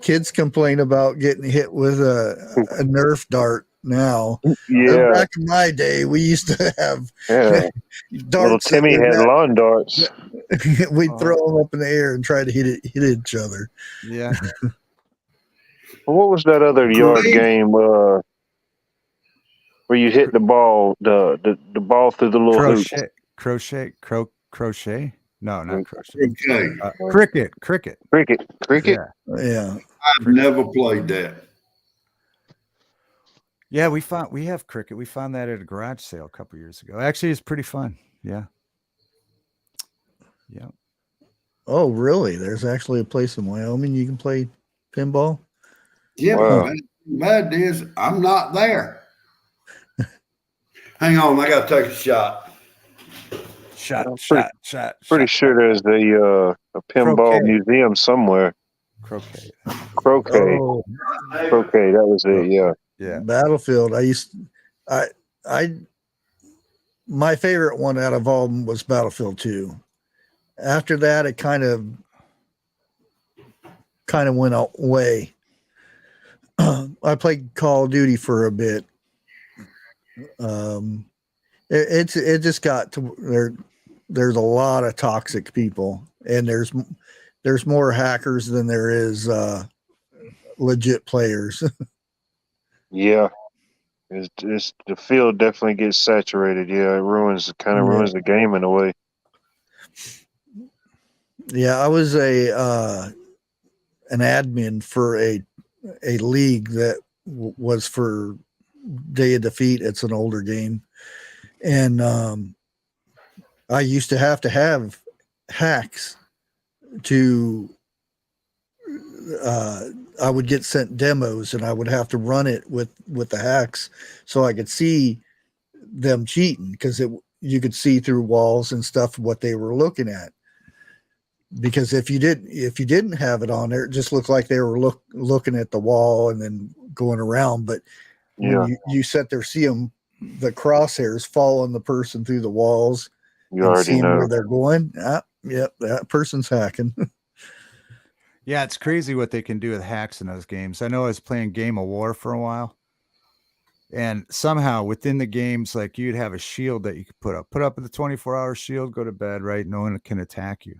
[SPEAKER 4] kids complain about getting hit with a Nerf dart now.
[SPEAKER 1] Yeah,
[SPEAKER 4] Back in my day, we used to have
[SPEAKER 1] yeah. Little
[SPEAKER 4] darts. that
[SPEAKER 1] Timmy
[SPEAKER 4] we
[SPEAKER 1] had lawn darts.
[SPEAKER 4] We'd throw them up in the air and try to hit each other.
[SPEAKER 5] Yeah.
[SPEAKER 1] What was that other yard game where you hit the ball, the ball through the little hoop?
[SPEAKER 5] Crochet. No, not crochet.
[SPEAKER 2] Okay.
[SPEAKER 5] Cricket.
[SPEAKER 1] Cricket.
[SPEAKER 4] Yeah.
[SPEAKER 2] I've never played that.
[SPEAKER 5] Yeah, we have cricket. We found that at a garage sale a couple years ago. Actually, it's pretty fun. Yeah. Yeah.
[SPEAKER 4] Oh, really? There's actually a place in Wyoming you can play pinball.
[SPEAKER 2] Yeah,
[SPEAKER 1] Wow.
[SPEAKER 2] but bad is I'm not there. Hang on, I gotta take a shot.
[SPEAKER 1] I'm pretty sure there's a pinball
[SPEAKER 5] Croquet.
[SPEAKER 1] museum somewhere.
[SPEAKER 5] Croquet.
[SPEAKER 1] Croquet.
[SPEAKER 4] Oh,
[SPEAKER 1] Croquet. That was it. Yeah.
[SPEAKER 5] Yeah.
[SPEAKER 4] Battlefield. My favorite one out of all of them was Battlefield 2. After that, it kind of went away. I played Call of Duty for a bit. It just got to there. There's a lot of toxic people, and there's more hackers than there is legit players.
[SPEAKER 1] Yeah. It's the field definitely gets saturated. Yeah, it ruins the game in a way.
[SPEAKER 4] Yeah, I was an admin for a league that was for Day of Defeat. It's an older game, and I used to have hacks to. I would get sent demos, and I would have to run it with the hacks so I could see them cheating, because you could see through walls and stuff what they were looking at. Because if you didn't have it on there, it just looked like they were looking at the wall and then going around. But when you sit there, see them, the crosshairs following the person through the walls,
[SPEAKER 1] You
[SPEAKER 4] and
[SPEAKER 1] already
[SPEAKER 4] seeing
[SPEAKER 1] know.
[SPEAKER 4] where they're going. Yep, that person's hacking.
[SPEAKER 5] Yeah, it's crazy what they can do with hacks in those games. I know I was playing Game of War for a while, and somehow within the games, like you'd have a shield that you could put up the 24-hour shield, go to bed, right? No one can attack you.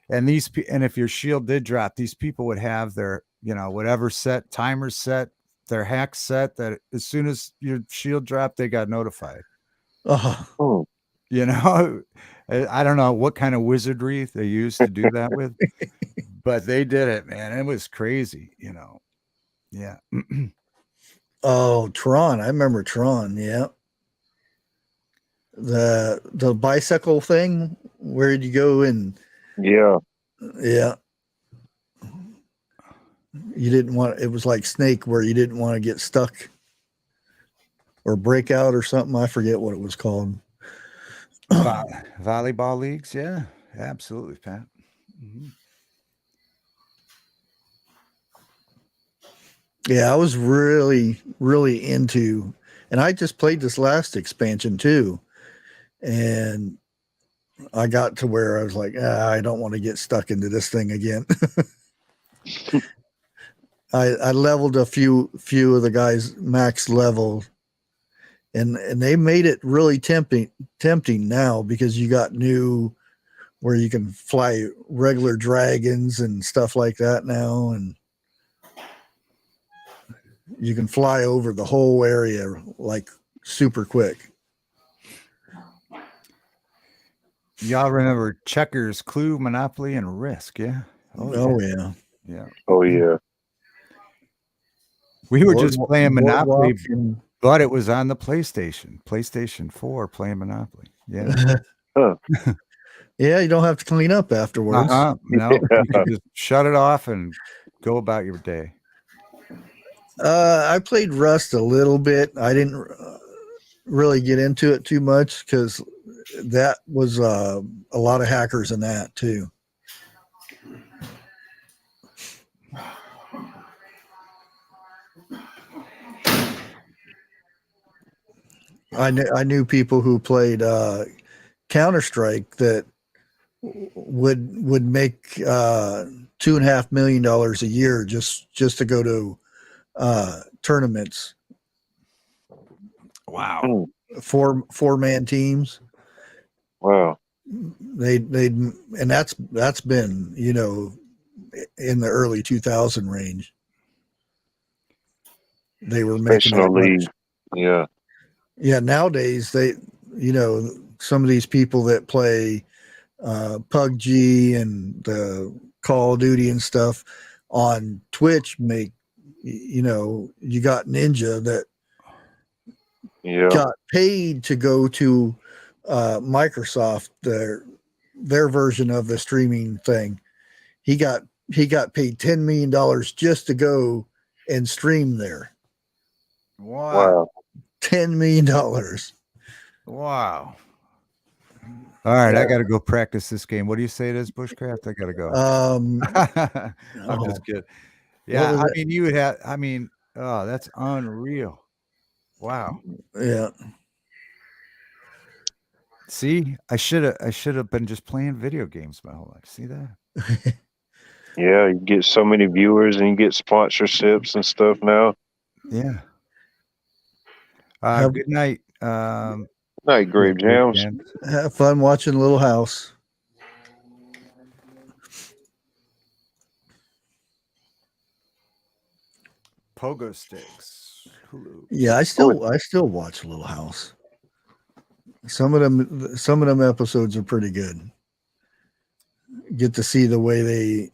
[SPEAKER 5] And if your shield did drop, these people would have their, whatever timers set, their hack set, that as soon as your shield dropped, they got notified.
[SPEAKER 4] Oh,
[SPEAKER 5] I don't know what kind of wizardry they used to do that with, but they did it, man. It was crazy, Yeah.
[SPEAKER 4] oh, Tron. I remember Tron. Yeah. The bicycle thing. Where did you go in?
[SPEAKER 1] Yeah.
[SPEAKER 4] Yeah. You didn't want, it was like Snake, where you didn't want to get stuck or break out or something. I forget what it was called.
[SPEAKER 5] Volleyball leagues. Yeah, absolutely, Pat. Mm-hmm.
[SPEAKER 4] Yeah, I was really, really into, and I just played this last expansion too. And I got to where I was like, I don't want to get stuck into this thing again. I leveled a few of the guys max level, and they made it really tempting now, because you got new where you can fly regular dragons and stuff like that now, and you can fly over the whole area like super quick.
[SPEAKER 5] Y'all remember Checkers, Clue, Monopoly, and Risk? Yeah.
[SPEAKER 4] Oh yeah.
[SPEAKER 5] Yeah.
[SPEAKER 1] Oh yeah.
[SPEAKER 5] We were just playing Monopoly,
[SPEAKER 4] Boardwalk and-
[SPEAKER 5] but it was on the PlayStation 4, playing Monopoly. Yeah.
[SPEAKER 1] Huh.
[SPEAKER 4] Yeah, you don't have to clean up afterwards.
[SPEAKER 5] No, you can just shut it off and go about your day.
[SPEAKER 4] I played Rust a little bit. I didn't really get into it too much because that was a lot of hackers in that too. I knew people who played Counter-Strike that would make $2.5 million a year just to go to tournaments.
[SPEAKER 5] Wow.
[SPEAKER 4] Four-man teams.
[SPEAKER 1] Wow.
[SPEAKER 4] They'd and that's been, you know, in the early 2000 range. They were making that
[SPEAKER 1] Professional league.
[SPEAKER 4] much.
[SPEAKER 1] Yeah.
[SPEAKER 4] Yeah, nowadays they, you know, some of these people that play PUBG and the Call of Duty and stuff on Twitch make, you know, you got Ninja that got paid to go to Microsoft, their version of the streaming thing. He got paid $10 million just to go and stream there.
[SPEAKER 5] Wow.
[SPEAKER 4] $10 million.
[SPEAKER 5] Wow. All right, I got to go practice this game. What do you say it is, Bushcraft? I got to go. I'm just kidding. Yeah, I mean, you would have. I mean, oh, that's unreal. Wow.
[SPEAKER 4] Yeah.
[SPEAKER 5] See, I should have been just playing video games my whole life. See that?
[SPEAKER 1] Yeah, you get so many viewers and you get sponsorships and stuff now.
[SPEAKER 5] Yeah. Good night.
[SPEAKER 1] Night, Grape Jams.
[SPEAKER 4] Have fun watching Little House.
[SPEAKER 5] Pogo sticks. Hulu.
[SPEAKER 4] Yeah, I still watch Little House. Some of them episodes are pretty good. Get to see the way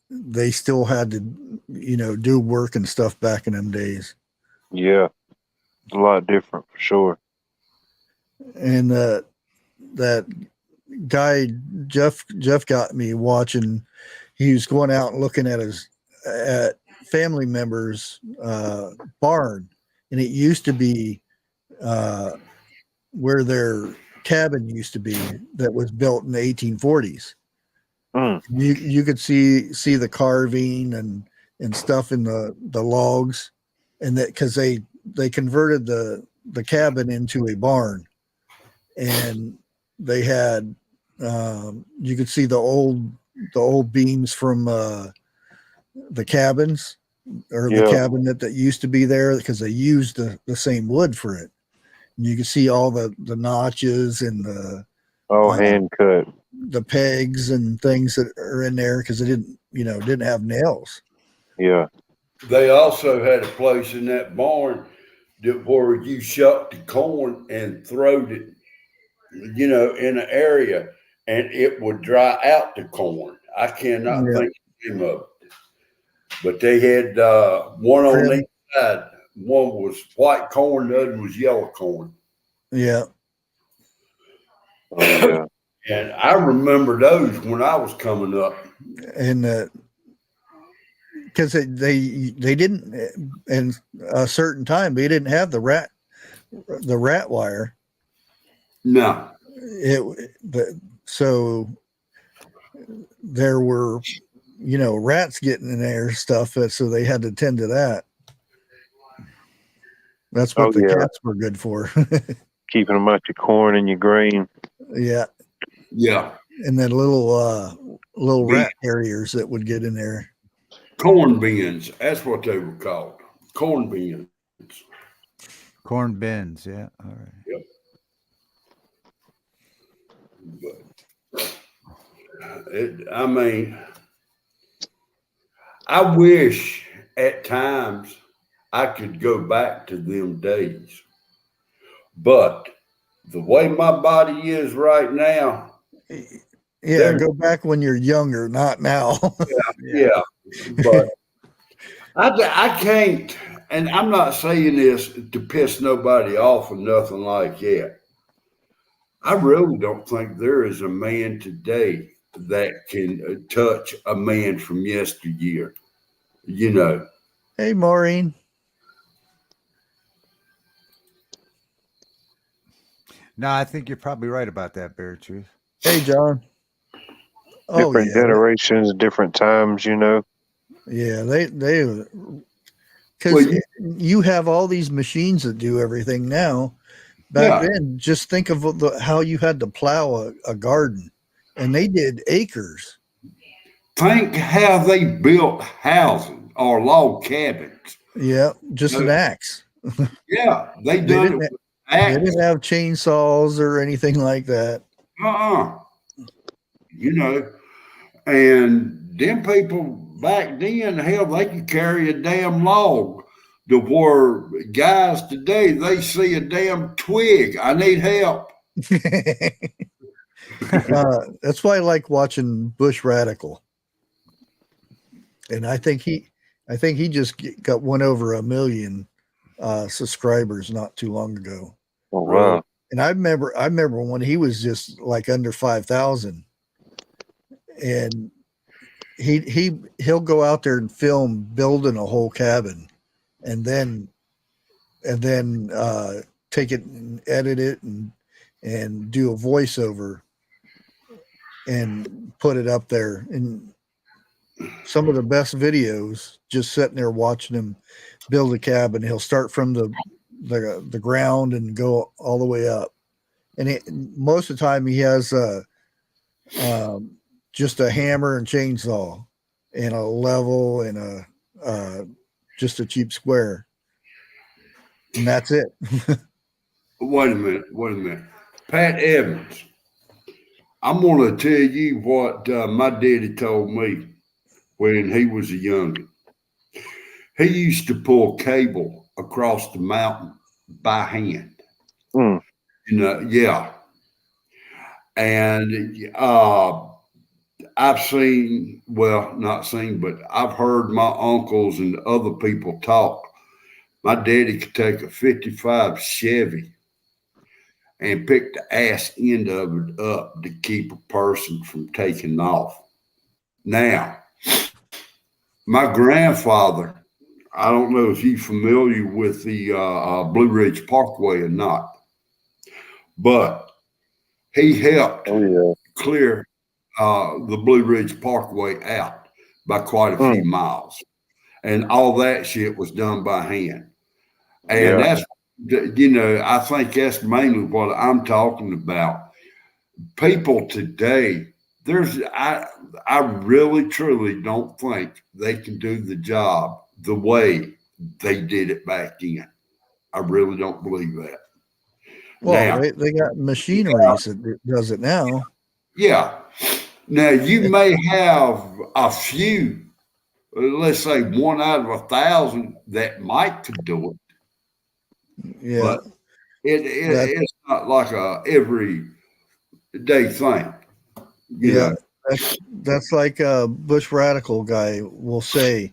[SPEAKER 4] they still had to, you know, do work and stuff back in them days.
[SPEAKER 1] Yeah, a lot different for sure.
[SPEAKER 4] And that guy Jeff got me watching. He was going out and looking at family members' barn, and it used to be where their cabin used to be that was built in the 1840s. You could see the carving and stuff in the logs, and that because they converted the cabin into a barn, and they had you could see the old beams from the cabins or the cabinet that used to be there because they used the same wood for it. And you could see all the notches and the
[SPEAKER 1] hand cut,
[SPEAKER 4] the pegs and things that are in there because they didn't have nails.
[SPEAKER 1] Yeah.
[SPEAKER 2] They also had a place in that barn where you shucked the corn and throwed it, you know, in an area, and it would dry out the corn. I cannot think of the name of it. But they had one on each side. One was white corn, the other was yellow corn.
[SPEAKER 4] Yeah.
[SPEAKER 1] Oh, yeah.
[SPEAKER 2] And I remember those when I was coming up.
[SPEAKER 4] And because they didn't, in a certain time, they didn't have the rat wire.
[SPEAKER 2] No.
[SPEAKER 4] So there were, you know, rats getting in there stuff, so they had to tend to that. That's what the cats were good for.
[SPEAKER 1] Keeping them out your corn and your grain.
[SPEAKER 4] Yeah.
[SPEAKER 2] Yeah.
[SPEAKER 4] and then little rat terriers that would get in there.
[SPEAKER 2] Corn bins. That's what they were called. Corn bins.
[SPEAKER 5] Corn bins. Yeah. All right.
[SPEAKER 2] But I mean, I wish at times I could go back to them days. But the way my body is right now,
[SPEAKER 4] Yeah, go back when you're younger, not now.
[SPEAKER 2] yeah. But I can't, and I'm not saying this to piss nobody off or nothing like that. I really don't think there is a man today that can touch a man from yesteryear. You know.
[SPEAKER 4] Hey, Maureen.
[SPEAKER 5] No, I think you're probably right about that, Bear Truth.
[SPEAKER 4] Hey, John.
[SPEAKER 1] Different generations, different times, you know.
[SPEAKER 4] Yeah, they because you have all these machines that do everything now. Back then, just think of how you had to plow a garden, and they did acres.
[SPEAKER 2] Think how they built houses or log cabins.
[SPEAKER 4] Yeah, just an axe.
[SPEAKER 2] Yeah, they done it with axe.
[SPEAKER 4] They didn't have chainsaws or anything like that.
[SPEAKER 2] You know, and them people back then, hell, they could carry a damn log. To where guys today, they see a damn twig. I need help.
[SPEAKER 4] That's why I like watching Bush Radical. And I think he just got one over 1 million subscribers not too long ago.
[SPEAKER 1] Oh wow!
[SPEAKER 4] And I remember when he was just like under 5,000, and he'll go out there and film building a whole cabin, and then take it and edit it and do a voiceover and put it up there. And some of the best videos, just sitting there watching him build a cabin. He'll start from the ground and go all the way up. And most of the time he has just a hammer and chainsaw and a level and just a cheap square. And that's it.
[SPEAKER 2] Wait a minute. Pat Evans, I'm going to tell you what my daddy told me when he was a youngin'. He used to pull cable across the mountain by hand. You know, yeah. And I've seen, well, not seen, but I've heard my uncles and other people talk. My daddy could take a 55 Chevy and pick the ass end of it up to keep a person from taking off. Now, my grandfather, I don't know if you're familiar with the Blue Ridge Parkway or not, but he helped clear the Blue Ridge Parkway out by quite a few miles. And all that shit was done by hand. And that's, you know, I think that's mainly what I'm talking about. People today, I really, truly don't think they can do the job the way they did it back then. I really don't believe that.
[SPEAKER 4] Well, now, they got machineries that does it now.
[SPEAKER 2] Yeah. Now, you may have a few, let's say 1 out of 1,000 that might could do it.
[SPEAKER 4] Yeah.
[SPEAKER 2] But it's not like a everyday thing.
[SPEAKER 4] Yeah. That's like a Bush Radical guy will say.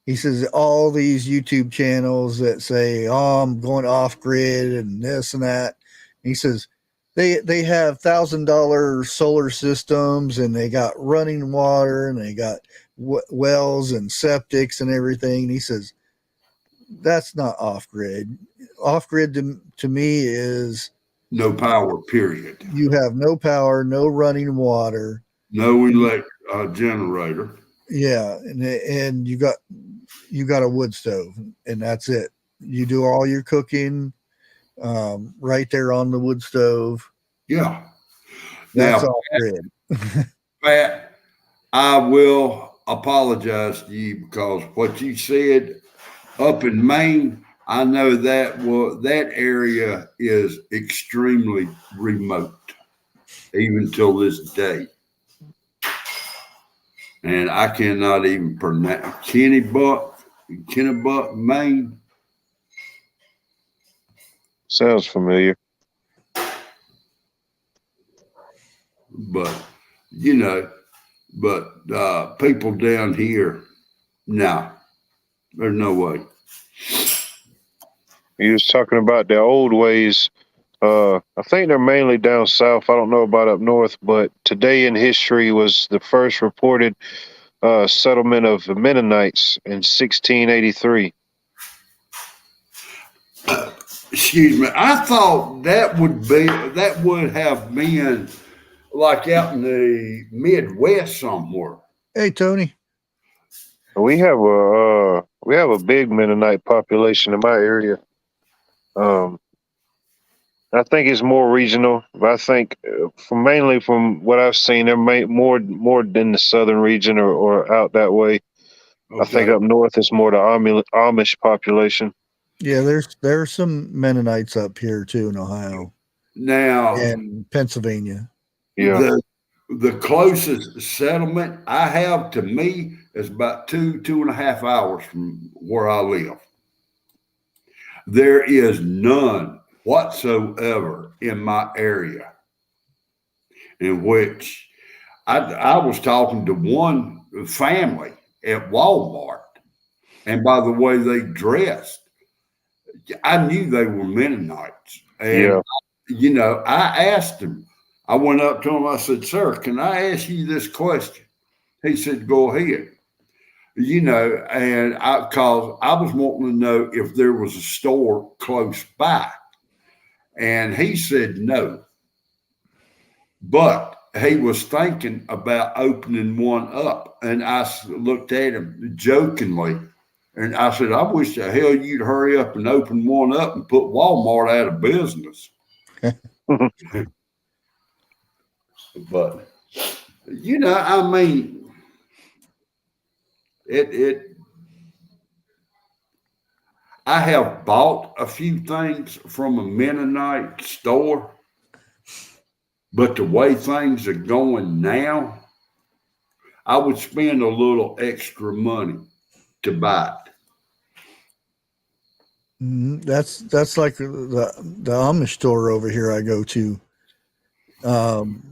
[SPEAKER 4] He says all these YouTube channels that say, "Oh, I'm going off grid and this and that." And he says they have $1,000 solar systems and they got running water and they got wells and septics and everything. And he says that's not off grid. Off grid to me is
[SPEAKER 2] no power. Period.
[SPEAKER 4] You have no power, no running water,
[SPEAKER 2] no electric generator.
[SPEAKER 4] Yeah, and you got a wood stove, and that's it. You do all your cooking right there on the wood stove.
[SPEAKER 2] Yeah.
[SPEAKER 4] That's
[SPEAKER 2] Now,
[SPEAKER 4] off grid.
[SPEAKER 2] Pat, I will apologize to you because what you said up in Maine, I know that area is extremely remote, even till this day. And I cannot even pronounce Kennebuck, Maine.
[SPEAKER 1] Sounds familiar.
[SPEAKER 2] But people down here, no, there's no way.
[SPEAKER 1] You was talking about the old ways. I think they're mainly down south. I don't know about up north, but today in history was the first reported settlement of the Mennonites in 1683.
[SPEAKER 2] Excuse me. I thought that would have been like out in the Midwest somewhere.
[SPEAKER 4] Hey, Tony.
[SPEAKER 1] We have a big Mennonite population in my area. I think it's more regional, but I think mainly from what I've seen, they're more in the southern region or out that way.
[SPEAKER 2] Okay.
[SPEAKER 1] I think up north it's more the Amish population.
[SPEAKER 4] Yeah, there's some Mennonites up here too in Ohio
[SPEAKER 2] Now
[SPEAKER 4] and Pennsylvania.
[SPEAKER 1] Yeah.
[SPEAKER 2] The closest settlement I have to me is about 2.5 hours from where I live. There is none whatsoever in my area in which I was talking to one family at Walmart, and by the way they dressed, I knew they were Mennonites. And I asked them, I went up to him, I said, "Sir, can I ask you this question?" He said, "Go ahead." And cause I was wanting to know if there was a store close by. And he said no. But he was thinking about opening one up. And I looked at him jokingly. And I said, "I wish the hell you'd hurry up and open one up and put Walmart out of business." But, I mean, I have bought a few things from a Mennonite store, but the way things are going now, I would spend a little extra money to buy it.
[SPEAKER 4] That's like the Amish store over here I go to.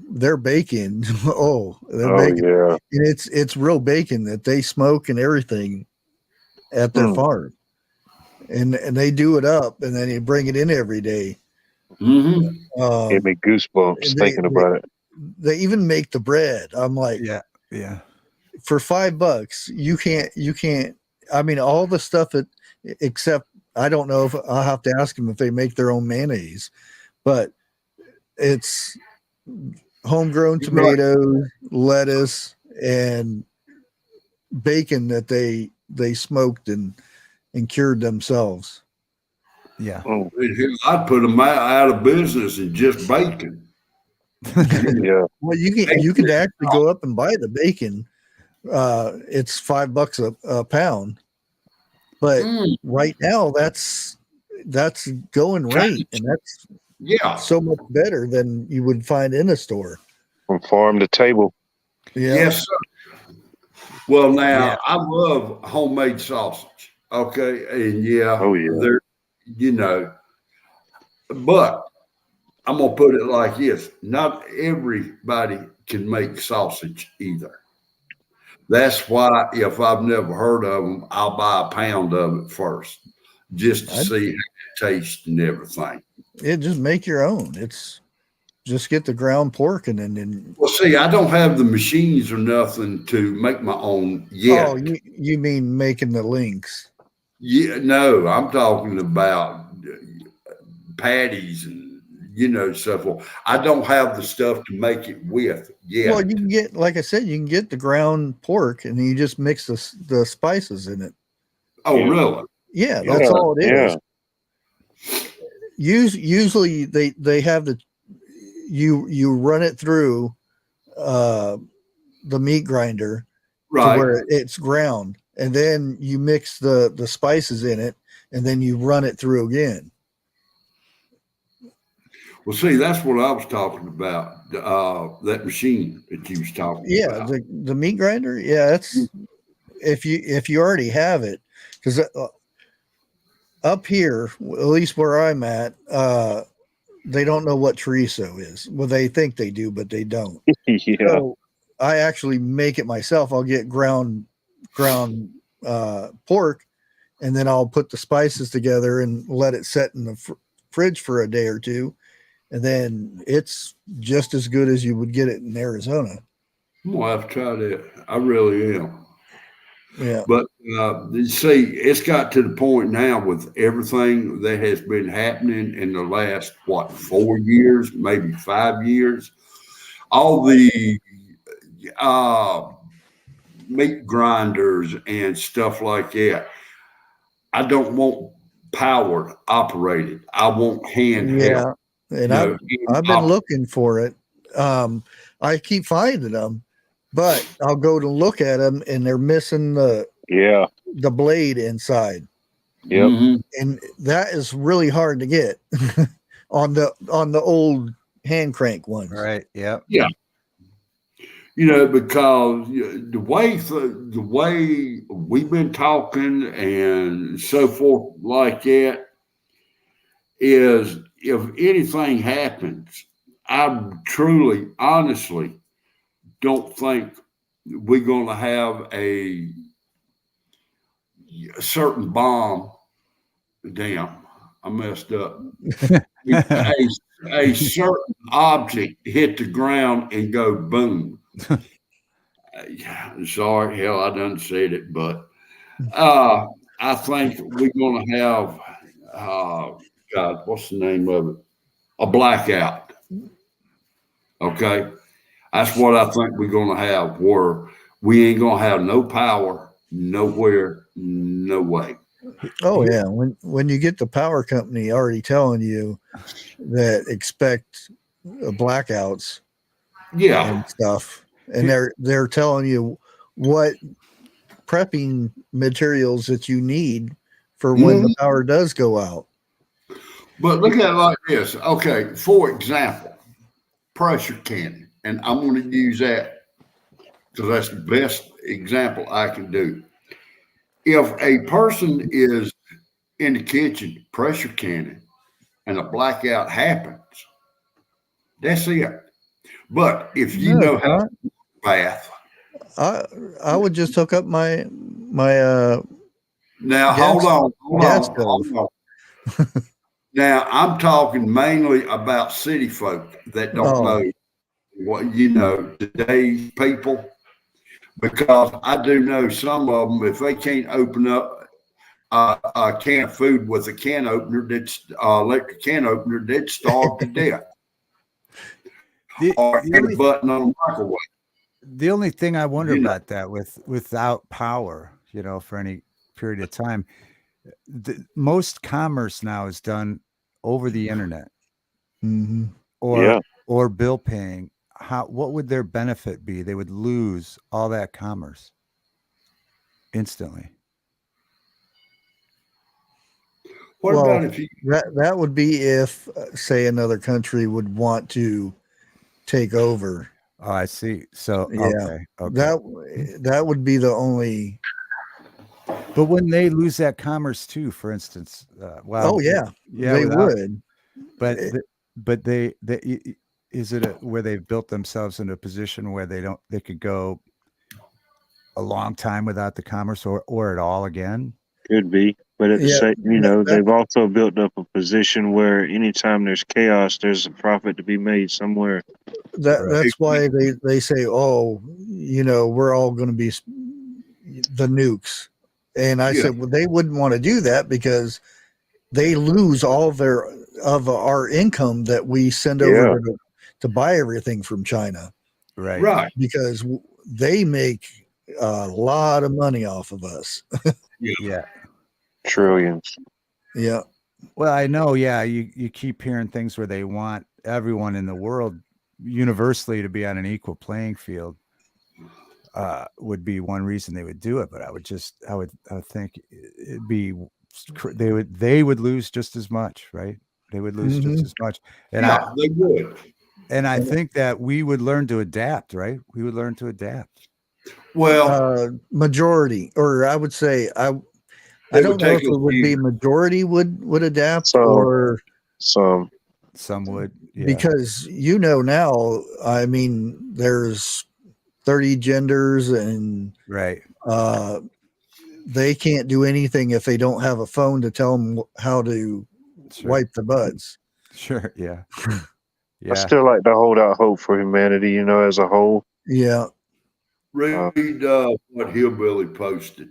[SPEAKER 4] They're baking. They're baking.
[SPEAKER 1] Yeah.
[SPEAKER 4] And it's real bacon that they smoke and everything at their farm. And they do it up and then they bring it in every day.
[SPEAKER 2] Mm-hmm.
[SPEAKER 1] Gave me goosebumps thinking about it.
[SPEAKER 4] They even make the bread. I'm like,
[SPEAKER 5] yeah.
[SPEAKER 4] For $5, you can't. I mean, all the stuff except I don't know if I'll have to ask them if they make their own mayonnaise, but it's homegrown tomatoes, lettuce, and bacon that they smoked and cured themselves.
[SPEAKER 5] Yeah.
[SPEAKER 2] I'd put them out of business and just bacon.
[SPEAKER 1] Yeah.
[SPEAKER 4] Well, you can actually go up and buy the bacon. It's $5 a pound, but right now that's going rate, and that's so much better than you would find in a store.
[SPEAKER 1] From farm to table.
[SPEAKER 4] Yeah.
[SPEAKER 2] Yes, sir. Well, now I love homemade sausage. Okay, and they're, but I'm gonna put it like this: not everybody can make sausage either. That's why if I've never heard of them, I'll buy a pound of it first, just to see how it tastes and everything.
[SPEAKER 4] Just make your own. It's just get the ground pork and then.
[SPEAKER 2] Well, see, I don't have the machines or nothing to make my own yet.
[SPEAKER 4] Oh, you mean making the links?
[SPEAKER 2] Yeah, no, I'm talking about patties and stuff. Well, I don't have the stuff to make it with yet.
[SPEAKER 4] Well, you can get, like I said, you can get the ground pork and you just mix the spices in it.
[SPEAKER 2] Oh, really?
[SPEAKER 4] Yeah, that's all it is. Usually they have you run it through the meat grinder to
[SPEAKER 2] Right.
[SPEAKER 4] where it's ground, and then you mix the spices in it, and then you run it through again.
[SPEAKER 2] Well, see, that's what I was talking about. That machine that you was talking
[SPEAKER 4] Yeah,
[SPEAKER 2] about.
[SPEAKER 4] the meat grinder. Yeah, it's if you already have it, because up here, at least where I'm at, they don't know what chorizo is. Well, they think they do, but they don't.
[SPEAKER 1] Yeah.
[SPEAKER 4] So I actually make it myself. I'll get ground pork, and then I'll put the spices together and let it set in the fridge for a day or two, and then it's just as good as you would get it in Arizona.
[SPEAKER 2] I'm gonna have to try that. I really am.
[SPEAKER 4] Yeah.
[SPEAKER 2] But you see, it's got to the point now with everything that has been happening in the last 4 years, maybe 5 years. All the meat grinders and stuff like that. I don't want powered operated. I want handheld.
[SPEAKER 4] Yeah, and I've been looking for it. I keep finding them, but I'll go to look at them, and they're missing the blade inside.
[SPEAKER 1] Yep.
[SPEAKER 2] Mhm.
[SPEAKER 4] And that is really hard to get on the old hand crank ones.
[SPEAKER 5] Right. Yep.
[SPEAKER 2] Yeah. Because the way we've been talking and so forth like that is, if anything happens, I truly, honestly don't think we're going to have a certain bomb. Damn, I messed up. a certain object hit the ground and go boom. Sorry, hell, I done said it, but I think we're going to have, God, what's the name of it? A blackout. Okay. That's what I think we're going to have, where we ain't going to have no power nowhere, no way.
[SPEAKER 4] Oh yeah, when you get the power company already telling you that expect blackouts, and stuff, and they're telling you what prepping materials that you need for when the power does go out.
[SPEAKER 2] But look at it like this. Okay, for example, pressure cannon, and I'm going to use that because that's the best example I can do. If a person is in the kitchen pressure cannon and a blackout happens, that's it. But if you know how to bath,
[SPEAKER 4] I would just hook up my
[SPEAKER 2] now
[SPEAKER 4] gas,
[SPEAKER 2] hold
[SPEAKER 4] gas
[SPEAKER 2] on. Now I'm talking mainly about city folk that don't know what today's people, because I do know some of them, if they can't open up a can of food with a can opener, that's electric can opener, they'd starve to death. Or hit a button on a microwave.
[SPEAKER 5] The only thing I wonder about that without power, for any period of time, most commerce now is done over the internet, or bill paying. What would their benefit be? They would lose all that commerce instantly.
[SPEAKER 2] What about if
[SPEAKER 4] that would be if, say, another country would want to take over.
[SPEAKER 5] Oh, I see. So
[SPEAKER 4] yeah,
[SPEAKER 5] okay.
[SPEAKER 4] That would be the only.
[SPEAKER 5] But when they lose that commerce too, for instance,
[SPEAKER 4] they would.
[SPEAKER 5] But they is it where they've built themselves in a position where they could go a long time without the commerce or at all again?
[SPEAKER 1] Could be, but at the same, they've also built up a position where anytime there's chaos, there's a profit to be made somewhere.
[SPEAKER 4] That's why they say, we're all going to be the nukes. And I said, well, they wouldn't want to do that because they lose all of our income that we send over to buy everything from China.
[SPEAKER 2] Right.
[SPEAKER 4] Because they make a lot of money off of us.
[SPEAKER 5] Yeah.
[SPEAKER 1] Trillions.
[SPEAKER 4] Yeah.
[SPEAKER 5] Well, I know. Yeah. You keep hearing things where they want everyone in the world universally to be on an equal playing field would be one reason they would do it. But I would think it'd be, they would lose just as much, right? They would lose just as much. And
[SPEAKER 2] yeah, they would.
[SPEAKER 5] And I think that we would learn to adapt, right? We would learn to adapt.
[SPEAKER 2] Well,
[SPEAKER 4] majority, or I would say, I
[SPEAKER 2] They
[SPEAKER 4] don't
[SPEAKER 2] would
[SPEAKER 4] know
[SPEAKER 2] take
[SPEAKER 4] if it
[SPEAKER 2] a
[SPEAKER 4] would be
[SPEAKER 2] few.
[SPEAKER 4] majority would adapt,
[SPEAKER 1] So-
[SPEAKER 4] or
[SPEAKER 1] Some
[SPEAKER 5] Some would, yeah.
[SPEAKER 4] because now, I mean, there's 30 genders, and
[SPEAKER 5] Right.
[SPEAKER 4] they can't do anything if they don't have a phone to tell them how to
[SPEAKER 5] Sure.
[SPEAKER 4] wipe the butts.
[SPEAKER 5] Sure. Yeah.
[SPEAKER 1] I
[SPEAKER 5] Yeah.
[SPEAKER 1] still like to hold out hope for humanity, you know, as a whole.
[SPEAKER 4] Yeah.
[SPEAKER 2] Read what Hillbilly posted.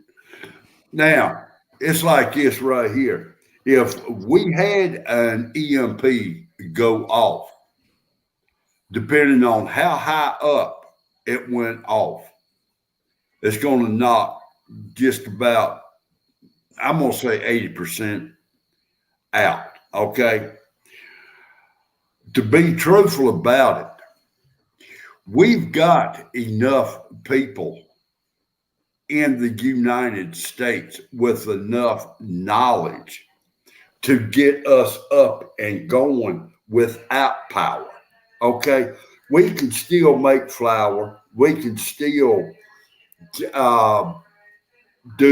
[SPEAKER 2] Now, it's like this right here. If we had an EMP go off, depending on how high up it went off, it's going to knock just about, I'm going to say 80% out. Okay. To be truthful about it, we've got enough people in the United States with enough knowledge to get us up and going without power. Okay. We can still make flour. We can still do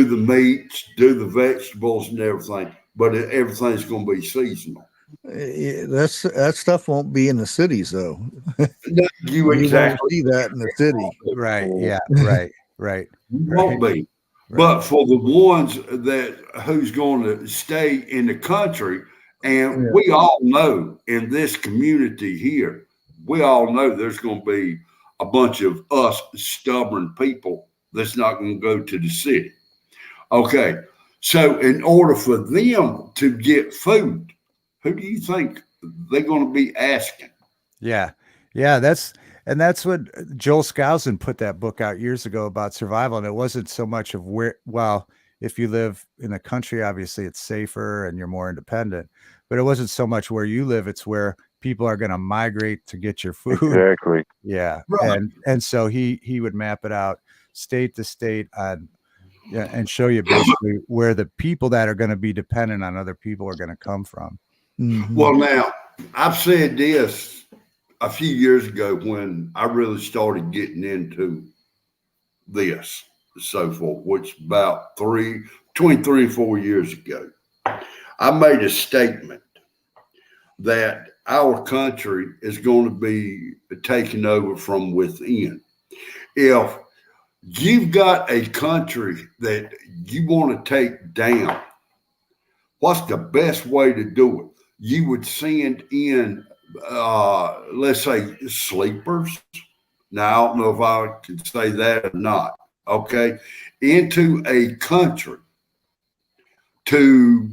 [SPEAKER 2] the meats, do the vegetables and everything, but everything's going to be seasonal.
[SPEAKER 4] That stuff won't be in the cities, though.
[SPEAKER 2] No, you
[SPEAKER 4] You
[SPEAKER 2] exactly
[SPEAKER 4] won't see that in the city.
[SPEAKER 5] Right. Yeah. Right. Right.
[SPEAKER 2] won't be. But for the ones that who's going to stay in the country, and we all know in this community here, we all know there's going to be a bunch of us stubborn people that's not going to go to the city. Okay. So in order for them to get food, who do you think they're going to be asking?
[SPEAKER 5] Yeah. Yeah. That's what Joel Skousen put that book out years ago about survival. And it wasn't so much of if you live in the country, obviously it's safer and you're more independent, but it wasn't so much where you live. It's where people are going to migrate to get your food.
[SPEAKER 1] Exactly.
[SPEAKER 5] Yeah.
[SPEAKER 2] Right.
[SPEAKER 5] And so he would map it out state to state and show you basically where the people that are going to be dependent on other people are going to come from.
[SPEAKER 4] Mhm.
[SPEAKER 2] Well, now I've said this a few years ago when I really started getting into this, so forth, which about between 3 and 4 years ago, I made a statement that our country is going to be taken over from within. If you've got a country that you want to take down, what's the best way to do it? You would send in, let's say, sleepers. Now, I don't know if I can say that or not, okay, into a country to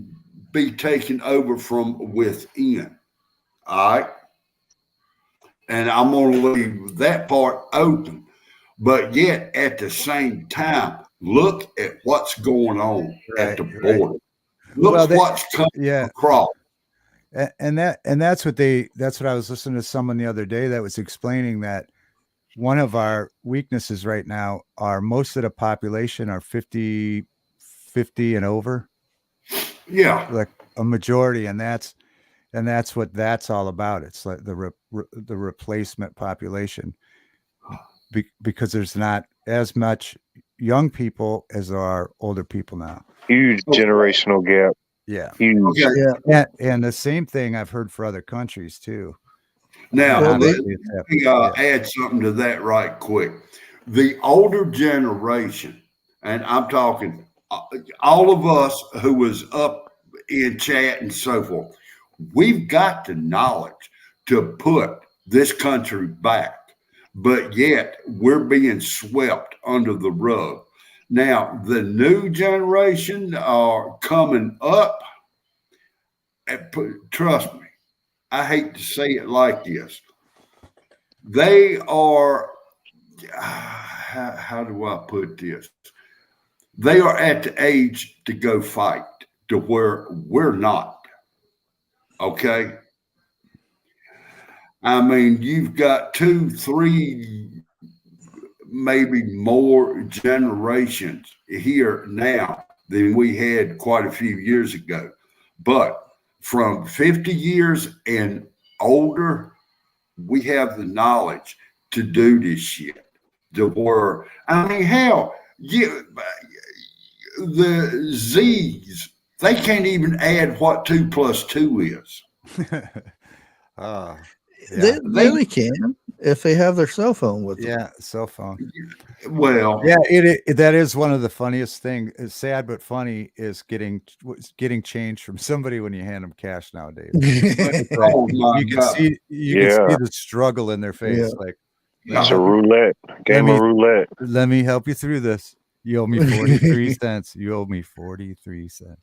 [SPEAKER 2] be taken over from within. All right. And I'm going to leave that part open. But yet, at the same time, look at what's going on at the border. Look what's coming across.
[SPEAKER 5] And that's what I was listening to someone the other day that was explaining that one of our weaknesses right now are most of the population are 50 and over.
[SPEAKER 2] Yeah.
[SPEAKER 5] Like a majority. And that's what that's all about. It's like the replacement population because there's not as much young people as there are older people now.
[SPEAKER 1] Huge generational gap.
[SPEAKER 5] Yeah.
[SPEAKER 1] Huge.
[SPEAKER 2] Okay.
[SPEAKER 5] And the same thing I've heard for other countries too.
[SPEAKER 2] Now,
[SPEAKER 5] Well,
[SPEAKER 2] let me add something to that right quick. The older generation, and I'm talking all of us who was up in chat and so forth, we've got the knowledge to put this country back, but yet we're being swept under the rug. Now, the new generation are coming up. And trust me, I hate to say it like this. They are, how do I put this? They are at the age to go fight to where we're not. Okay. I mean, you've got 2, 3, maybe more generations here now than we had quite a few years ago. But from 50 years and older, we have the knowledge to do this shit. I mean, hell, the Z's, they can't even add what 2 plus 2 is.
[SPEAKER 5] Yeah.
[SPEAKER 4] They really can if they have their cell phone with them.
[SPEAKER 5] Yeah, cell phone.
[SPEAKER 2] Well,
[SPEAKER 5] Yeah, that is one of the funniest thing. It's sad but funny is getting change from somebody when you hand them cash nowadays. It's like,
[SPEAKER 2] oh my
[SPEAKER 5] you can
[SPEAKER 2] God.
[SPEAKER 5] see the struggle in their face.
[SPEAKER 4] Yeah.
[SPEAKER 5] Like,
[SPEAKER 1] It's a roulette game of roulette.
[SPEAKER 5] let me help you through this. You owe me 43 cents. You owe me 43 cents.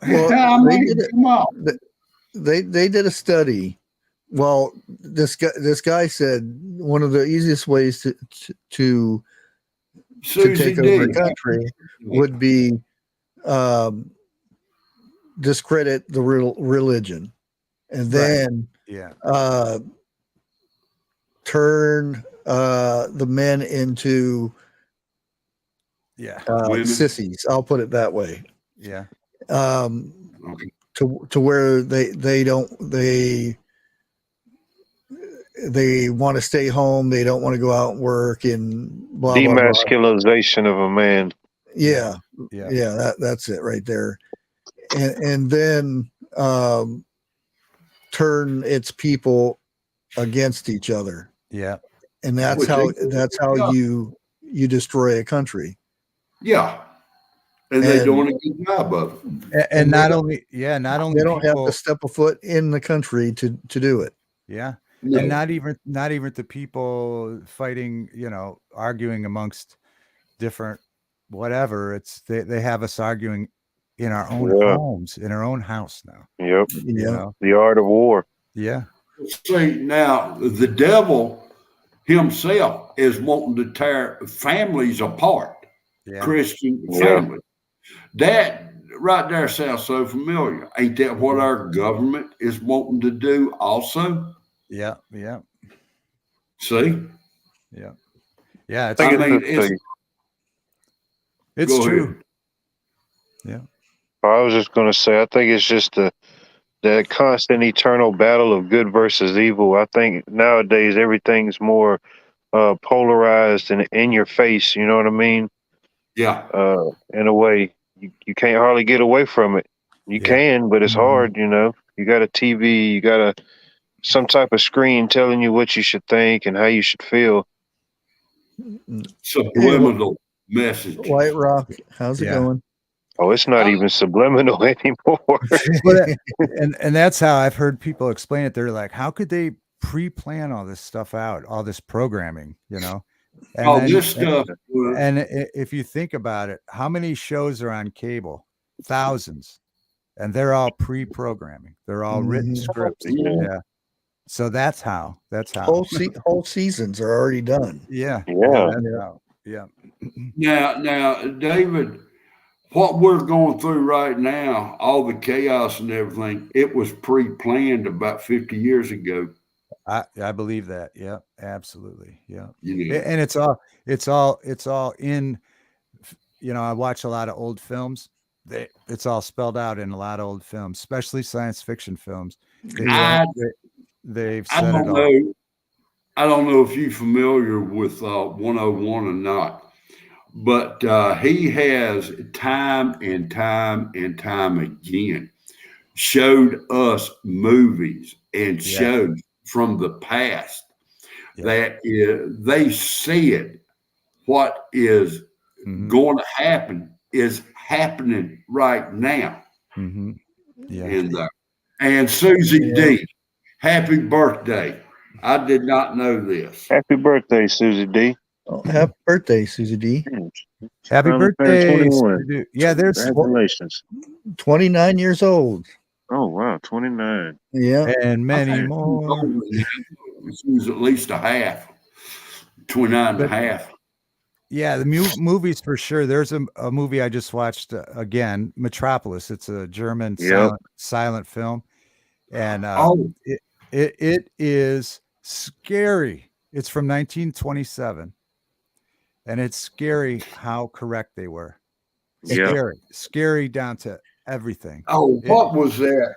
[SPEAKER 4] Well,
[SPEAKER 2] I mean, come on.
[SPEAKER 4] they did a study. Well, this guy said one of the easiest ways to take over a country would be discredit the real religion, and then turn the men into sissies. I'll put it that way.
[SPEAKER 5] Yeah.
[SPEAKER 4] To where they want to stay home. They don't want to go out and work and blah, blah, blah.
[SPEAKER 1] Demasculization of a man.
[SPEAKER 4] Yeah. That's it right there. And then turn its people against each other.
[SPEAKER 5] Yeah.
[SPEAKER 4] And that's how you destroy a country.
[SPEAKER 2] Yeah. And they're doing a good job of it.
[SPEAKER 5] And not only they don't
[SPEAKER 4] have to step a foot in the country to do it.
[SPEAKER 5] Yeah.
[SPEAKER 2] No.
[SPEAKER 5] And not even the people fighting, arguing amongst different whatever. It's they have us arguing in our own homes, in our own house now.
[SPEAKER 1] Yep.
[SPEAKER 4] Yeah.
[SPEAKER 1] The art of war.
[SPEAKER 5] Yeah.
[SPEAKER 2] See, now the devil himself is wanting to tear families apart.
[SPEAKER 5] Yeah.
[SPEAKER 2] Christian families. That right there sounds so familiar. Ain't that what our government is wanting to do also?
[SPEAKER 5] Yeah. Yeah.
[SPEAKER 2] See?
[SPEAKER 5] Yeah. Yeah.
[SPEAKER 2] It's
[SPEAKER 5] true.
[SPEAKER 2] Ahead.
[SPEAKER 5] Yeah.
[SPEAKER 1] I was just going to say, I think it's just the constant eternal battle of good versus evil. I think nowadays everything's more polarized and in your face. You know what I mean?
[SPEAKER 2] Yeah.
[SPEAKER 1] In a way, you can't hardly get away from it. You can, but it's hard. You got a TV, you got some type of screen telling you what you should think and how you should feel.
[SPEAKER 2] Subliminal message.
[SPEAKER 4] White Rock, how's it going?
[SPEAKER 1] Oh, it's not even subliminal anymore.
[SPEAKER 5] and that's how I've heard people explain it. They're like, how could they pre-plan all this stuff out, all this programming, And
[SPEAKER 2] this stuff.
[SPEAKER 5] And if you think about it, how many shows are on cable? Thousands. And they're all pre-programming. They're all written scripts. Yeah. So that's how.
[SPEAKER 4] Whole seasons are already done.
[SPEAKER 5] Yeah.
[SPEAKER 2] Yeah. Now, David, what we're going through right now, all the chaos and everything, it was pre-planned about 50 years ago.
[SPEAKER 5] I believe that. Yeah, absolutely. Yeah. And it's all in, I watch a lot of old films. It's all spelled out in a lot of old films, especially science fiction films. They've said it all.
[SPEAKER 2] I don't know if you're familiar with 101 or not, but he has time and time and time again showed us movies and shows from the past that they said what is going to happen is happening right now.
[SPEAKER 5] Mm-hmm. Yeah.
[SPEAKER 2] And Susie D, happy birthday. I did not know this.
[SPEAKER 1] Happy birthday, Susie D.
[SPEAKER 4] Oh, happy birthday, Susie D.
[SPEAKER 5] Happy birthday. Yeah, there's
[SPEAKER 1] congratulations.
[SPEAKER 4] 29 years old.
[SPEAKER 1] Oh, wow. 29.
[SPEAKER 4] Yeah.
[SPEAKER 5] And many more.
[SPEAKER 2] She was at least a half. 29 and a half.
[SPEAKER 5] Yeah, the movies for sure. There's a movie I just watched again, Metropolis. It's a German silent film. And It is scary. It's from 1927, and it's scary how correct they were.
[SPEAKER 1] Yeah.
[SPEAKER 5] Scary down to everything.
[SPEAKER 2] Oh, what was that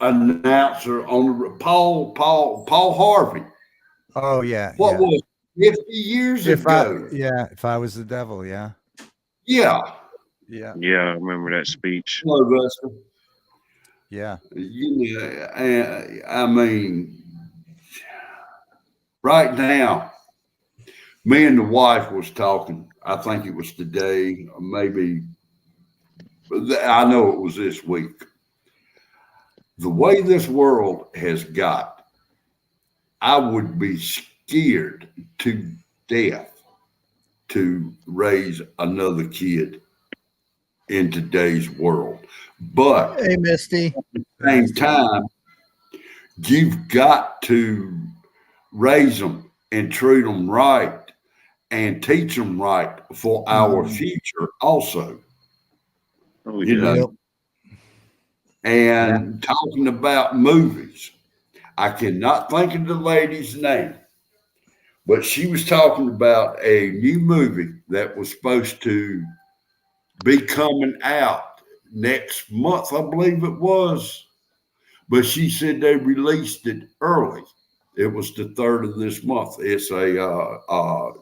[SPEAKER 2] announcer on the Paul Harvey?
[SPEAKER 5] Oh yeah.
[SPEAKER 2] What
[SPEAKER 5] yeah.
[SPEAKER 2] was it 50 years ago?
[SPEAKER 5] If I was the devil, yeah.
[SPEAKER 2] Yeah.
[SPEAKER 5] Yeah.
[SPEAKER 1] Yeah, I remember that speech.
[SPEAKER 2] Hello, Russell.
[SPEAKER 5] Yeah.
[SPEAKER 2] You know, I mean, right now, me and the wife was talking. I think it was today, or maybe I know it was this week. The way this world has got, I would be scared to death to raise another kid in today's world. But
[SPEAKER 4] Hey, Misty.
[SPEAKER 2] at the same time, you've got to raise them and treat them right and teach them right for our future also.
[SPEAKER 1] Oh,
[SPEAKER 2] You
[SPEAKER 1] yeah.
[SPEAKER 2] know,
[SPEAKER 4] Yep.
[SPEAKER 2] and talking about movies, I cannot think of the lady's name, but she was talking about a new movie that was supposed to be coming out next month, I believe it was. But she said they released it early. It was the 3rd of this month. It's
[SPEAKER 1] The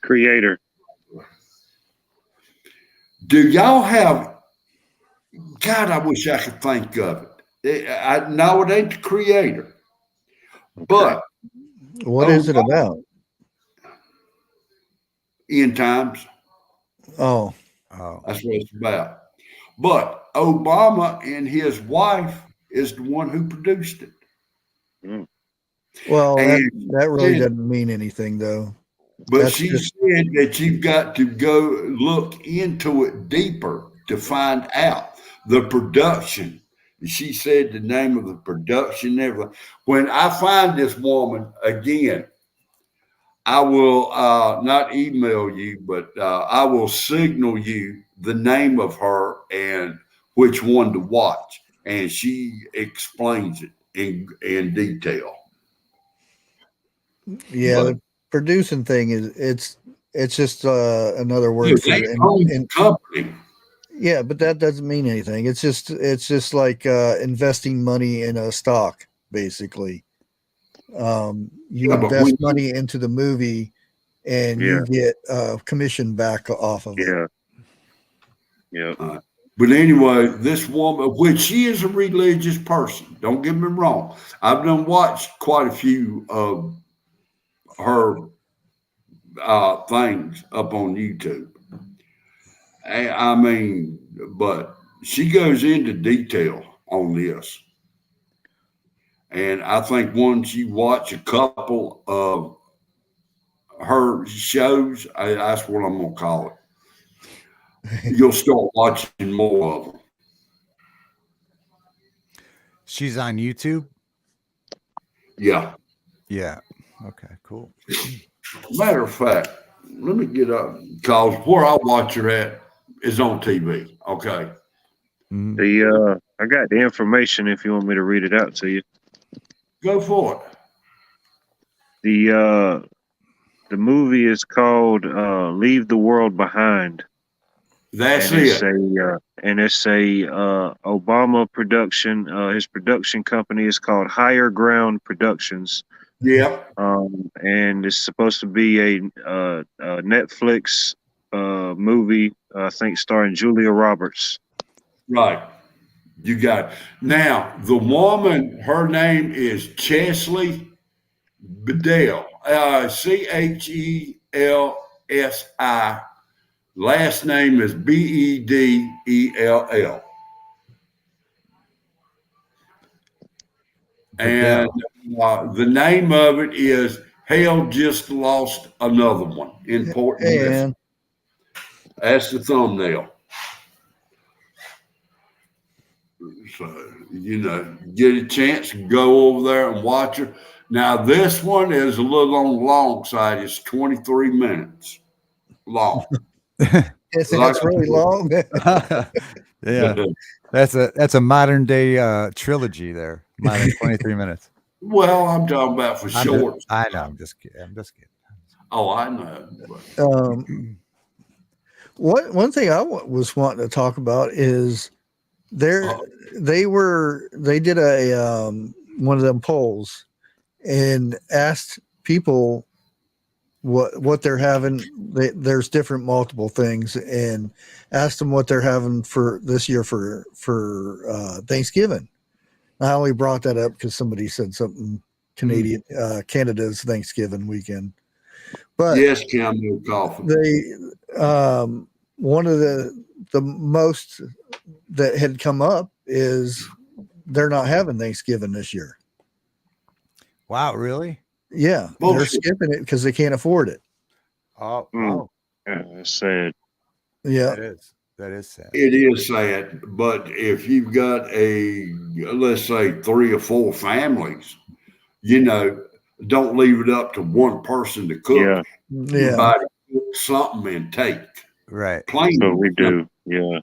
[SPEAKER 1] creator.
[SPEAKER 2] do y'all have, God, I wish I could think of it. No, it ain't the creator. But
[SPEAKER 4] What is it about?
[SPEAKER 2] end times,
[SPEAKER 4] Oh,
[SPEAKER 5] Oh.
[SPEAKER 2] that's what it's about. But Obama and his wife is the one who produced it.
[SPEAKER 4] well,
[SPEAKER 2] And
[SPEAKER 4] that really
[SPEAKER 2] yeah.
[SPEAKER 4] doesn't mean anything, though.
[SPEAKER 2] But
[SPEAKER 4] That's
[SPEAKER 2] she
[SPEAKER 4] just-
[SPEAKER 2] said that you've got to go look into it deeper to find out the production. She said the name of the production, and everything. When I find this woman again, I will not email you, but I will signal you the name of her and which one to watch. And she explains it in detail.
[SPEAKER 4] Yeah,
[SPEAKER 2] But-
[SPEAKER 4] the producing thing is it's just another word for
[SPEAKER 2] They own the company.
[SPEAKER 4] yeah, but that doesn't mean anything. It's just like investing money in a stock, basically. You
[SPEAKER 2] Yeah, but
[SPEAKER 4] invest
[SPEAKER 2] when you-
[SPEAKER 4] money into the movie, and you get commission back off of it.
[SPEAKER 1] Yeah. Yeah.
[SPEAKER 2] But anyway, this woman, which she is a religious person, don't get me wrong. I've done watched quite a few of her things up on YouTube. I mean, but she goes into detail on this. And I think once you watch a couple of her shows, that's what I'm going to call it. You'll start watching more of them.
[SPEAKER 5] She's on YouTube.
[SPEAKER 2] Yeah.
[SPEAKER 5] Yeah. Okay. Cool.
[SPEAKER 2] Matter of fact, let me get up because where I watch her at is on TV. Okay.
[SPEAKER 5] Mhm.
[SPEAKER 1] I got the information if you want me to read it out to you.
[SPEAKER 2] Go for it.
[SPEAKER 1] The movie is called Leave the World Behind.
[SPEAKER 2] That's
[SPEAKER 1] and it's
[SPEAKER 2] it.
[SPEAKER 1] a Obama production. His production company is called Higher Ground Productions.
[SPEAKER 2] Yeah.
[SPEAKER 1] And it's supposed to be a Netflix movie, I think starring Julia Roberts.
[SPEAKER 2] Right. You got it. Now, the woman, her name is Chesley Bedell, Chelsi. Last name is Bedell. And the name of it is Hell Just Lost Another One. Important.
[SPEAKER 4] And
[SPEAKER 2] That's the thumbnail. So, get a chance to go over there and watch her. Now, this one is a little on the long side. It's 23 minutes long.
[SPEAKER 4] yes, that's really long.
[SPEAKER 5] Yeah, that's a modern day trilogy there. Modern 23 minutes.
[SPEAKER 2] Well, I'm talking about for short.
[SPEAKER 5] I know. I'm just kidding. I'm just kidding.
[SPEAKER 2] Oh, I know. But
[SPEAKER 4] One thing I was wanting to talk about is there they did a one of them polls and asked people what they're having. There's different multiple things, and asked them what they're having for this year for Thanksgiving. I only brought that up because somebody said something Canada's Thanksgiving weekend, but
[SPEAKER 2] yes, camel coffee.
[SPEAKER 4] they one of the most that had come up is they're not having Thanksgiving this year.
[SPEAKER 5] Wow, really?
[SPEAKER 4] Yeah,
[SPEAKER 2] Bullshit.
[SPEAKER 4] they're skipping it because they can't afford it.
[SPEAKER 5] Oh,
[SPEAKER 1] Yeah, that's sad.
[SPEAKER 4] Yeah,
[SPEAKER 5] that is sad.
[SPEAKER 2] It is sad, but if you've got let's say 3 or 4 families, don't leave it up to one person to cook.
[SPEAKER 1] Yeah.
[SPEAKER 4] yeah.
[SPEAKER 2] Everybody cook something and take.
[SPEAKER 5] Right.
[SPEAKER 2] Plain.
[SPEAKER 1] So we do. Yeah.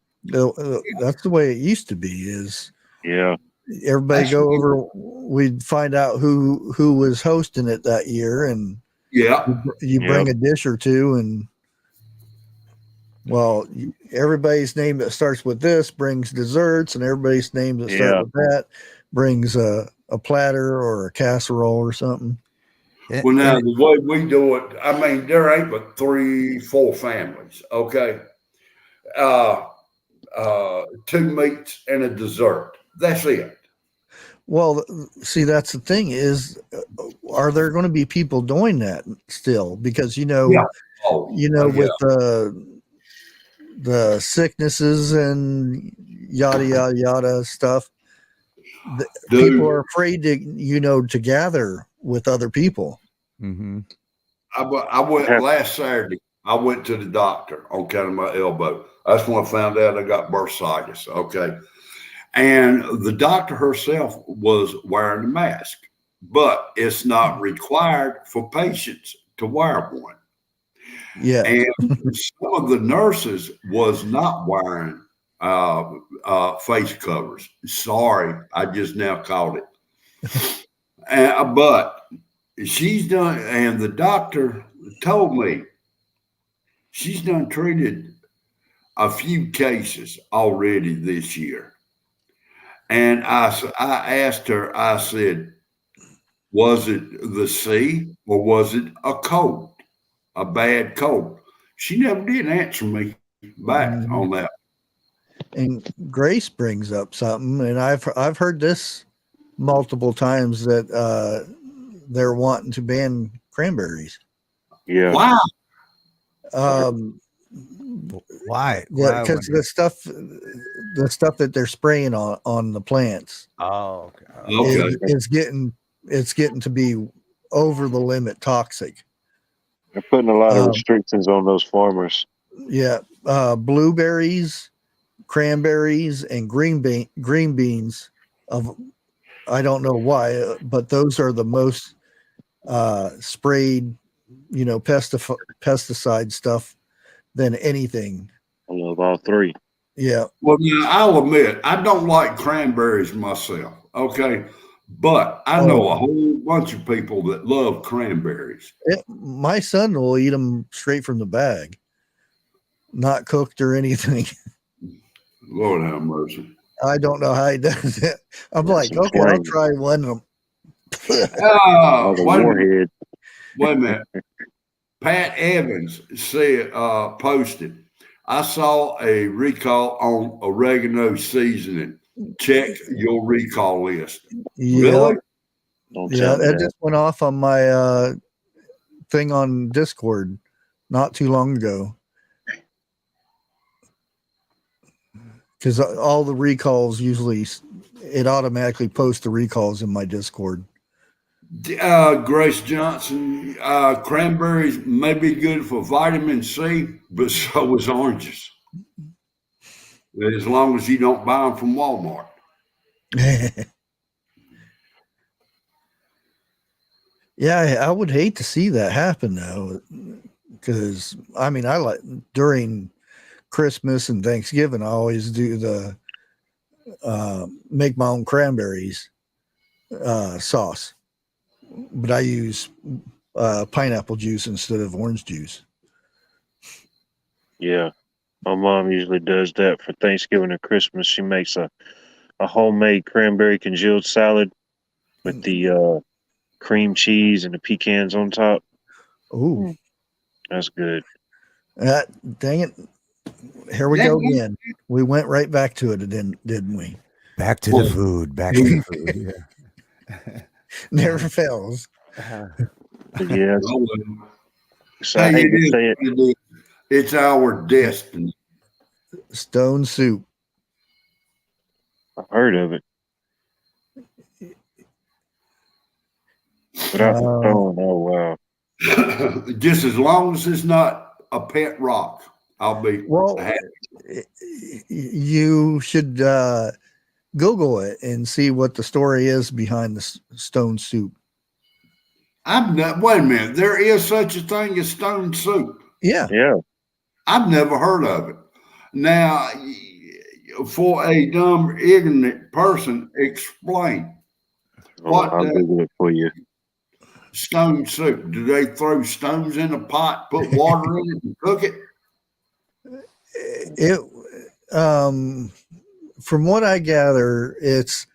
[SPEAKER 4] That's the way it used to be. Is
[SPEAKER 1] Yeah.
[SPEAKER 4] everybody go over? We'd find out who was hosting it that year, and
[SPEAKER 2] Yeah.
[SPEAKER 4] you bring a dish or two, and well, everybody's name that starts with this brings desserts, and everybody's name that start with that brings a platter or a casserole or something.
[SPEAKER 2] Well, now the way we do it, I mean, there ain't but 3, 4 families. Okay, 2 meats and a dessert. That's it.
[SPEAKER 4] Well, see, that's the thing is, are there going to be people doing that still? Because with the sicknesses and yada yada yada stuff, people are afraid to gather with other people.
[SPEAKER 5] Mm-hmm.
[SPEAKER 2] I went last Saturday. I went to the doctor on account of my elbow. That's when I found out I got bursitis. Okay. And the doctor herself was wearing a mask, but it's not required for patients to wear one.
[SPEAKER 4] Yeah.
[SPEAKER 2] And some of the nurses was not wearing face covers. Sorry, I just now caught it. But she's done, and the doctor told me she's done treated a few cases already this year. And I asked her, I said, was it the sea or was it a cold, a bad cold? She never did answer me back on that.
[SPEAKER 4] And Grace brings up something, and I've heard this multiple times that they're wanting to ban cranberries.
[SPEAKER 1] Yeah.
[SPEAKER 2] Wow.
[SPEAKER 5] Why?
[SPEAKER 4] Because the stuff that they're spraying on the plants.
[SPEAKER 5] Oh,
[SPEAKER 2] okay.
[SPEAKER 4] It's getting to be over the limit toxic.
[SPEAKER 1] They're putting a lot of restrictions on those farmers.
[SPEAKER 4] Yeah. Blueberries, cranberries, and green beans I don't know why, but those are the most sprayed, pesticide stuff than anything.
[SPEAKER 1] I love all 3.
[SPEAKER 4] Yeah.
[SPEAKER 2] Well, now, I'll admit, I don't like cranberries myself. Okay. But I know a whole bunch of people that love cranberries.
[SPEAKER 4] My son will eat them straight from the bag, not cooked or anything.
[SPEAKER 2] Lord have mercy.
[SPEAKER 4] I don't know how he does it. I'm like, okay, I'll try one of them.
[SPEAKER 2] Wait a minute. Pat Evans said, posted, I saw a recall on oregano seasoning. Check your recall list.
[SPEAKER 4] Yeah.
[SPEAKER 2] Really?
[SPEAKER 4] That just went off on my thing on Discord not too long ago. Because all the recalls usually, it automatically posts the recalls in my Discord.
[SPEAKER 2] Grace Johnson, cranberries may be good for vitamin C, but so is oranges. As long as you don't buy them from Walmart.
[SPEAKER 4] Yeah, I would hate to see that happen though, because I mean, during Christmas and Thanksgiving, I always do the make my own cranberries sauce, but I use pineapple juice instead of orange juice.
[SPEAKER 1] Yeah. My mom usually does that for Thanksgiving and Christmas. She makes a homemade cranberry congealed salad with the cream cheese and the pecans on top.
[SPEAKER 4] Ooh,
[SPEAKER 1] That's good.
[SPEAKER 4] dang it. Here we go again. We went right back to it, didn't we?
[SPEAKER 5] Back to the food. Back to the food. Yeah.
[SPEAKER 4] Never fails.
[SPEAKER 1] But yeah, so I
[SPEAKER 2] Hey,
[SPEAKER 1] hate
[SPEAKER 2] it
[SPEAKER 1] to
[SPEAKER 2] is
[SPEAKER 1] say it.
[SPEAKER 2] what it is. It's our destiny.
[SPEAKER 4] Stone soup.
[SPEAKER 1] I've heard of it. But oh wow.
[SPEAKER 2] Just as long as it's not a pet rock, I'll be
[SPEAKER 4] Well,
[SPEAKER 2] happy.
[SPEAKER 4] you should Google it and see what the story is behind the stone soup.
[SPEAKER 2] I'm not. Wait a minute. There is such a thing as stone soup.
[SPEAKER 4] Yeah.
[SPEAKER 1] Yeah.
[SPEAKER 2] I've never heard of it. Now, for a dumb, ignorant person, explain what
[SPEAKER 1] I'll Google it for you.
[SPEAKER 2] stone soup. Do they throw stones in a pot, put water in it, and cook it?
[SPEAKER 4] It from what I gather, it's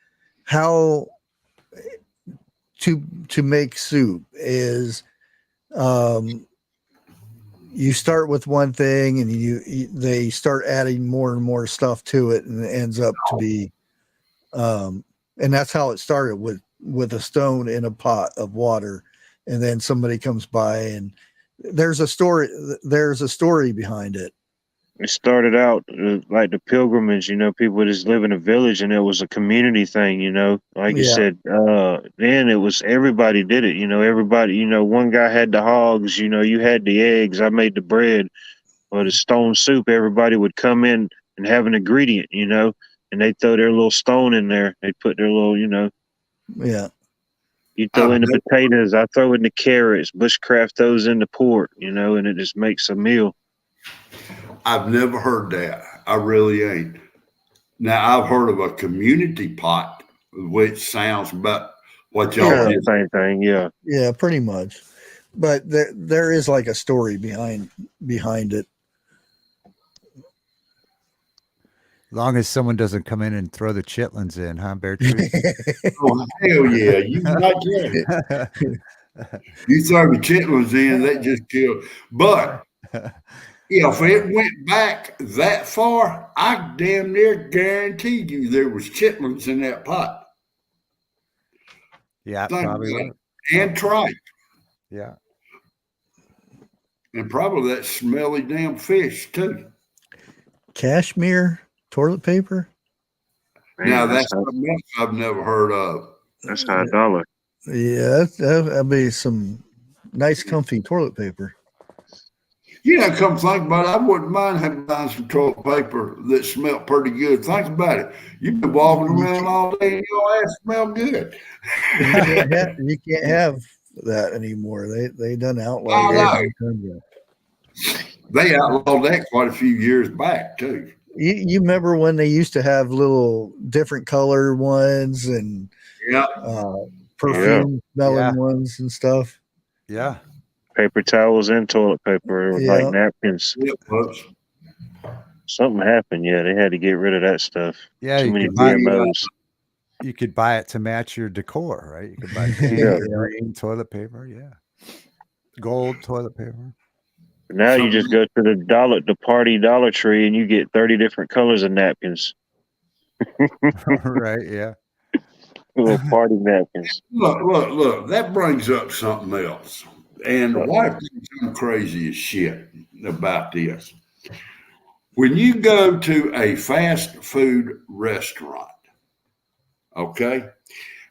[SPEAKER 4] how to make soup is you start with one thing and they start adding more and more stuff to it, and it ends up to be and that's how it started with a stone in a pot of water, and then somebody comes by and there's a story behind it.
[SPEAKER 1] It started out like the pilgrimage, people would just live in a village and it was a community thing, like you
[SPEAKER 4] Yeah.
[SPEAKER 1] said, then it was everybody did it, everybody, one guy had the hogs, you had the eggs, I made the bread or the stone soup. Everybody would come in and have an ingredient, and they throw their little stone in there. They put their little,
[SPEAKER 4] Yeah.
[SPEAKER 1] you throw in the potatoes, I throw in the carrots, bushcraft those in the pork, and it just makes a meal.
[SPEAKER 2] I've never heard that. I really ain't. Now, I've heard of a community pot, which sounds about what y'all
[SPEAKER 1] Yeah,
[SPEAKER 2] did.
[SPEAKER 1] same thing, yeah.
[SPEAKER 4] Yeah, pretty much. But there is like a story behind it.
[SPEAKER 5] As long as someone doesn't come in and throw the chitlins in, huh, Bear Tree?
[SPEAKER 2] Oh, hell yeah. You not kidding. You throw the chitlins in, that just killed. But if it went back that far, I damn near guarantee you there was chitlins in that pot.
[SPEAKER 5] Yeah,
[SPEAKER 2] Think
[SPEAKER 5] probably.
[SPEAKER 2] about it. And tripe.
[SPEAKER 5] Yeah.
[SPEAKER 2] And probably that smelly damn fish too.
[SPEAKER 4] Cashmere toilet paper.
[SPEAKER 1] Man,
[SPEAKER 2] Now that's something else I've never heard of.
[SPEAKER 1] that's $1.
[SPEAKER 4] Yeah, that'd be some nice, comfy toilet paper.
[SPEAKER 2] Come think about it, I wouldn't mind having buying some toilet paper that smelled pretty good. Think about it. You've been walking around all day and your ass smell good.
[SPEAKER 4] You can't have that anymore. They done outlawed that.
[SPEAKER 2] They outlawed that quite a few years back too.
[SPEAKER 4] You remember when they used to have little different color ones and
[SPEAKER 2] Yeah.
[SPEAKER 4] perfume smelling ones and stuff?
[SPEAKER 5] Yeah.
[SPEAKER 1] Paper towels and toilet paper, like napkins.
[SPEAKER 2] Yep.
[SPEAKER 1] Something happened. Yeah, they had to get rid of that stuff.
[SPEAKER 5] Yeah,
[SPEAKER 1] Too many GMOs.
[SPEAKER 5] You could buy it to match your decor, right? You could buy green toilet paper, gold toilet paper.
[SPEAKER 1] Now you just go to the party Dollar Tree and you get 30 different colors of napkins.
[SPEAKER 5] Right, yeah.
[SPEAKER 1] Little party napkins.
[SPEAKER 2] Look. That brings up something else. And why I'm crazy as shit about this. When you go to a fast food restaurant, okay,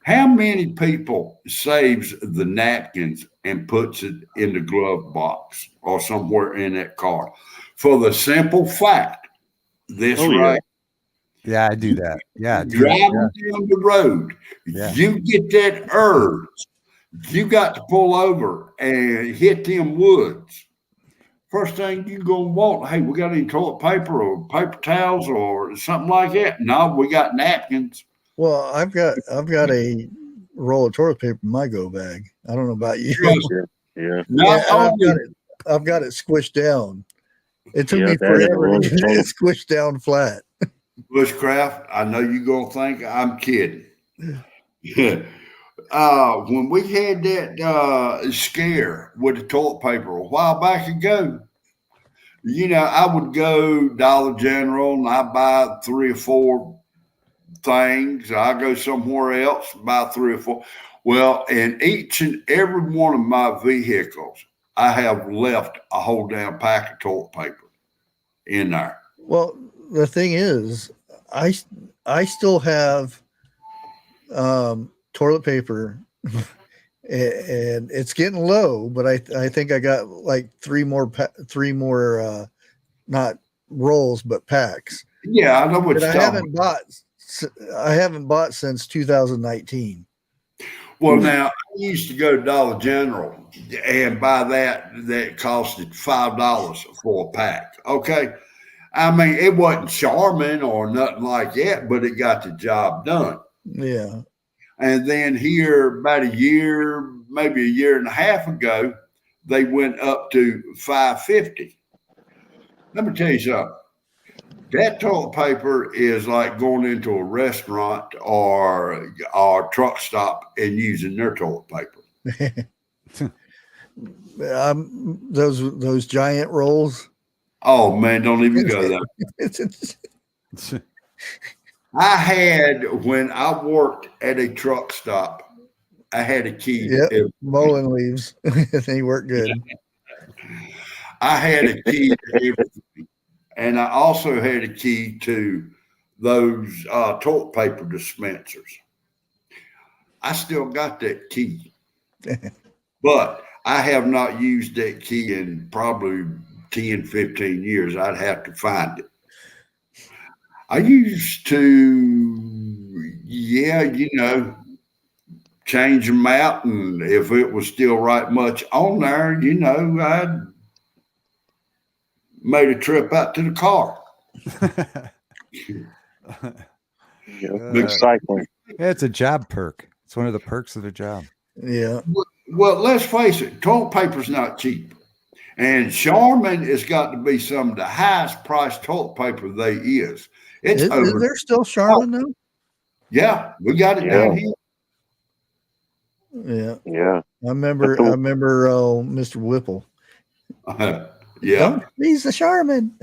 [SPEAKER 2] how many people saves the napkins and puts it in the glove box or somewhere in that car? For the simple fact, right?
[SPEAKER 5] Yeah, I do that. Yeah.
[SPEAKER 2] Driving down the road, you get that urge. You got to pull over and hit them woods. first thing you gonna want, hey, we got any toilet paper or paper towels or something like that? No, we got napkins.
[SPEAKER 4] Well, I've got a roll of toilet paper in my go bag. I don't know about you.
[SPEAKER 2] Just
[SPEAKER 1] Yeah.
[SPEAKER 2] not
[SPEAKER 4] Yeah, and
[SPEAKER 2] only
[SPEAKER 4] I've got it squished down. It took
[SPEAKER 1] Yeah,
[SPEAKER 4] me
[SPEAKER 1] that and a
[SPEAKER 4] forever
[SPEAKER 1] roll
[SPEAKER 4] to
[SPEAKER 1] of
[SPEAKER 4] get it
[SPEAKER 1] toilet-
[SPEAKER 4] squished down flat.
[SPEAKER 2] bushcraft, I know you're gonna think I'm kidding. When we had that scare with the toilet paper a while back ago, I would go Dollar General and I buy 3 or 4 things. I go somewhere else, buy 3 or 4. Well, in each and every one of my vehicles, I have left a whole damn pack of toilet paper in there.
[SPEAKER 4] Well, the thing is, I still have toilet paper, and it's getting low. But I think I got like 3 more not rolls but packs.
[SPEAKER 2] Yeah, I know what
[SPEAKER 4] But
[SPEAKER 2] you're
[SPEAKER 4] I
[SPEAKER 2] talking about.
[SPEAKER 4] haven't bought since 2019.
[SPEAKER 2] Well, now I used to go to Dollar General and buy that costed $5 for a pack. Okay. I mean, it wasn't Charmin or nothing like that, but it got the job done.
[SPEAKER 4] Yeah.
[SPEAKER 2] And then here, about a year, maybe a year and a half ago, they went up to $5.50. Let me tell you something. That toilet paper is like going into a restaurant or truck stop and using their toilet paper.
[SPEAKER 4] Those giant rolls.
[SPEAKER 2] Oh man, don't even go there. I had, when I worked at a truck stop, I had a key.
[SPEAKER 4] Yep, mowing leaves. They work good.
[SPEAKER 2] I had a key to everything. And I also had a key to those toilet paper dispensers. I still got that key. But I have not used that key in probably 10, 15 years. I'd have to find it. I used to, change them out. And if it was still right much on there, I'd made a trip out to the car.
[SPEAKER 1] Recycling.
[SPEAKER 5] Yeah, it's a job perk. It's one of the perks of the job.
[SPEAKER 4] Yeah.
[SPEAKER 2] Well, let's face it, toilet paper's not cheap. And Charmin has got to be some of the highest priced toilet paper they is. It's
[SPEAKER 4] Is
[SPEAKER 2] over.
[SPEAKER 4] there still Charmin though?
[SPEAKER 2] Yeah, we got it down here.
[SPEAKER 4] Yeah.
[SPEAKER 1] Yeah.
[SPEAKER 4] I remember Mr. Whipple.
[SPEAKER 2] Yeah.
[SPEAKER 4] Don't squeeze the Charmin.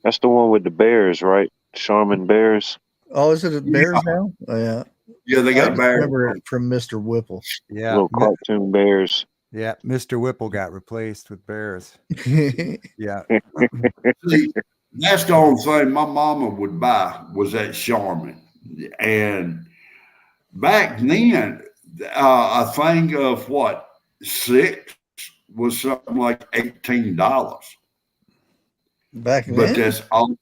[SPEAKER 1] That's the one with the bears, right? Charmin bears.
[SPEAKER 4] Oh, is it a Bears now? Oh, yeah.
[SPEAKER 2] Yeah, they
[SPEAKER 4] I
[SPEAKER 2] got
[SPEAKER 4] just
[SPEAKER 2] bears.
[SPEAKER 4] remember it from Mr. Whipple.
[SPEAKER 5] Yeah.
[SPEAKER 1] Little cartoon bears.
[SPEAKER 5] Yeah. Mr. Whipple got replaced with bears. Yeah.
[SPEAKER 2] See, that's the only thing my mama would buy was that Charmin. And back then, a thing of 6 was something like $18.
[SPEAKER 4] Back then,
[SPEAKER 2] But that's all.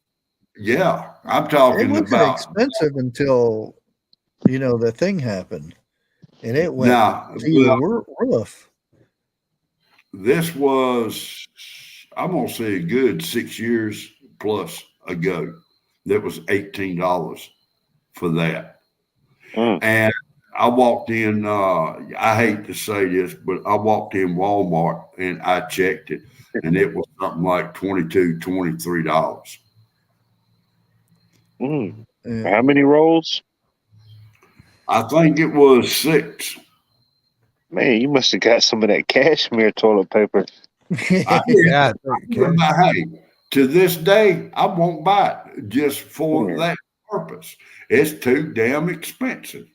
[SPEAKER 2] Yeah, I'm
[SPEAKER 4] it
[SPEAKER 2] talking
[SPEAKER 4] wasn't
[SPEAKER 2] about
[SPEAKER 4] expensive until the thing happened, and it went
[SPEAKER 2] now.
[SPEAKER 4] to the roof.
[SPEAKER 2] This was, I'm gonna say, a good 6 years plus ago. That was $18 for that. And I walked in. I hate to say this, but I walked in Walmart and I checked it, and it was something like $22, $23.
[SPEAKER 4] Yeah.
[SPEAKER 1] How many rolls?
[SPEAKER 2] I think it was 6.
[SPEAKER 1] Man, you must have got some of that cashmere toilet paper.
[SPEAKER 5] Yeah.
[SPEAKER 2] But hey, to this day, I won't buy it just for that purpose. It's too damn expensive.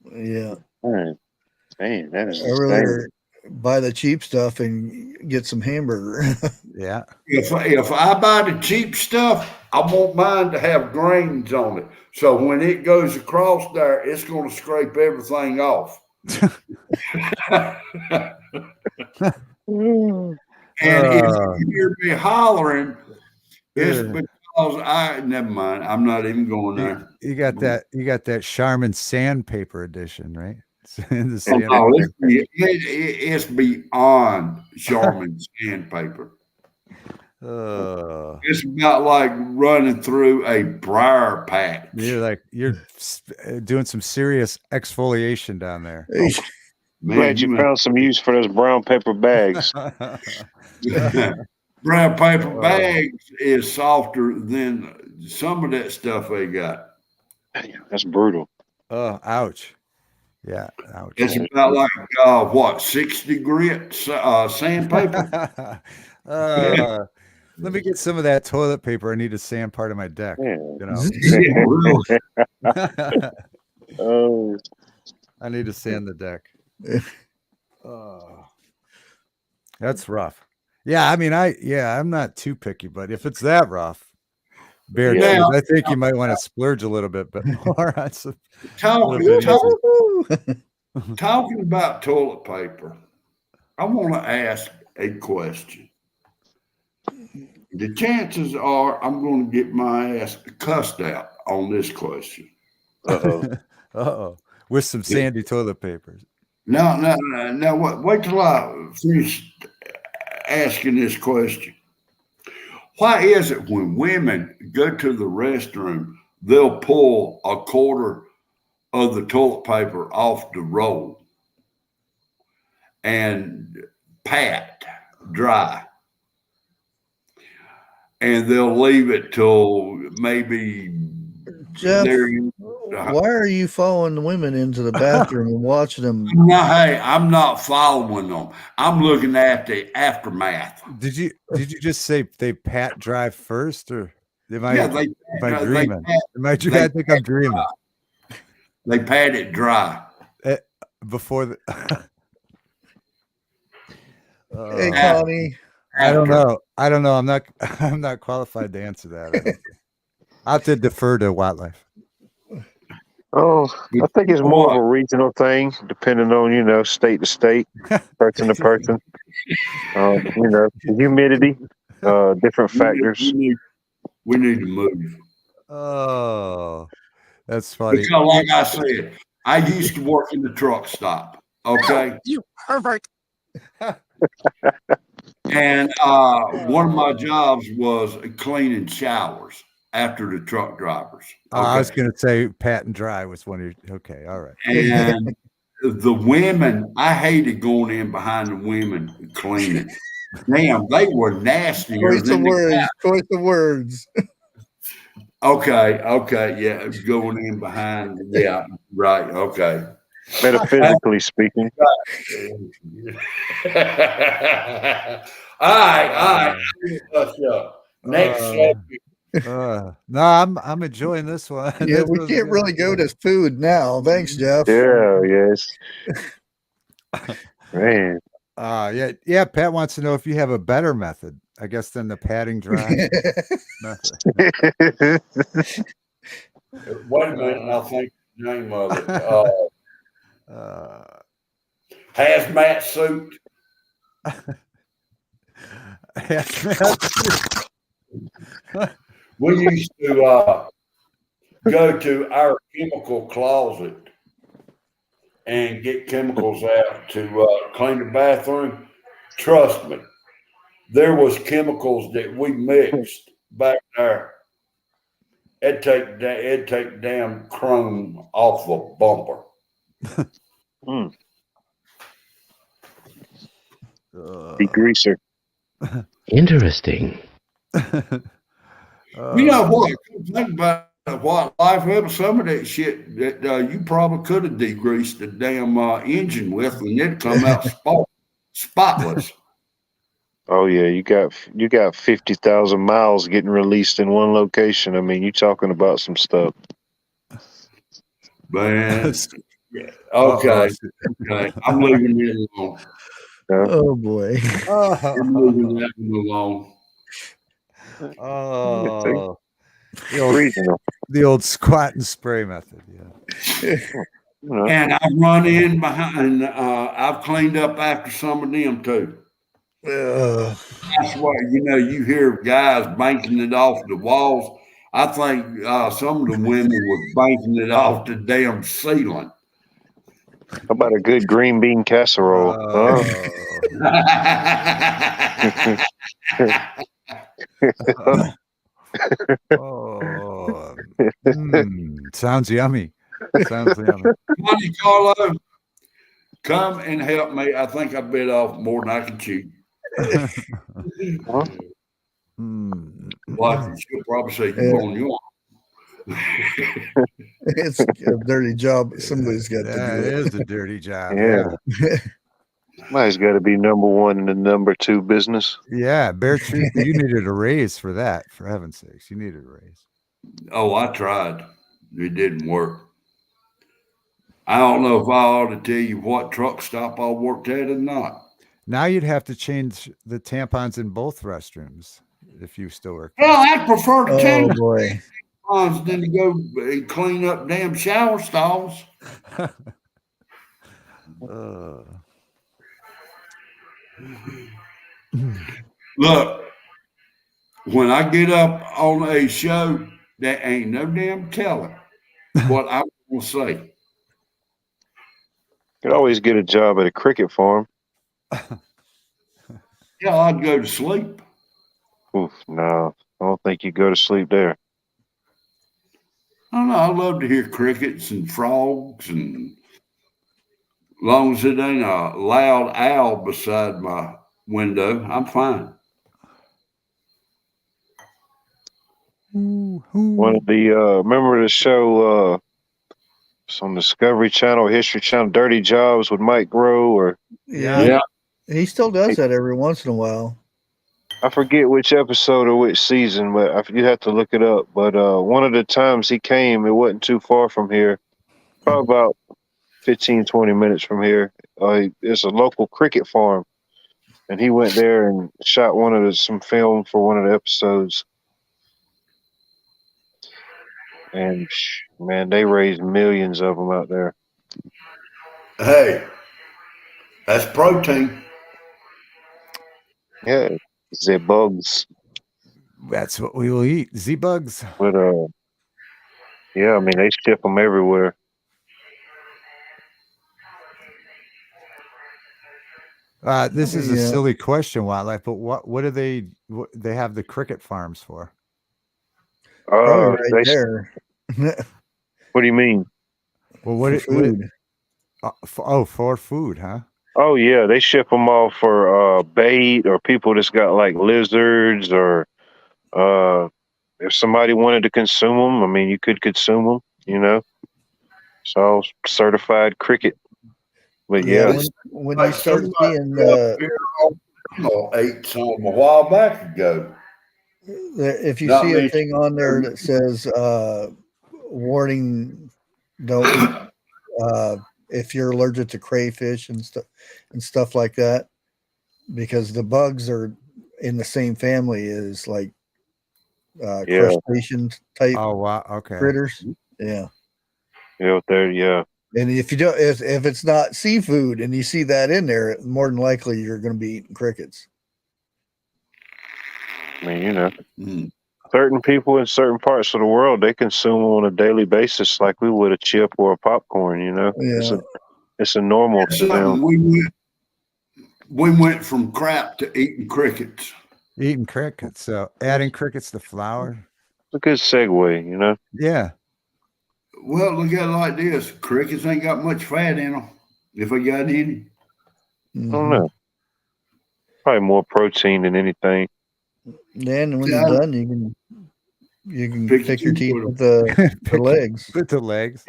[SPEAKER 4] Yeah.
[SPEAKER 1] Man, that is
[SPEAKER 4] I really buy the cheap stuff and get some hamburger.
[SPEAKER 5] Yeah.
[SPEAKER 2] If I buy the cheap stuff, I won't mind to have grains on it. So when it goes across there, it's going to scrape everything off. And if you hear me hollering, it's because never mind. I'm not even going there.
[SPEAKER 5] You got that Charmin sandpaper edition, right?
[SPEAKER 2] It's beyond Charmin sandpaper. It's about like running through a briar patch.
[SPEAKER 5] You're doing some serious exfoliation down there.
[SPEAKER 2] Man,
[SPEAKER 1] Glad you found some use for those brown paper bags.
[SPEAKER 2] brown paper bags is softer than some of that stuff they got.
[SPEAKER 1] That's brutal.
[SPEAKER 5] Oh, ouch. Yeah, ouch.
[SPEAKER 2] It's about like what, 60 grit sandpaper?
[SPEAKER 5] Let me get some of that toilet paper. I need to sand part of my deck.
[SPEAKER 1] Yeah.
[SPEAKER 5] You know.
[SPEAKER 2] Yeah, really.
[SPEAKER 1] Oh,
[SPEAKER 5] I need to sand the deck. That's rough. Yeah, I mean, I'm not too picky, but if it's that rough, bare
[SPEAKER 1] Yeah.
[SPEAKER 5] cheese, I think you might want to splurge a little bit more on some.
[SPEAKER 2] Talking about toilet paper, I want to ask a question. The chances are I'm going to get my ass cussed out on this question.
[SPEAKER 5] Uh-oh. With some sandy toilet papers.
[SPEAKER 2] No. Wait till I finish asking this question. Why is it when women go to the restroom, they'll pull a quarter of the toilet paper off the roll and pat dry, and they'll leave it till maybe
[SPEAKER 4] Jeff, why are you following the women into the bathroom and watching them?
[SPEAKER 2] Hey, I'm not following them. I'm looking at the aftermath.
[SPEAKER 5] Did you just say they pat dry first, or am I dreaming? I think I'm dreaming.
[SPEAKER 2] They pat it dry
[SPEAKER 5] before the.
[SPEAKER 4] Hey, Connie.
[SPEAKER 5] I don't know. I'm not qualified to answer that. I have to defer to wildlife.
[SPEAKER 1] Oh, I think it's more of a regional thing, depending on, state to state, person to person. The humidity, different factors.
[SPEAKER 2] We need to move.
[SPEAKER 5] Oh, that's funny.
[SPEAKER 2] Because like I said, I used to work in the truck stop. Okay.
[SPEAKER 6] You pervert.
[SPEAKER 2] And one of my jobs was cleaning showers after the truck drivers. Okay?
[SPEAKER 5] I was going to say pat and dry was one of your. Okay, all right.
[SPEAKER 2] And the women, I hated going in behind the women cleaning. Damn, they were nastier.
[SPEAKER 4] Choice of words.
[SPEAKER 2] Okay, yeah, going in behind. Yeah, right. Okay.
[SPEAKER 1] Metaphysically speaking.
[SPEAKER 2] All right. Next subject.
[SPEAKER 5] No, I'm enjoying this one.
[SPEAKER 4] Yeah, we can't really go to food now. Thanks, Jeff.
[SPEAKER 1] Yeah, yes. Man.
[SPEAKER 5] Yeah. Pat wants to know if you have a better method, I guess, than the patting dry method.
[SPEAKER 2] Wait a minute, I'll think the name of it. Hazmat suit. We used to go to our chemical closet and get chemicals out to clean the bathroom. Trust me, there was chemicals that we mixed back there. It'd take damn chrome off the bumper.
[SPEAKER 1] Degreaser.
[SPEAKER 6] Interesting.
[SPEAKER 2] You know what? Think about wildlife. Some of that shit that you probably could have degreased the damn engine with, and it'd come out spotless.
[SPEAKER 1] Oh yeah, you got 50,000 miles getting released in one location. I mean, you're talking about some stuff.
[SPEAKER 2] Man. Okay. I'm leaving it alone.
[SPEAKER 4] Oh boy.
[SPEAKER 2] I'm leaving that one alone.
[SPEAKER 5] Oh,
[SPEAKER 1] Regional.
[SPEAKER 5] the old squat and spray method. Yeah.
[SPEAKER 2] And I run in behind. I've cleaned up after some of them too. That's why you hear guys banking it off the walls. I think some of the women was banking it off the damn ceiling.
[SPEAKER 1] How about a good green bean casserole?
[SPEAKER 5] Oh, sounds yummy. Sounds yummy.
[SPEAKER 2] Money, Carlo, come and help me. I think I bit off more than I can chew. Like she'll probably say you on your own.
[SPEAKER 4] It's a dirty job. Somebody's got to
[SPEAKER 5] That
[SPEAKER 4] do it.
[SPEAKER 5] is a dirty job.
[SPEAKER 1] Yeah. Somebody's got to be number one in the number two business.
[SPEAKER 5] Yeah, Bear Truth, you needed a raise for that, for heaven's sakes. You needed a raise.
[SPEAKER 2] Oh, I tried. It didn't work. I don't know if I ought to tell you what truck stop I worked at or not.
[SPEAKER 5] Now you'd have to change the tampons in both restrooms if you still work.
[SPEAKER 2] Well, I prefer to
[SPEAKER 4] Oh
[SPEAKER 2] change
[SPEAKER 4] boy.
[SPEAKER 2] tampons than to go and clean up damn shower stalls. Look, when I get up on a show, there ain't no damn telling what I will say.
[SPEAKER 1] Could always get a job at a cricket farm.
[SPEAKER 2] Yeah, I'd go to sleep.
[SPEAKER 1] Oof, no, I don't think you go to sleep there.
[SPEAKER 2] I don't know. I love to hear crickets and frogs, and as long as it ain't a loud owl beside my window, I'm fine.
[SPEAKER 1] One of the remember the show it's on Discovery Channel, History Channel, Dirty Jobs with Mike Rowe, or
[SPEAKER 4] Yeah. He still does that every once in a while.
[SPEAKER 1] I forget which episode or which season, but you have to look it up. But one of the times he came, it wasn't too far from here, probably about 15, 20 minutes from here. It's a local cricket farm, and he went there and shot some film for one of the episodes. And man, they raised millions of them out there.
[SPEAKER 2] Hey, that's protein.
[SPEAKER 1] Yeah, the bugs.
[SPEAKER 5] That's what we will eat. Z-bugs.
[SPEAKER 1] But yeah, I mean they ship them everywhere.
[SPEAKER 5] This is a silly question, Wildlife, but what do they have the cricket farms for?
[SPEAKER 4] Probably right there.
[SPEAKER 1] What do you mean?
[SPEAKER 5] Well,
[SPEAKER 4] food.
[SPEAKER 5] For food, huh?
[SPEAKER 1] Oh yeah, they ship them all for bait, or people that's got like lizards, or if somebody wanted to consume them, I mean, you could consume them. You know, it's all certified cricket. But yeah,
[SPEAKER 4] when you start seeing
[SPEAKER 2] ate some a while back ago.
[SPEAKER 4] if you see a thing on there that says warning, don't eat if you're allergic to crayfish and stuff like that, because the bugs are in the same family as like crustacean type critters. Yeah. And if you don't, if it's not seafood and you see that in there, more than likely you're going to be eating crickets.
[SPEAKER 1] I mean, you know, certain people in certain parts of the world, they consume them on a daily basis like we would a chip or a popcorn. You know, it's a normal to them.
[SPEAKER 2] We went from crap to eating crickets.
[SPEAKER 5] Eating crickets. So adding crickets to flour.
[SPEAKER 1] It's a good segue, you know.
[SPEAKER 5] Yeah.
[SPEAKER 2] Well, look at it like this: crickets ain't got much fat in them, if I got any.
[SPEAKER 1] I don't know. Probably more protein than anything.
[SPEAKER 4] Then when you're done, you can pick your teeth with the legs.
[SPEAKER 5] With the legs.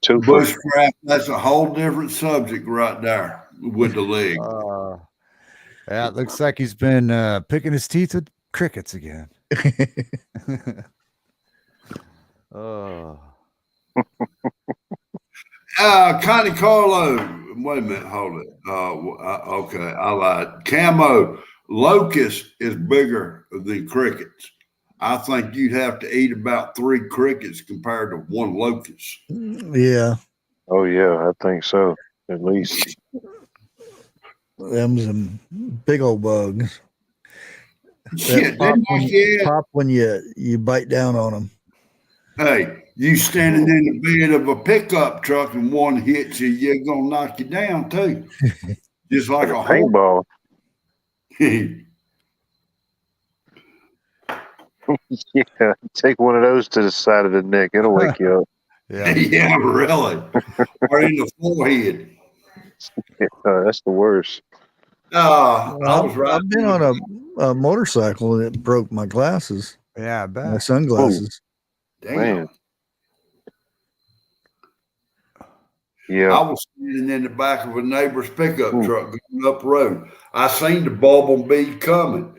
[SPEAKER 2] Bushcraft, that's a whole different subject right there with the leg.
[SPEAKER 5] Yeah, it looks like he's been picking his teeth with crickets again.
[SPEAKER 2] Connie Carlo, wait a minute, hold it. Okay, I lied. Camo, locust is bigger than crickets. I think you'd have to eat about 3 crickets compared to 1 locust.
[SPEAKER 4] Yeah.
[SPEAKER 1] Oh yeah, I think so. At least.
[SPEAKER 4] Them some big old bugs.
[SPEAKER 2] Shit,
[SPEAKER 4] pop when you bite down on them.
[SPEAKER 2] Hey, you standing in the bed of a pickup truck and one hits you, you're gonna knock you down too. Just like a
[SPEAKER 1] paintball. Yeah, take one of those to the side of the neck. It'll wake you up.
[SPEAKER 5] Yeah.
[SPEAKER 2] Yeah, really. Or in the forehead.
[SPEAKER 1] Yeah, that's the worst.
[SPEAKER 2] I
[SPEAKER 4] Well,
[SPEAKER 2] was right.
[SPEAKER 4] I've been on a motorcycle and it broke my glasses,
[SPEAKER 5] Yeah, I
[SPEAKER 4] my
[SPEAKER 5] bet.
[SPEAKER 4] sunglasses.
[SPEAKER 2] Damn.
[SPEAKER 1] Man. Yeah.
[SPEAKER 2] I was sitting in the back of a neighbor's pickup
[SPEAKER 1] Ooh.
[SPEAKER 2] truck going up the road. I seen the bumblebee coming.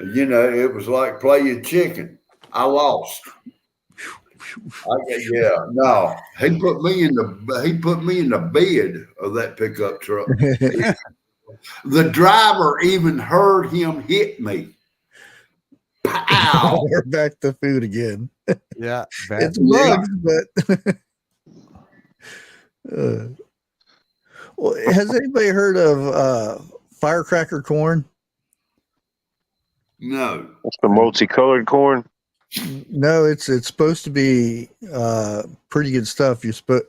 [SPEAKER 2] You know, it was like playing chicken. I lost. Yeah, no. He put me in the bed of that pickup truck. The driver even heard him hit me. Pow!
[SPEAKER 4] We're back to food again.
[SPEAKER 5] Yeah, bet.
[SPEAKER 4] It's bugs, but well, has anybody heard of firecracker corn?
[SPEAKER 2] No.
[SPEAKER 1] That's the multicolored corn.
[SPEAKER 4] No, it's supposed to be pretty good stuff. You put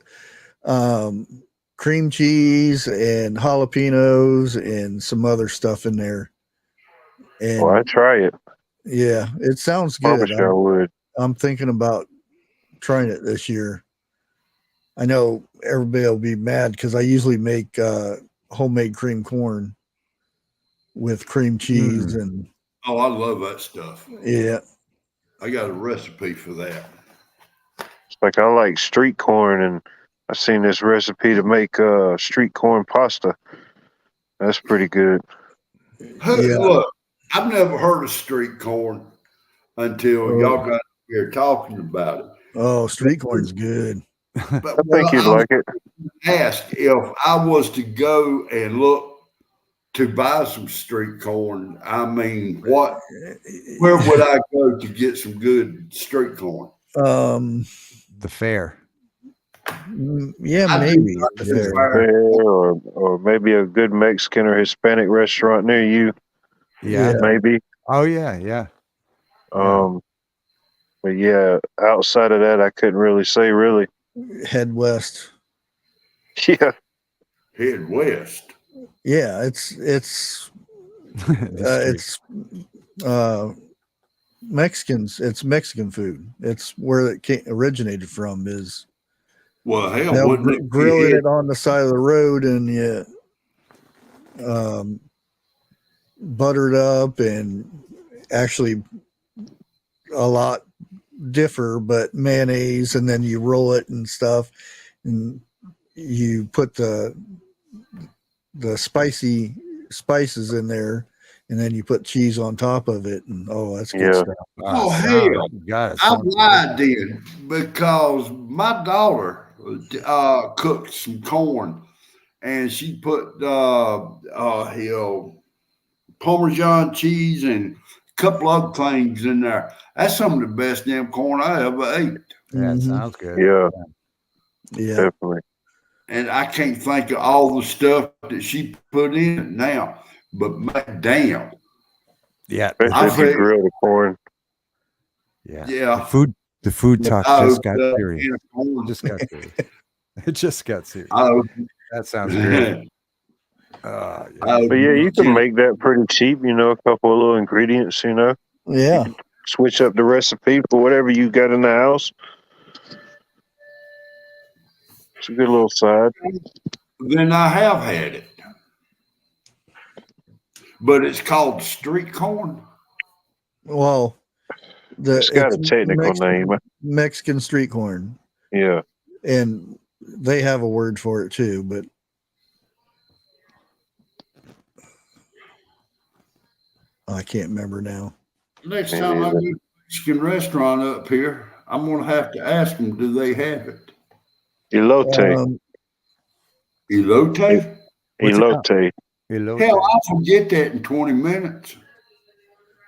[SPEAKER 4] cream cheese and jalapenos and some other stuff in there. And
[SPEAKER 1] Well, I try it.
[SPEAKER 4] yeah, it sounds
[SPEAKER 1] Promise
[SPEAKER 4] good.
[SPEAKER 1] you I would.
[SPEAKER 4] I'm thinking about trying it this year. I know everybody will be mad because I usually make homemade cream corn with cream cheese and
[SPEAKER 2] Oh, I love that stuff.
[SPEAKER 4] yeah.
[SPEAKER 2] I got a recipe for that.
[SPEAKER 1] It's like I like street corn, and I seen this recipe to make street corn pasta. That's pretty good.
[SPEAKER 4] Yeah.
[SPEAKER 2] Look, I've never heard of street corn until y'all got here talking about it.
[SPEAKER 4] Oh, street corn's good.
[SPEAKER 2] But
[SPEAKER 1] I think you'd like it.
[SPEAKER 2] ask if I was to go and look to buy some street corn. I mean, where would I go to get some good street corn?
[SPEAKER 5] The fair.
[SPEAKER 4] Yeah,
[SPEAKER 2] I
[SPEAKER 4] maybe.
[SPEAKER 2] do like
[SPEAKER 4] the
[SPEAKER 2] the
[SPEAKER 4] fair.
[SPEAKER 2] fair.
[SPEAKER 1] Or maybe a good Mexican or Hispanic restaurant near you.
[SPEAKER 5] Yeah.
[SPEAKER 1] Maybe.
[SPEAKER 5] Oh yeah, yeah.
[SPEAKER 1] But yeah, outside of that, I couldn't really say. Really.
[SPEAKER 4] Head west.
[SPEAKER 1] Yeah.
[SPEAKER 2] Head west.
[SPEAKER 4] Yeah, it's Mexicans. It's Mexican food. It's where it originated from. Is
[SPEAKER 2] Well, hell,
[SPEAKER 4] they'll
[SPEAKER 2] wouldn't it
[SPEAKER 4] grill
[SPEAKER 2] be
[SPEAKER 4] it on the side of the road and buttered up and actually a lot differ, but mayonnaise, and then you roll it and stuff, and you put the spices in there, and then you put cheese on top of it, and oh, that's good stuff.
[SPEAKER 2] Oh, hell.
[SPEAKER 5] God,
[SPEAKER 2] I lied then because my daughter cooked some corn and she put Parmesan cheese and a couple other things in there. That's some of the best damn corn I ever ate.
[SPEAKER 5] Yeah, it sounds good.
[SPEAKER 4] Yeah.
[SPEAKER 1] Definitely.
[SPEAKER 2] And I can't think of all the stuff that she put in it now, but damn.
[SPEAKER 5] Yeah.
[SPEAKER 1] Especially if you grill the corn.
[SPEAKER 5] Yeah.
[SPEAKER 2] Yeah.
[SPEAKER 5] The food talk just got serious.
[SPEAKER 2] Just got serious.
[SPEAKER 5] It just got serious. That sounds great.
[SPEAKER 1] But yeah, you can make that pretty cheap, a couple of little ingredients,
[SPEAKER 4] Yeah.
[SPEAKER 1] Switch up the recipe for whatever you got in the house. It's a good little side.
[SPEAKER 2] Then I have had it. But it's called street corn.
[SPEAKER 4] Well,
[SPEAKER 1] It's got a technical name.
[SPEAKER 4] Mexican street corn.
[SPEAKER 1] Yeah.
[SPEAKER 4] And they have a word for it too, but I can't remember now.
[SPEAKER 2] Next time I go to a Mexican restaurant up here, I'm going to have to ask them, do they have it?
[SPEAKER 1] Elote.
[SPEAKER 2] Elote?
[SPEAKER 1] Elote.
[SPEAKER 2] Hell, I'll forget that in 20 minutes.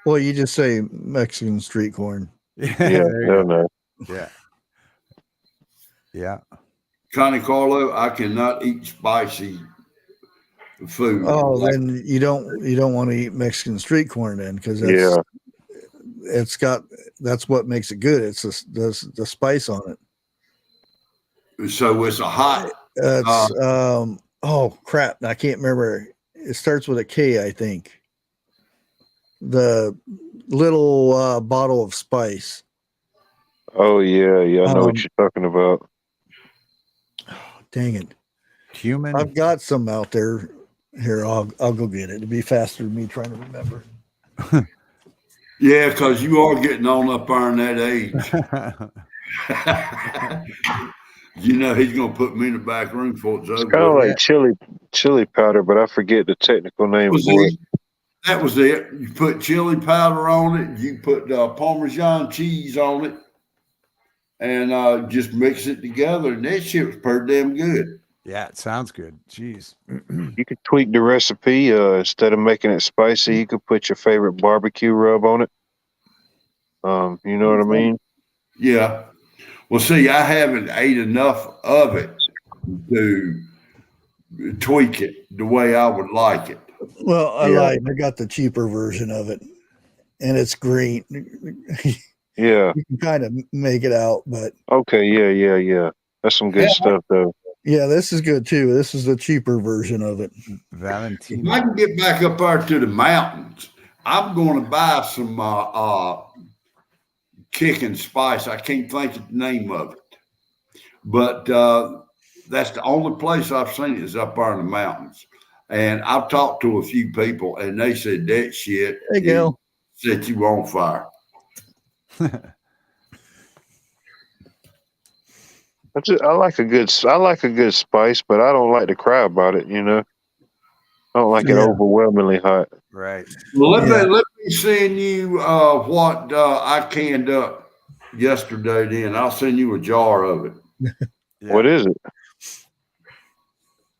[SPEAKER 4] Well, you just say Mexican street corn.
[SPEAKER 1] Yeah, no.
[SPEAKER 5] Yeah. Yeah.
[SPEAKER 2] Connie Carlo, I cannot eat spicy food.
[SPEAKER 4] Oh, then you don't want to eat Mexican street corn then, because that's what makes it good. It's the spice on it.
[SPEAKER 2] So it's a hot.
[SPEAKER 4] Oh crap! I can't remember. It starts with a K, I think. The little bottle of spice.
[SPEAKER 1] Oh yeah, yeah. I know what
[SPEAKER 4] Um,
[SPEAKER 1] you're talking about.
[SPEAKER 4] Dang it.
[SPEAKER 5] Cumin.
[SPEAKER 4] I've got some out there. Here, I'll go get it. It'd be faster than me trying to remember.
[SPEAKER 2] Yeah, because you are getting on up there in that age. You know, he's going to put me in the back room before it's
[SPEAKER 1] It's
[SPEAKER 2] over.
[SPEAKER 1] kind of
[SPEAKER 2] with.
[SPEAKER 1] like chili powder, but I forget the technical name for it.
[SPEAKER 2] That was it. You put chili powder on it. You put Parmesan cheese on it, and just mix it together. And that shit was pretty damn good.
[SPEAKER 5] Yeah, it sounds good. Jeez.
[SPEAKER 1] You could tweak the recipe. Instead of making it spicy, you could put your favorite barbecue rub on it. You know what I mean?
[SPEAKER 2] Yeah. Well, see, I haven't ate enough of it to tweak it the way I would like it.
[SPEAKER 4] Well, I
[SPEAKER 1] Yeah.
[SPEAKER 4] lied. I got the cheaper version of it, and it's green.
[SPEAKER 1] Yeah.
[SPEAKER 4] You can kind of make it out, but
[SPEAKER 1] Okay. Yeah. That's some good
[SPEAKER 2] Yeah.
[SPEAKER 1] stuff, though.
[SPEAKER 4] yeah, this is good too. This is the cheaper version of it.
[SPEAKER 2] If
[SPEAKER 5] Valentino.
[SPEAKER 2] I can get back up there to the mountains, I'm going to buy some chicken spice. I can't think of the name of it, but that's the only place I've seen it is up there in the mountains. And I've talked to a few people, and they said that shit
[SPEAKER 4] Hey, Gail.
[SPEAKER 2] set you on fire.
[SPEAKER 1] I like a good spice, but I don't like to cry about it. You know, I don't like it
[SPEAKER 4] Yeah.
[SPEAKER 1] overwhelmingly hot.
[SPEAKER 5] Right.
[SPEAKER 2] Well, let
[SPEAKER 4] Yeah.
[SPEAKER 2] me send you what I canned up yesterday. Then I'll send you a jar of it.
[SPEAKER 5] Yeah.
[SPEAKER 1] What is it?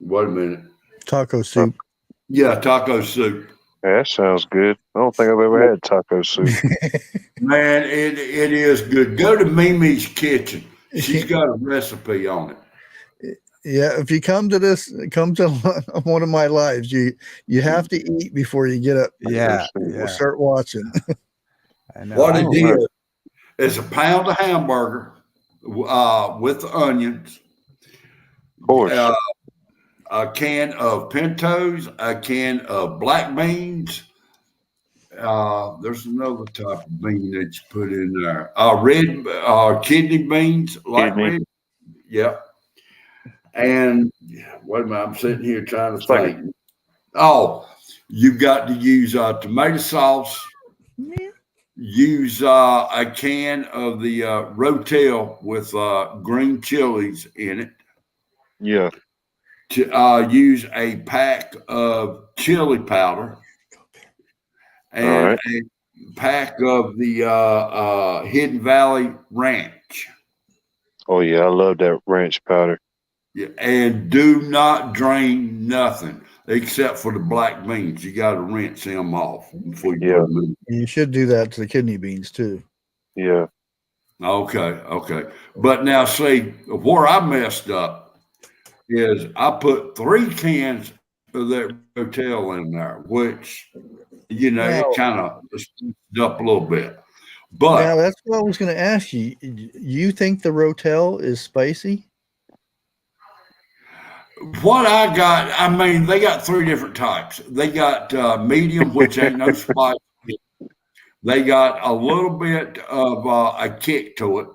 [SPEAKER 2] Wait a minute.
[SPEAKER 4] Taco soup.
[SPEAKER 2] Yeah, taco soup.
[SPEAKER 1] Yeah, that sounds good. I don't think I've ever had taco soup.
[SPEAKER 2] Man, it is good. Go to Mimi's Kitchen. She's got a recipe on it.
[SPEAKER 4] Yeah, if you come to one of my lives, you have to eat before you get up.
[SPEAKER 5] Yeah.
[SPEAKER 1] We'll
[SPEAKER 5] Yeah.
[SPEAKER 4] Start watching.
[SPEAKER 5] I know.
[SPEAKER 2] What
[SPEAKER 5] I
[SPEAKER 2] it
[SPEAKER 5] don't know.
[SPEAKER 2] is a pound of hamburger with the onions,
[SPEAKER 1] Of course.
[SPEAKER 2] a can of pintos, a can of black beans. There's another type of bean that you put in there. Red kidney beans, like
[SPEAKER 1] Kidney.
[SPEAKER 2] red. Yep. And wait a minute, I'm sitting here trying to
[SPEAKER 1] It's like
[SPEAKER 2] think. Oh, you've got to use tomato sauce. Use a can of the Rotel with green chilies in it.
[SPEAKER 1] Yeah.
[SPEAKER 2] To use a pack of chili powder and
[SPEAKER 1] All right.
[SPEAKER 2] a pack of the Hidden Valley Ranch.
[SPEAKER 1] Oh yeah, I love that ranch powder.
[SPEAKER 2] Yeah, and do not drain nothing except for the black beans. You got to rinse them off before you
[SPEAKER 1] Yeah.
[SPEAKER 2] put them in.
[SPEAKER 4] You should do that to the kidney beans too.
[SPEAKER 1] Yeah.
[SPEAKER 2] Okay. But now, see, where I messed up is I put 3 cans of that Rotel in there, which, it kind of up a little bit.
[SPEAKER 4] Now
[SPEAKER 2] But
[SPEAKER 4] that's what I was going to ask you. You think the Rotel is spicy?
[SPEAKER 2] what I got, I mean, they got 3 different types. They got medium, which ain't no spice. They got a little bit of a kick to it.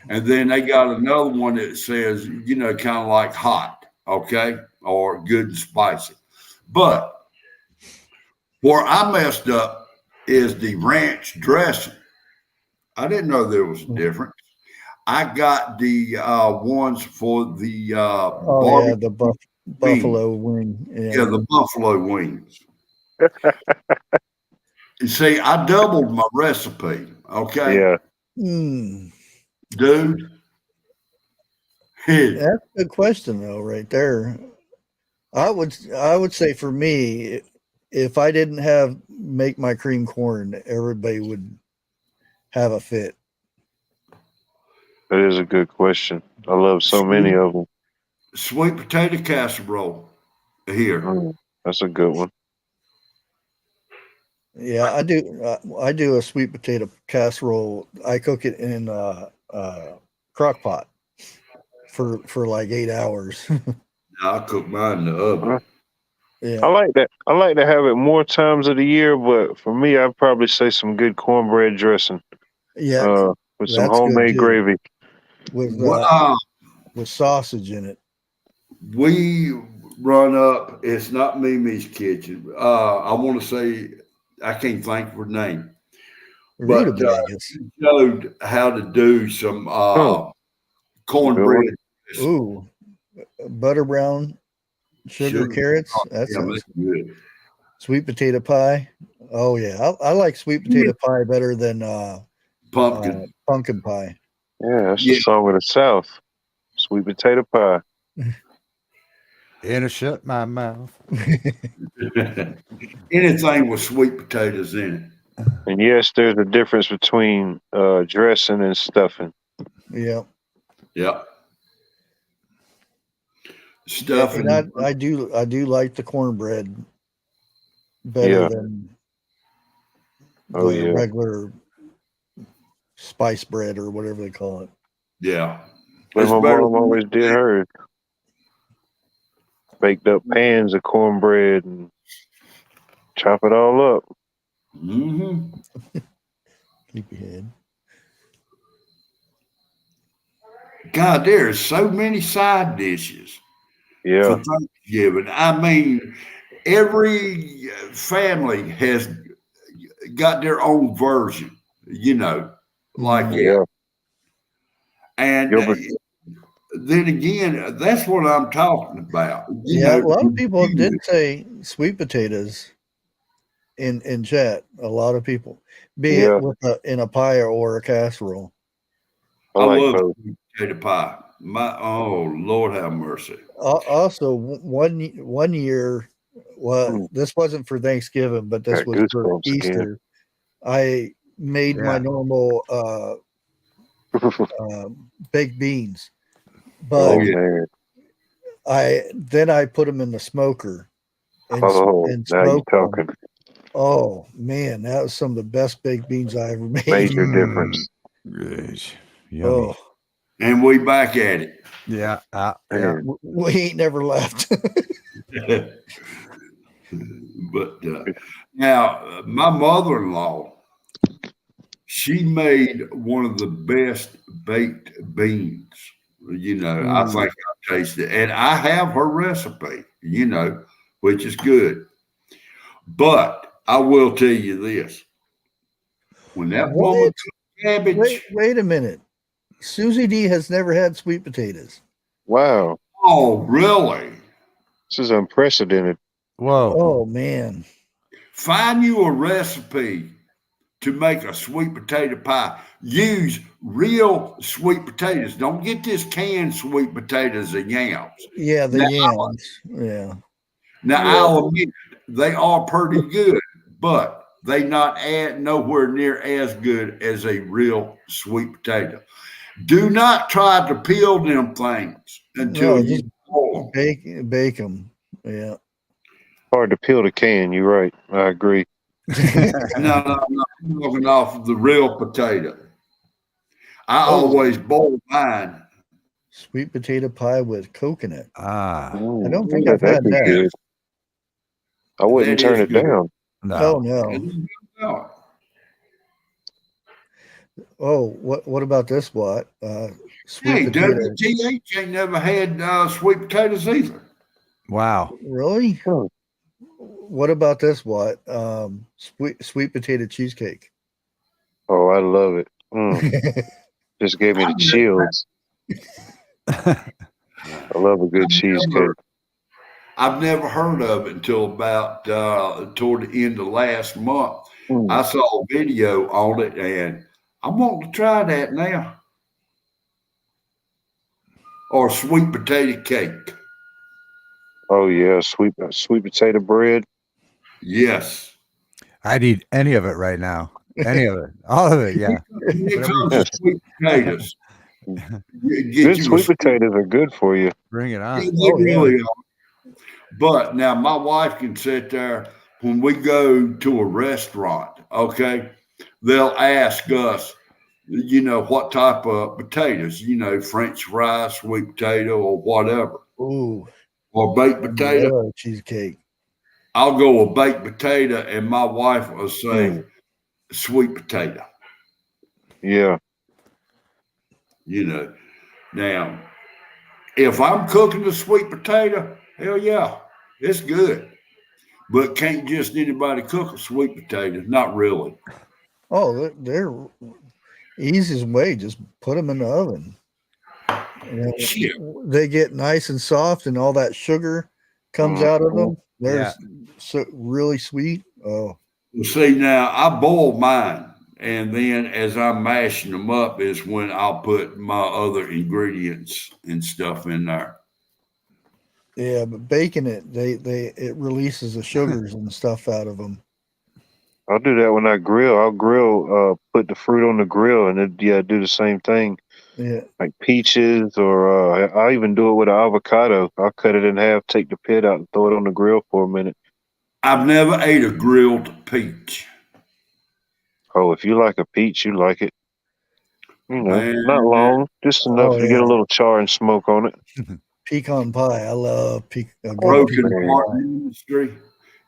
[SPEAKER 2] And then they got another one that says, kind of like hot, okay, or good and spicy. But where I messed up is the ranch dressing. I didn't know there was a difference. I got the ones for the
[SPEAKER 4] The buffalo wing.
[SPEAKER 2] yeah, the buffalo wings. You see, I doubled my recipe. Okay,
[SPEAKER 1] Yeah.
[SPEAKER 2] dude.
[SPEAKER 4] That's a good question though, right there. I would say for me, if I didn't make my cream corn, everybody would have a fit.
[SPEAKER 1] That is a good question. I love so many of them.
[SPEAKER 2] Sweet potato casserole here.
[SPEAKER 1] That's a good one.
[SPEAKER 4] Yeah, I do. I do a sweet potato casserole. I cook it in crock pot for like 8 hours.
[SPEAKER 2] I cook mine in the oven.
[SPEAKER 4] Yeah.
[SPEAKER 1] I like that. I like to have it more times of the year, but for me, I'd probably say some good cornbread dressing.
[SPEAKER 4] Yeah.
[SPEAKER 1] With some
[SPEAKER 4] That's good
[SPEAKER 1] homemade
[SPEAKER 4] too.
[SPEAKER 1] gravy.
[SPEAKER 4] With
[SPEAKER 2] Well,
[SPEAKER 4] sausage in it.
[SPEAKER 2] we run up. It's not Mimi's kitchen. I want to say I can't think of her name, but
[SPEAKER 4] Rita Vegas.
[SPEAKER 2] she showed how to do some cornbread.
[SPEAKER 4] Ooh, butter brown sugar carrots. That
[SPEAKER 2] Yeah,
[SPEAKER 4] sounds
[SPEAKER 2] that's good.
[SPEAKER 4] sweet potato pie. Oh yeah, I like sweet potato pie better than
[SPEAKER 2] Pumpkin.
[SPEAKER 4] pumpkin pie.
[SPEAKER 1] Yeah, that's the
[SPEAKER 2] Yeah.
[SPEAKER 1] song of the South. Sweet potato pie.
[SPEAKER 5] And I shut my mouth.
[SPEAKER 2] Anything with sweet potatoes in
[SPEAKER 1] And yes, there's a difference between dressing and stuffing.
[SPEAKER 4] Yeah.
[SPEAKER 2] it. Yep. Stuffing.
[SPEAKER 4] And I do like the cornbread better
[SPEAKER 1] Yeah.
[SPEAKER 4] than the
[SPEAKER 1] Oh, yeah.
[SPEAKER 4] regular spice bread or whatever they call it.
[SPEAKER 2] Yeah.
[SPEAKER 1] But
[SPEAKER 2] It's
[SPEAKER 1] my
[SPEAKER 2] better
[SPEAKER 1] mom
[SPEAKER 2] than
[SPEAKER 1] always did hers. Baked up pans of cornbread and chop it all up.
[SPEAKER 2] Mm-hmm.
[SPEAKER 4] Sleepyhead.
[SPEAKER 2] God, there's so many side dishes
[SPEAKER 1] Yeah.
[SPEAKER 2] for Thanksgiving. I mean, every family has got their own version, like that.
[SPEAKER 1] Yeah.
[SPEAKER 2] And
[SPEAKER 1] Gilbert.
[SPEAKER 2] then again, that's what I'm talking about.
[SPEAKER 4] Yeah, a lot of people did say sweet potatoes in chat. A lot of people, be
[SPEAKER 1] Yeah.
[SPEAKER 4] it with in a pie or a casserole.
[SPEAKER 1] I
[SPEAKER 2] I
[SPEAKER 1] like
[SPEAKER 2] love
[SPEAKER 1] both.
[SPEAKER 2] sweet potato pie. Oh Lord have mercy.
[SPEAKER 4] Also, one year, well, this wasn't for Thanksgiving, but this
[SPEAKER 1] Got
[SPEAKER 4] was for
[SPEAKER 1] goosebumps again.
[SPEAKER 4] Easter. I made my
[SPEAKER 5] Yeah.
[SPEAKER 4] normal baked beans, but
[SPEAKER 1] Oh,
[SPEAKER 2] yeah.
[SPEAKER 1] man.
[SPEAKER 4] I put them in the smoker and
[SPEAKER 1] Oh, now you're
[SPEAKER 4] smoked them.
[SPEAKER 1] talking.
[SPEAKER 4] Oh man, that was some of the best baked beans I ever made.
[SPEAKER 1] Major difference.
[SPEAKER 5] Yummy.
[SPEAKER 4] Oh,
[SPEAKER 2] And we back at it.
[SPEAKER 5] Yeah. Yeah.
[SPEAKER 1] Man.
[SPEAKER 4] we ain't never left.
[SPEAKER 2] But now, my mother-in-law, she made one of the best baked beans. I think I've tasted it. And I have her recipe, which is good. But I will tell you this. When that woman cooked cabbage,
[SPEAKER 4] Wait a minute. Susie D has never had sweet potatoes.
[SPEAKER 1] Wow.
[SPEAKER 2] oh, really?
[SPEAKER 1] This is unprecedented.
[SPEAKER 5] Whoa.
[SPEAKER 4] Oh man.
[SPEAKER 2] Find you a recipe to make a sweet potato pie. Use real sweet potatoes. Don't get this canned sweet potatoes and yams.
[SPEAKER 4] Yeah, the
[SPEAKER 2] Now,
[SPEAKER 4] yams. Yeah.
[SPEAKER 2] Now, I'll admit they are pretty good, but they not nowhere near as good as a real sweet potato. Do not try to peel them things until you boil them.
[SPEAKER 4] Bake them. Yeah.
[SPEAKER 1] Hard to peel the can. You're right. I agree.
[SPEAKER 2] No, I'm talking off the real potato. I always boil mine.
[SPEAKER 4] Sweet potato pie with coconut.
[SPEAKER 5] Ah.
[SPEAKER 4] I don't think
[SPEAKER 1] Yeah,
[SPEAKER 4] I've had
[SPEAKER 1] that'd be
[SPEAKER 4] that.
[SPEAKER 1] good. I wouldn't
[SPEAKER 2] That
[SPEAKER 1] turn
[SPEAKER 2] is
[SPEAKER 1] it
[SPEAKER 2] good.
[SPEAKER 1] down.
[SPEAKER 4] Oh
[SPEAKER 5] No.
[SPEAKER 4] no. Oh, what about this? What? Sweet
[SPEAKER 2] Hey,
[SPEAKER 4] potato.
[SPEAKER 2] WTH ain't never had sweet potatoes either.
[SPEAKER 5] Wow.
[SPEAKER 4] Really?
[SPEAKER 1] Oh,
[SPEAKER 4] What about this? What? Sweet potato cheesecake.
[SPEAKER 1] oh, I love it. Just gave me the chills. I love a good cheesecake.
[SPEAKER 2] I've never heard of it until about toward the end of last month.
[SPEAKER 1] Mm.
[SPEAKER 2] I saw a video on it, and I want to try that now. Or sweet potato cake.
[SPEAKER 1] Oh yeah, sweet potato bread.
[SPEAKER 2] Yes.
[SPEAKER 5] I'd eat any of it right now. Any of it. All of it. Yeah.
[SPEAKER 2] When it
[SPEAKER 5] Whatever
[SPEAKER 2] comes
[SPEAKER 5] you
[SPEAKER 2] to sweet potatoes, get
[SPEAKER 1] Good
[SPEAKER 2] you
[SPEAKER 1] sweet potatoes are good for you.
[SPEAKER 5] bring it on.
[SPEAKER 2] They
[SPEAKER 4] Oh, yeah.
[SPEAKER 2] really are. But now my wife can sit there when we go to a restaurant, okay? They'll ask us, what type of potatoes, French fries, sweet potato, or whatever,
[SPEAKER 4] Ooh,
[SPEAKER 2] or baked potato.
[SPEAKER 4] love cheesecake.
[SPEAKER 2] I'll go a baked potato, and my wife will say sweet potato.
[SPEAKER 1] Yeah.
[SPEAKER 2] Now, if I'm cooking the sweet potato, hell yeah, it's good. But can't just anybody cook a sweet potato? Not really.
[SPEAKER 4] Oh, they're easiest way. Just put them in the oven.
[SPEAKER 2] Shit.
[SPEAKER 4] They get nice and soft, and all that sugar comes out of them. They're so really sweet. Oh,
[SPEAKER 2] Well, see, now I boil mine, and then as I'm mashing them up is when I'll put my other ingredients and stuff in there.
[SPEAKER 4] yeah, but baking it, it releases the sugars and stuff out of them.
[SPEAKER 1] I'll do that when I grill. I'll grill, put the fruit on the grill, and do the same thing.
[SPEAKER 4] Yeah,
[SPEAKER 1] Like peaches, or I even do it with an avocado. I'll cut it in half, take the pit out, and throw it on the grill for a minute.
[SPEAKER 2] I've never ate a grilled peach.
[SPEAKER 1] Oh, if you like a peach, you like it.
[SPEAKER 2] Man,
[SPEAKER 1] not long, just enough to get a little char and smoke on it.
[SPEAKER 4] pecan pie. I love
[SPEAKER 2] broken
[SPEAKER 1] man.
[SPEAKER 2] heart industry.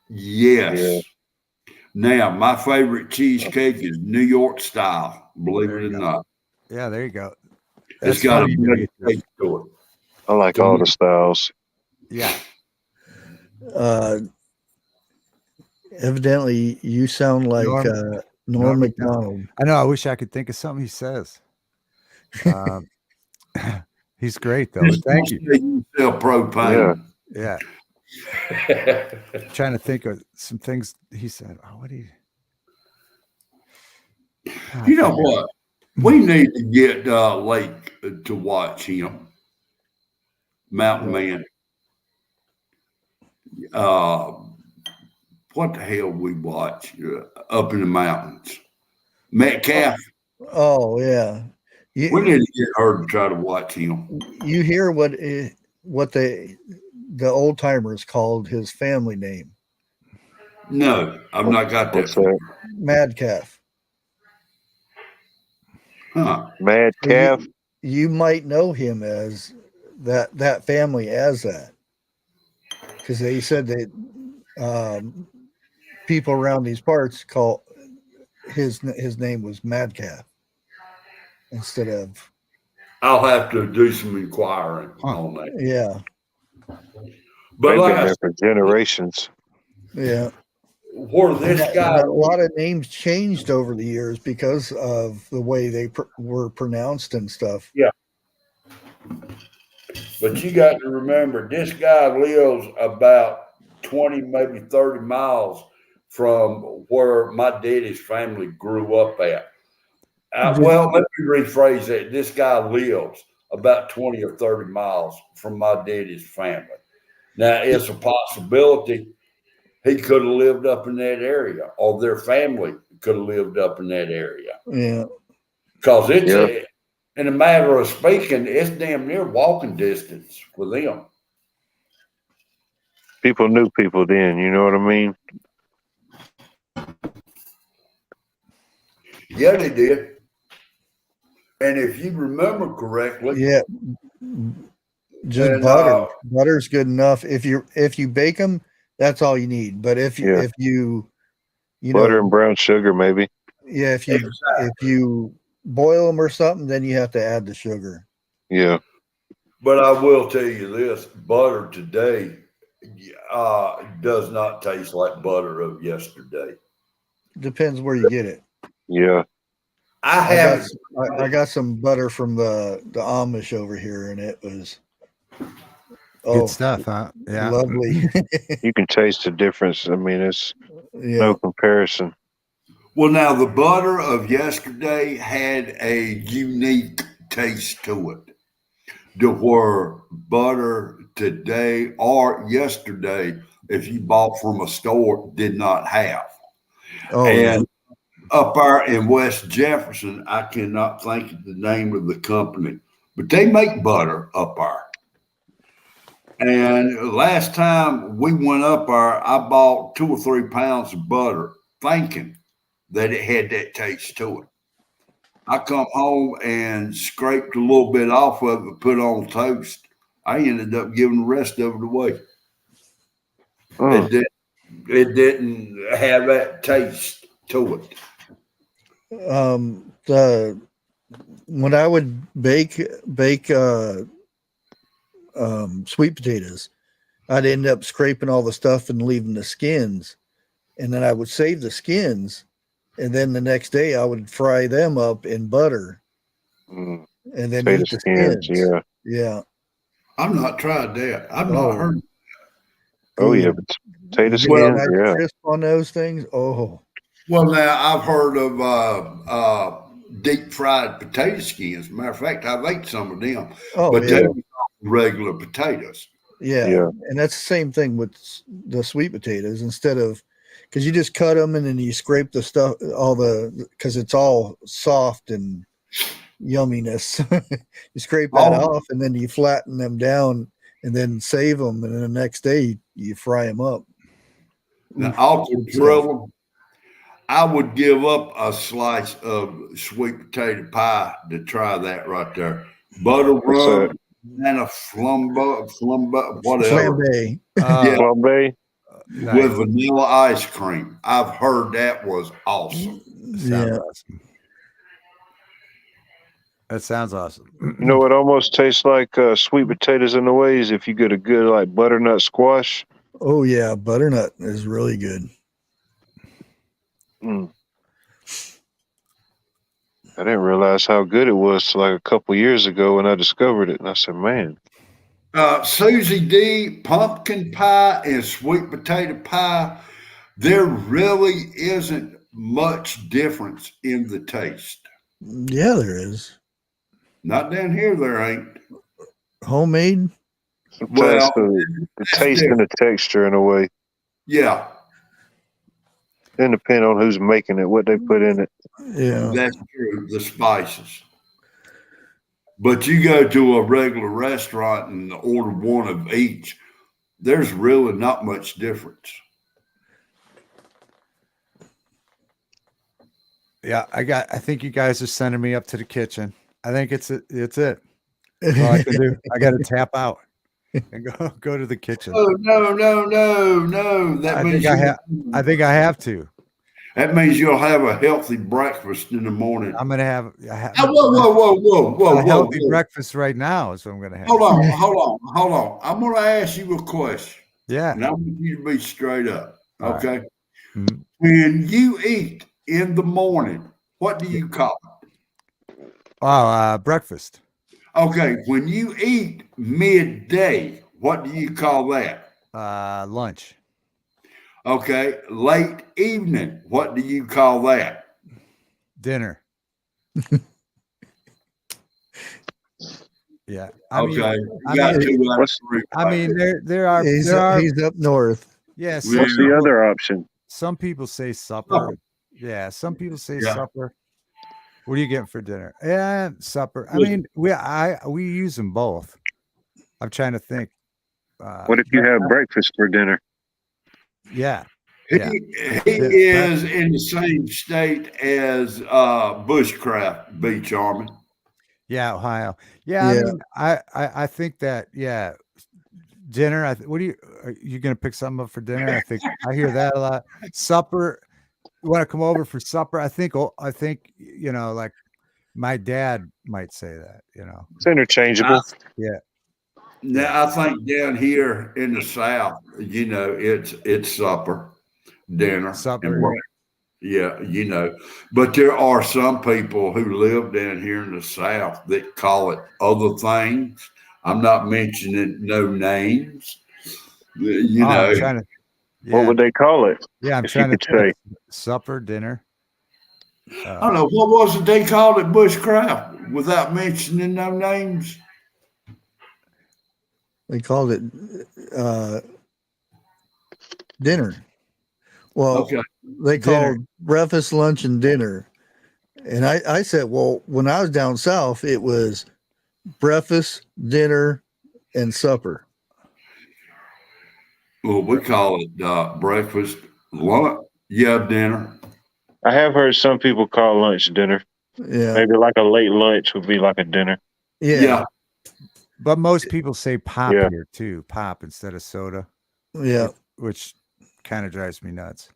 [SPEAKER 2] Yes.
[SPEAKER 1] Yeah.
[SPEAKER 2] Now, my favorite cheesecake is New York style, believe it or not.
[SPEAKER 5] Yeah, there you go.
[SPEAKER 2] It's got a better taste to it.
[SPEAKER 1] I like all the styles.
[SPEAKER 5] Yeah.
[SPEAKER 4] Evidently, you sound like Norm McDonald.
[SPEAKER 5] I know. I wish I could think of something he says. He's great, though. Thank you.
[SPEAKER 2] You sell propane.
[SPEAKER 5] Yeah. Trying to think of some things he said. Oh, what do
[SPEAKER 2] you know what? We need to get Lake to watch him. Mountain Man. What the hell we watch up in the mountains? Metcalf.
[SPEAKER 4] Oh yeah.
[SPEAKER 2] We need to get her to try to watch him.
[SPEAKER 4] You hear what the old timers called his family name?
[SPEAKER 2] No, I've not got that.
[SPEAKER 4] Madcalf.
[SPEAKER 2] Huh.
[SPEAKER 1] Madcalf.
[SPEAKER 4] You might know him as that family as that, because they said that people around these parts call his name was Madcalf instead of.
[SPEAKER 2] I'll have to do some inquiring on that.
[SPEAKER 4] Yeah,
[SPEAKER 2] but
[SPEAKER 1] they've
[SPEAKER 2] like
[SPEAKER 1] been there for generations.
[SPEAKER 4] Yeah,
[SPEAKER 2] where this guy,
[SPEAKER 4] a lot of names changed over the years because of the way they were pronounced and stuff.
[SPEAKER 2] Yeah. But you got to remember, this guy lives about 20, maybe 30 miles from where my daddy's family grew up at. Well, let me rephrase that. This guy lives about 20 or 30 miles from my daddy's family. Now, it's a possibility he could have lived up in that area, or their family could have lived up in that area.
[SPEAKER 4] Yeah.
[SPEAKER 2] Because it's in a matter of speaking, it's damn near walking distance with them.
[SPEAKER 1] People knew people then, you know what I mean?
[SPEAKER 2] Yeah, they did. And if you remember correctly,
[SPEAKER 4] yeah, just butter. Butter's good enough. If you bake them, that's all you need. But if you
[SPEAKER 1] butter and brown sugar, maybe.
[SPEAKER 4] Yeah, if you boil them or something, then you have to add the sugar.
[SPEAKER 1] Yeah.
[SPEAKER 2] But I will tell you this: butter today does not taste like butter of yesterday.
[SPEAKER 4] Depends where you get it.
[SPEAKER 1] Yeah.
[SPEAKER 2] I
[SPEAKER 4] got some butter from the Amish over here, and it was
[SPEAKER 5] good stuff, huh? Yeah,
[SPEAKER 4] lovely.
[SPEAKER 1] You can taste the difference. I mean, it's no comparison.
[SPEAKER 2] Well, now the butter of yesterday had a unique taste to it, to where butter today or yesterday, if you bought from a store, did not have. Up there in West Jefferson, I cannot think of the name of the company, but they make butter up there. And last time we went up there, I bought 2 or 3 pounds of butter, thinking that it had that taste to it. I come home and scraped a little bit off of it, put on toast. I ended up giving the rest of it away. It didn't have that taste to it.
[SPEAKER 4] The when I would bake sweet potatoes, I'd end up scraping all the stuff and leaving the skins, and then I would save the skins, and then the next day I would fry them up in butter,
[SPEAKER 1] Mm.
[SPEAKER 4] and then
[SPEAKER 1] Potato
[SPEAKER 4] eat the
[SPEAKER 1] skins,
[SPEAKER 4] skins.
[SPEAKER 1] yeah.
[SPEAKER 4] Yeah.
[SPEAKER 2] I've not tried that. I've
[SPEAKER 4] Oh.
[SPEAKER 2] not heard.
[SPEAKER 1] Oh yeah,
[SPEAKER 4] Good.
[SPEAKER 1] but potato
[SPEAKER 4] You get a
[SPEAKER 1] skins,
[SPEAKER 4] nice
[SPEAKER 1] yeah.
[SPEAKER 4] crisp on those things. Oh,
[SPEAKER 2] Well, now I've heard of deep fried potato skins. Matter of fact, I've ate some of them,
[SPEAKER 4] oh
[SPEAKER 2] but
[SPEAKER 4] yeah.
[SPEAKER 2] they're regular potatoes.
[SPEAKER 4] Yeah.
[SPEAKER 1] Yeah.
[SPEAKER 4] And that's the same thing with the sweet potatoes. Instead of, because you just cut them and then you scrape the stuff, because it's all soft and yumminess. You scrape that
[SPEAKER 2] Oh.
[SPEAKER 4] off and then you flatten them down and then save them. And then the next day you fry them up.
[SPEAKER 2] Now, I'll grill them. I would give up a slice of sweet potato pie to try that right there. Butter rum and a whatever.
[SPEAKER 4] Flambe.
[SPEAKER 2] Yeah.
[SPEAKER 1] Flambe.
[SPEAKER 5] Nice.
[SPEAKER 2] With vanilla ice cream. I've heard that was awesome.
[SPEAKER 5] Sounds
[SPEAKER 4] Yeah.
[SPEAKER 5] awesome. That sounds awesome.
[SPEAKER 1] You know, it almost tastes like sweet potatoes in a way is if you get a good like butternut squash.
[SPEAKER 4] Oh yeah. Butternut is really good.
[SPEAKER 1] Mm. I didn't realize how good it was till like a couple years ago when I discovered it, and I said, "Man,
[SPEAKER 2] Susie D, pumpkin pie and sweet potato pie, there really isn't much difference in the taste.
[SPEAKER 4] Yeah, there is.
[SPEAKER 2] Not down here, there ain't.
[SPEAKER 4] Homemade.
[SPEAKER 1] sometimes
[SPEAKER 2] Well,
[SPEAKER 1] the taste and the texture in a way.
[SPEAKER 2] Yeah,
[SPEAKER 1] Then depend on who's making it, what they put in it.
[SPEAKER 4] Yeah.
[SPEAKER 2] that's true. The spices. But you go to a regular restaurant and order one of each, there's really not much difference.
[SPEAKER 5] Yeah, I think you guys are sending me up to the kitchen. I think it's it. That's all I can do. I got to tap out and go to the kitchen.
[SPEAKER 2] Oh, no. That means
[SPEAKER 5] I think I have to.
[SPEAKER 2] that means you'll have a healthy breakfast in the morning.
[SPEAKER 5] I'm gonna have
[SPEAKER 2] Whoa.
[SPEAKER 5] a healthy breakfast right now. Is what I'm gonna have.
[SPEAKER 2] Hold on. I'm going to ask you a question.
[SPEAKER 5] Yeah.
[SPEAKER 2] And I want you to be straight up.
[SPEAKER 5] All right.
[SPEAKER 2] Okay.
[SPEAKER 5] Mhm.
[SPEAKER 2] When you eat in the morning, what do you call it?
[SPEAKER 5] Oh, breakfast.
[SPEAKER 2] Okay. When you eat midday, what do you call that?
[SPEAKER 5] Lunch.
[SPEAKER 2] Okay. Late evening, what do you call that?
[SPEAKER 5] Dinner. Yeah.
[SPEAKER 2] I
[SPEAKER 5] mean, there are
[SPEAKER 4] He's up north.
[SPEAKER 5] yeah.
[SPEAKER 2] Yeah.
[SPEAKER 1] What's the other option?
[SPEAKER 5] Some people say supper. Yeah, some people say supper. What are you getting for dinner? Yeah, supper. I mean, we use them both. I'm trying to think.
[SPEAKER 1] What if you have breakfast for dinner?
[SPEAKER 5] Yeah.
[SPEAKER 2] He is in the same state as Bushcraft Beach Army.
[SPEAKER 5] Yeah, Ohio. Yeah,
[SPEAKER 4] Yeah.
[SPEAKER 5] I mean, I think that dinner. What are you going to pick something up for dinner? I think I hear that a lot. Supper. You want to come over for supper? I think like my dad might say that.
[SPEAKER 1] It's interchangeable.
[SPEAKER 2] Now I think down here in the South, it's supper, dinner,
[SPEAKER 5] Supper.
[SPEAKER 2] and breakfast. Yeah, but there are some people who live down here in the South that call it other things. I'm not mentioning no names.
[SPEAKER 5] I'm trying to.
[SPEAKER 1] What would they call it?
[SPEAKER 5] Yeah, I'm
[SPEAKER 1] if you
[SPEAKER 5] trying to
[SPEAKER 1] could say?
[SPEAKER 5] supper, dinner.
[SPEAKER 2] I don't know what was it they called it Bushcraft without mentioning no names.
[SPEAKER 4] They called it dinner. Well,
[SPEAKER 2] Okay.
[SPEAKER 4] they called breakfast, lunch, and dinner. And I said, well, when I was down south, it was breakfast, dinner, and supper.
[SPEAKER 2] Well, we call it breakfast, lunch, dinner.
[SPEAKER 1] I have heard some people call lunch dinner.
[SPEAKER 4] Yeah.
[SPEAKER 1] Maybe like a late lunch would be like a dinner.
[SPEAKER 4] Yeah.
[SPEAKER 5] But most people say pop
[SPEAKER 1] Yeah.
[SPEAKER 5] here too. Pop instead of soda.
[SPEAKER 4] Yeah.
[SPEAKER 5] Which kind of drives me nuts.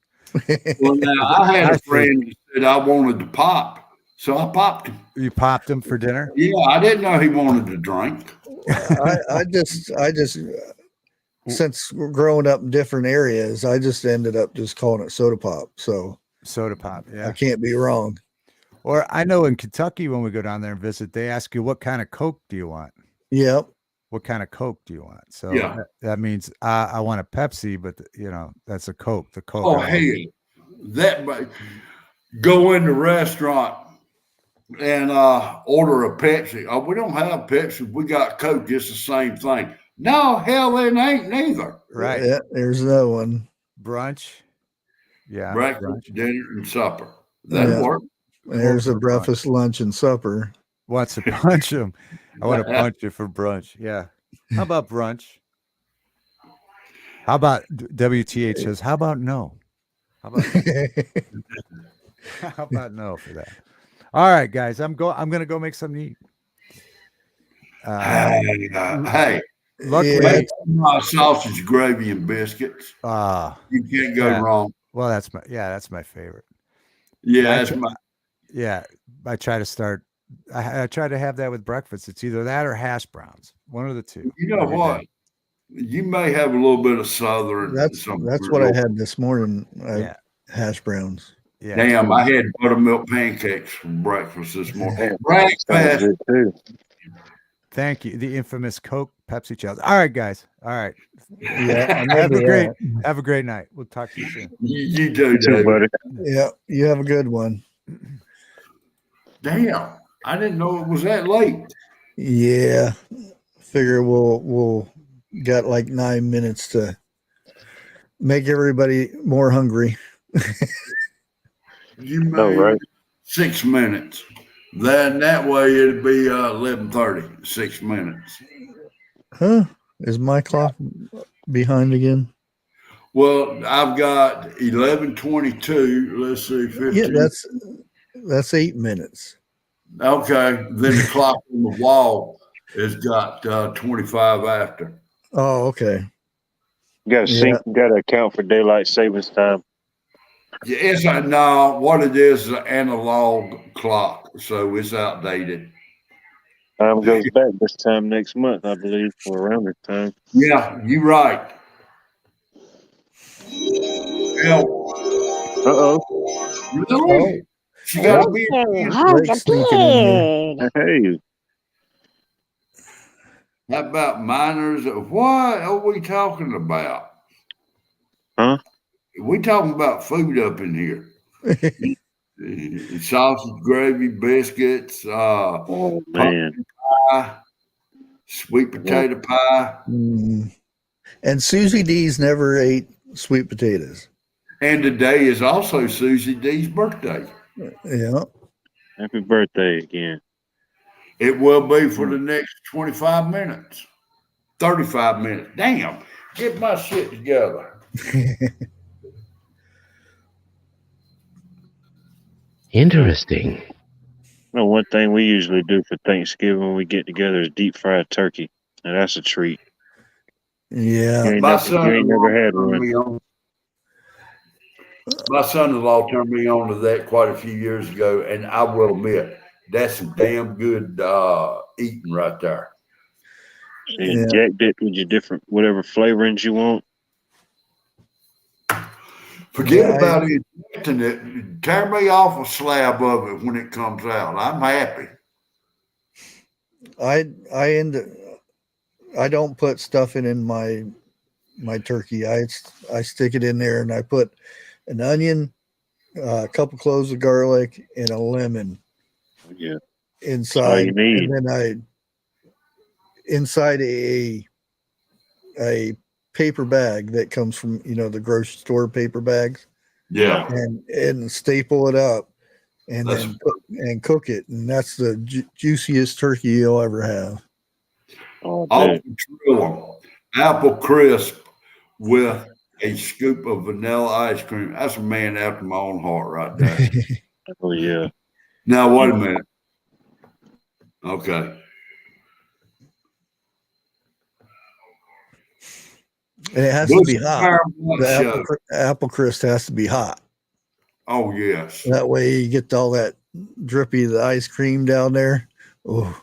[SPEAKER 2] Well, now I had a friend that said I wanted to pop, so I popped him.
[SPEAKER 5] You popped him for dinner?
[SPEAKER 2] Yeah, I didn't know he wanted to drink.
[SPEAKER 4] I just since we're growing up in different areas, I just ended up just calling it soda pop. So
[SPEAKER 5] Soda pop, yeah.
[SPEAKER 4] I can't be wrong.
[SPEAKER 5] Or I know in Kentucky when we go down there and visit, they ask you what kind of Coke do you want?
[SPEAKER 4] Yep.
[SPEAKER 5] What kind of Coke do you want? So
[SPEAKER 2] Yeah.
[SPEAKER 5] that means I want a Pepsi, but that's a Coke. The Coke.
[SPEAKER 2] Oh, hey, go in the restaurant and order a Pepsi. Oh, we don't have Pepsi. We got Coke. It's the same thing. No, hell, it ain't neither.
[SPEAKER 5] Right.
[SPEAKER 4] Yeah, there's no one.
[SPEAKER 5] Brunch. Yeah.
[SPEAKER 2] Breakfast,
[SPEAKER 5] brunch.
[SPEAKER 2] dinner, and supper. That'll
[SPEAKER 4] Yeah.
[SPEAKER 2] work.
[SPEAKER 4] There's a breakfast, lunch, and supper.
[SPEAKER 5] Wants to punch him. I want to punch you for brunch. Yeah. How about brunch? How about WTH says, how about no? How about how about no for that? All right, guys. I'm gonna go make something to eat.
[SPEAKER 2] Hey,
[SPEAKER 5] Luckily,
[SPEAKER 2] make my sausage, gravy, and biscuits. You can't go wrong.
[SPEAKER 5] Well, that's my favorite.
[SPEAKER 2] Yeah,
[SPEAKER 5] I try to start. I try to have that with breakfast. It's either that or hash browns. One of the two.
[SPEAKER 2] You know what? You may have a little bit of Southern.
[SPEAKER 4] That's what I had this morning. Hash browns.
[SPEAKER 5] Yeah.
[SPEAKER 2] Damn, I had buttermilk pancakes for breakfast this morning. Breakfast.
[SPEAKER 5] Thank you. The infamous Coke Pepsi challenge. All right, guys. All right.
[SPEAKER 4] Yeah.
[SPEAKER 5] Have a great night. We'll talk to you soon.
[SPEAKER 2] You do, buddy.
[SPEAKER 4] Yeah. You have a good one.
[SPEAKER 2] Damn, I didn't know it was that late.
[SPEAKER 4] Yeah. Figure we'll got like 9 minutes to make everybody more hungry.
[SPEAKER 2] You made
[SPEAKER 1] right?
[SPEAKER 2] 6 minutes. Then that way it'd be 11:30. 6 minutes.
[SPEAKER 4] Huh? Is my clock behind again?
[SPEAKER 2] Well, I've got 11:22. Let's see, 15.
[SPEAKER 4] Yeah, that's 8 minutes.
[SPEAKER 2] Okay. Then the clock on the wall has got 25 after.
[SPEAKER 4] Oh, okay.
[SPEAKER 1] Got to account for daylight savings time.
[SPEAKER 2] Yeah, it's no. What it is an analog clock, so it's outdated.
[SPEAKER 1] Time goes back this time next month, I believe, or around this time.
[SPEAKER 2] Yeah, you're right. Really? She got to be.
[SPEAKER 4] Blake sneaking in here.
[SPEAKER 1] Hey,
[SPEAKER 2] How about miners? What are we talking about?
[SPEAKER 1] huh?
[SPEAKER 2] We talking about food up in here. Sausage, gravy, biscuits,
[SPEAKER 1] Oh man,
[SPEAKER 2] pie, sweet potato pie.
[SPEAKER 4] And Susie D's never ate sweet potatoes.
[SPEAKER 2] And today is also Susie D's birthday.
[SPEAKER 4] Yeah.
[SPEAKER 1] happy birthday again.
[SPEAKER 2] It will be for the next 25 minutes, 35 minutes. Damn, get my shit together.
[SPEAKER 6] Interesting.
[SPEAKER 1] No, one thing we usually do for Thanksgiving when we get together is deep fried turkey, and that's a treat.
[SPEAKER 4] Yeah.
[SPEAKER 1] You ain't never had one.
[SPEAKER 2] My son-in-law turned me on to that quite a few years ago, and I will admit that's some damn good eating right there.
[SPEAKER 1] Inject it with your different whatever flavorings you want.
[SPEAKER 2] Forget about injecting it. Tear me off a slab of it when it comes out. I'm happy.
[SPEAKER 4] I don't put stuff in my turkey. I stick it in there and I put an onion, a couple cloves of garlic, and a lemon.
[SPEAKER 1] Yeah.
[SPEAKER 4] Inside.
[SPEAKER 1] All you need.
[SPEAKER 4] And then inside a paper bag that comes from the grocery store paper bags.
[SPEAKER 2] Yeah.
[SPEAKER 4] And staple it up and then cook it, and that's the juiciest turkey you'll ever have.
[SPEAKER 2] Apple crisp with a scoop of vanilla ice cream. That's a man after my own heart right there.
[SPEAKER 1] Oh yeah.
[SPEAKER 2] Now wait a minute. Okay.
[SPEAKER 4] And it has to be
[SPEAKER 2] Bush
[SPEAKER 4] hot.
[SPEAKER 2] Paramount
[SPEAKER 4] The
[SPEAKER 2] Show.
[SPEAKER 4] apple crisp has to be hot.
[SPEAKER 2] Oh, yes.
[SPEAKER 4] That way you get all that drippy the ice cream down there. Oh,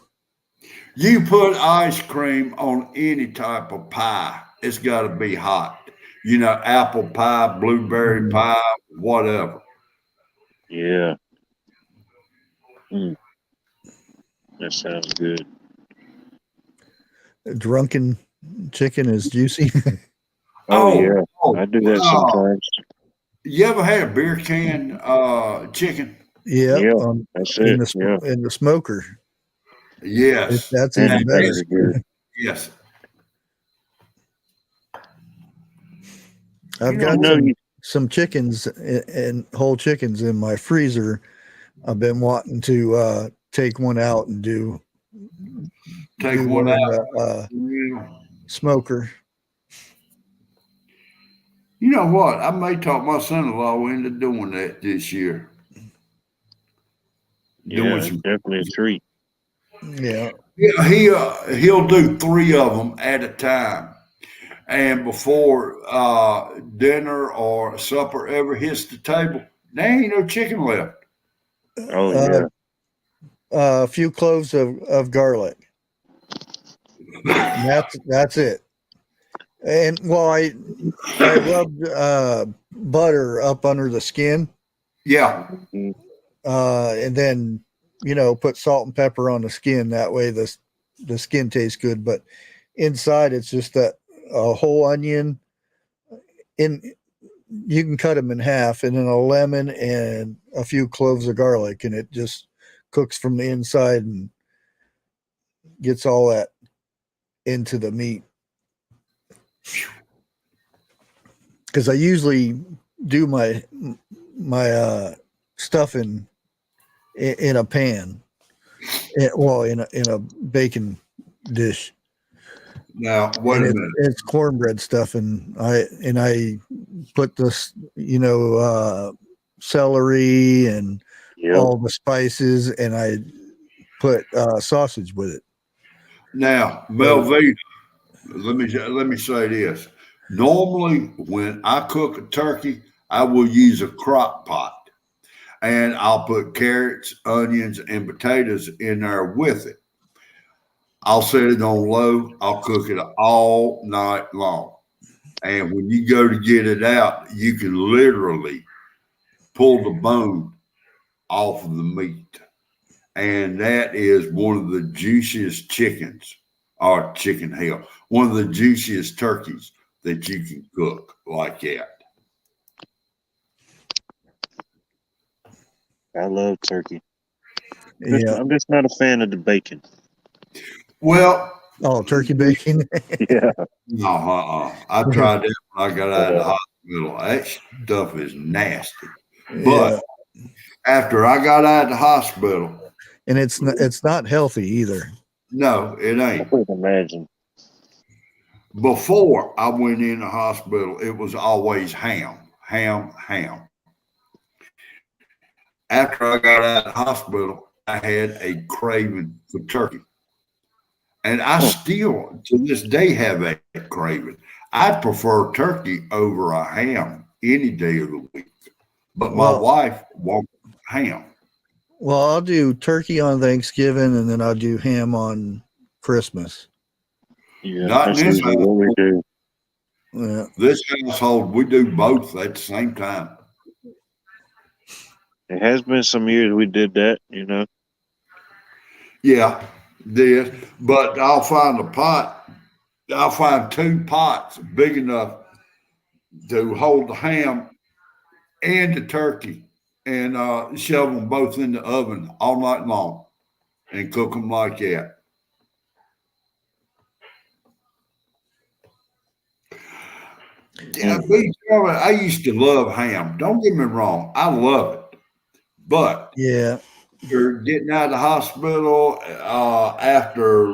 [SPEAKER 2] You put ice cream on any type of pie, it's got to be hot. You know, apple pie, blueberry pie, whatever.
[SPEAKER 1] Yeah. Mm, that sounds good.
[SPEAKER 4] drunken chicken is juicy.
[SPEAKER 1] Oh, yeah.
[SPEAKER 2] oh,
[SPEAKER 1] I do that sometimes.
[SPEAKER 2] You ever had a beer can chicken?
[SPEAKER 4] Yeah,
[SPEAKER 1] Yeah, that's it. Yeah.
[SPEAKER 4] in the smoker.
[SPEAKER 2] Yes.
[SPEAKER 4] That's
[SPEAKER 1] That
[SPEAKER 4] even
[SPEAKER 1] is
[SPEAKER 4] better.
[SPEAKER 1] very good.
[SPEAKER 2] Yes.
[SPEAKER 4] I've
[SPEAKER 1] You
[SPEAKER 4] got
[SPEAKER 1] know,
[SPEAKER 4] some chickens and whole chickens in my freezer. I've been wanting to take one out and do
[SPEAKER 2] One
[SPEAKER 4] in
[SPEAKER 2] out.
[SPEAKER 4] the smoker.
[SPEAKER 2] You know what? I may talk my son-in-law into doing that this year.
[SPEAKER 1] Yeah, it's definitely a treat.
[SPEAKER 4] Yeah.
[SPEAKER 2] Yeah, he'll do 3 of them at a time, and before dinner or supper ever hits the table, there ain't no chicken left.
[SPEAKER 1] Oh, yeah.
[SPEAKER 4] A few cloves of garlic. That's it. And well, I rubbed butter up under the skin,
[SPEAKER 2] Yeah,
[SPEAKER 1] Mhm.
[SPEAKER 4] and then put salt and pepper on the skin. That way the skin tastes good. But inside, it's just a whole onion. You can cut them in half, and then a lemon and a few cloves of garlic, and it just cooks from the inside and gets all that into the meat. Because I usually do my stuff in a pan, in a bacon dish.
[SPEAKER 2] now wait a minute.
[SPEAKER 4] It's cornbread stuff, and I put this celery and
[SPEAKER 1] Yep.
[SPEAKER 4] all the spices, and I put sausage with it.
[SPEAKER 2] Now, Melvita, let me say this. Normally, when I cook a turkey, I will use a crock pot, and I'll put carrots, onions, and potatoes in there with it. I'll set it on low. I'll cook it all night long. And when you go to get it out, you can literally pull the bone off of the meat. And that is one of the juiciest chickens, or chicken hell, one of the juiciest turkeys that you can cook like that.
[SPEAKER 1] I love turkey.
[SPEAKER 4] Yeah.
[SPEAKER 1] I'm just not a fan of the bacon.
[SPEAKER 2] Well,
[SPEAKER 4] Oh, turkey bacon.
[SPEAKER 1] Yeah.
[SPEAKER 2] no, I tried that when I got out of the hospital. That stuff is nasty. But after I got out of the hospital,
[SPEAKER 4] and it's not healthy either.
[SPEAKER 2] no, it
[SPEAKER 1] I
[SPEAKER 2] ain't.
[SPEAKER 1] couldn't imagine.
[SPEAKER 2] Before I went in the hospital, it was always ham. After I got out of the hospital, I had a craving for turkey. And I still, to this day, have that craving. I prefer turkey over a ham any day of the week. But my wife wants ham.
[SPEAKER 4] Well, I'll do turkey on Thanksgiving, and then I'll do ham on Christmas.
[SPEAKER 1] Yeah,
[SPEAKER 2] Not in
[SPEAKER 1] that's
[SPEAKER 2] this
[SPEAKER 1] usually what we do.
[SPEAKER 4] Yeah.
[SPEAKER 2] This household, we do both at the same time.
[SPEAKER 1] It has been some years we did that,
[SPEAKER 2] Yeah, did. But I'll find a pot. I'll find 2 pots big enough to hold the ham and the turkey, and shove them both in the oven all night long and cook them like that. Yeah, I used to love ham. Don't get me wrong, I love it. But
[SPEAKER 4] Yeah.
[SPEAKER 2] you're getting out of the hospital after,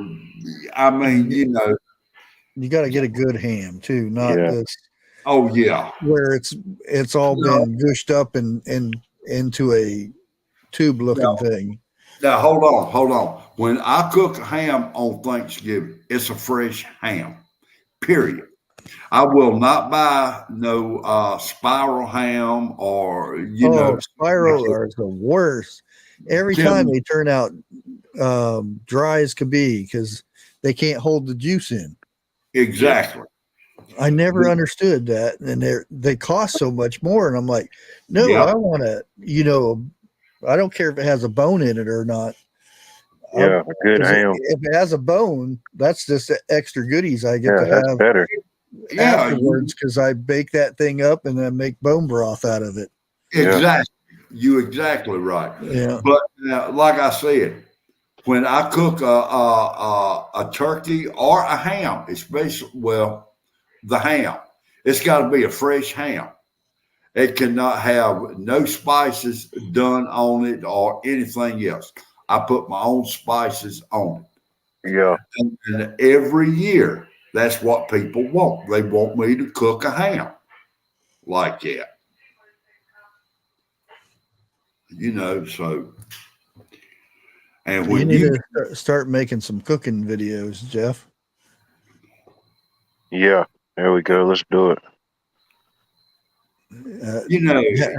[SPEAKER 2] I mean,
[SPEAKER 4] you got to get a good ham too, not this.
[SPEAKER 2] Oh yeah,
[SPEAKER 4] where it's all been gushed up and into a tube looking thing.
[SPEAKER 2] Now hold on. When I cook ham on Thanksgiving, it's a fresh ham. Period. I will not buy no spiral ham or
[SPEAKER 4] spiral are the worst. Every
[SPEAKER 2] Tell
[SPEAKER 4] time
[SPEAKER 2] me.
[SPEAKER 4] they turn out dry as could be because they can't hold the juice in.
[SPEAKER 2] Exactly.
[SPEAKER 4] I never understood that, and they cost so much more. And I'm like, no,
[SPEAKER 2] Yeah.
[SPEAKER 4] I want to, I don't care if it has a bone in it or not.
[SPEAKER 1] Yeah, a good ham.
[SPEAKER 4] If it has a bone, that's just the extra goodies I get
[SPEAKER 1] Yeah,
[SPEAKER 4] to
[SPEAKER 1] that's
[SPEAKER 4] have
[SPEAKER 1] better.
[SPEAKER 2] Yeah.
[SPEAKER 4] afterwards because I bake that thing up and then make bone broth out of it.
[SPEAKER 2] Exactly. You're exactly right.
[SPEAKER 4] Yeah.
[SPEAKER 2] But like I said, when I cook a turkey or a ham, especially the ham, it's got to be a fresh ham. It cannot have no spices done on it or anything else. I put my own spices on it.
[SPEAKER 1] Yeah.
[SPEAKER 2] And every year, that's what people want. They want me to cook a ham like that. So. And
[SPEAKER 4] You
[SPEAKER 2] when
[SPEAKER 4] need to start making some cooking videos, Jeff.
[SPEAKER 1] Yeah. There we go. Let's do it.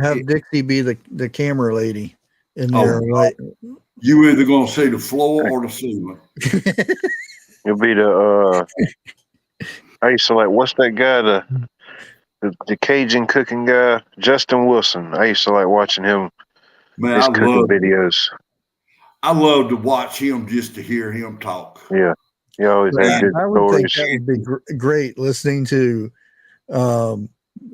[SPEAKER 4] Have Dixie be the camera lady in
[SPEAKER 2] Oh,
[SPEAKER 4] there, right?
[SPEAKER 2] you either gonna see the floor or the ceiling.
[SPEAKER 1] You'll be the I used to like, what's that guy, the Cajun cooking guy, Justin Wilson. I used to like watching him,
[SPEAKER 2] Man,
[SPEAKER 1] his cooking videos.
[SPEAKER 2] I love to watch him just to hear him talk.
[SPEAKER 1] Yeah. He always had good
[SPEAKER 4] I would think
[SPEAKER 1] stories.
[SPEAKER 4] that would be great listening to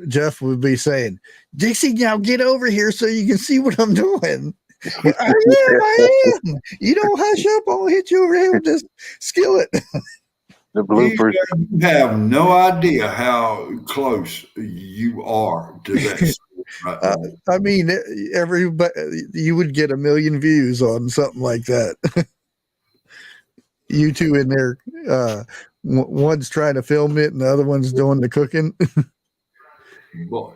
[SPEAKER 4] Jeff would be saying, Dixie, now get over here so you can see what I'm doing. I am. You don't hush up, I'll hit you over here with this skillet.
[SPEAKER 1] The bloopers.
[SPEAKER 2] You have no idea how close you are to that. Right.
[SPEAKER 4] I mean, everybody, you would get 1 million views on something like that. You two in there, one's trying to film it and the other one's doing the cooking.
[SPEAKER 2] Boy,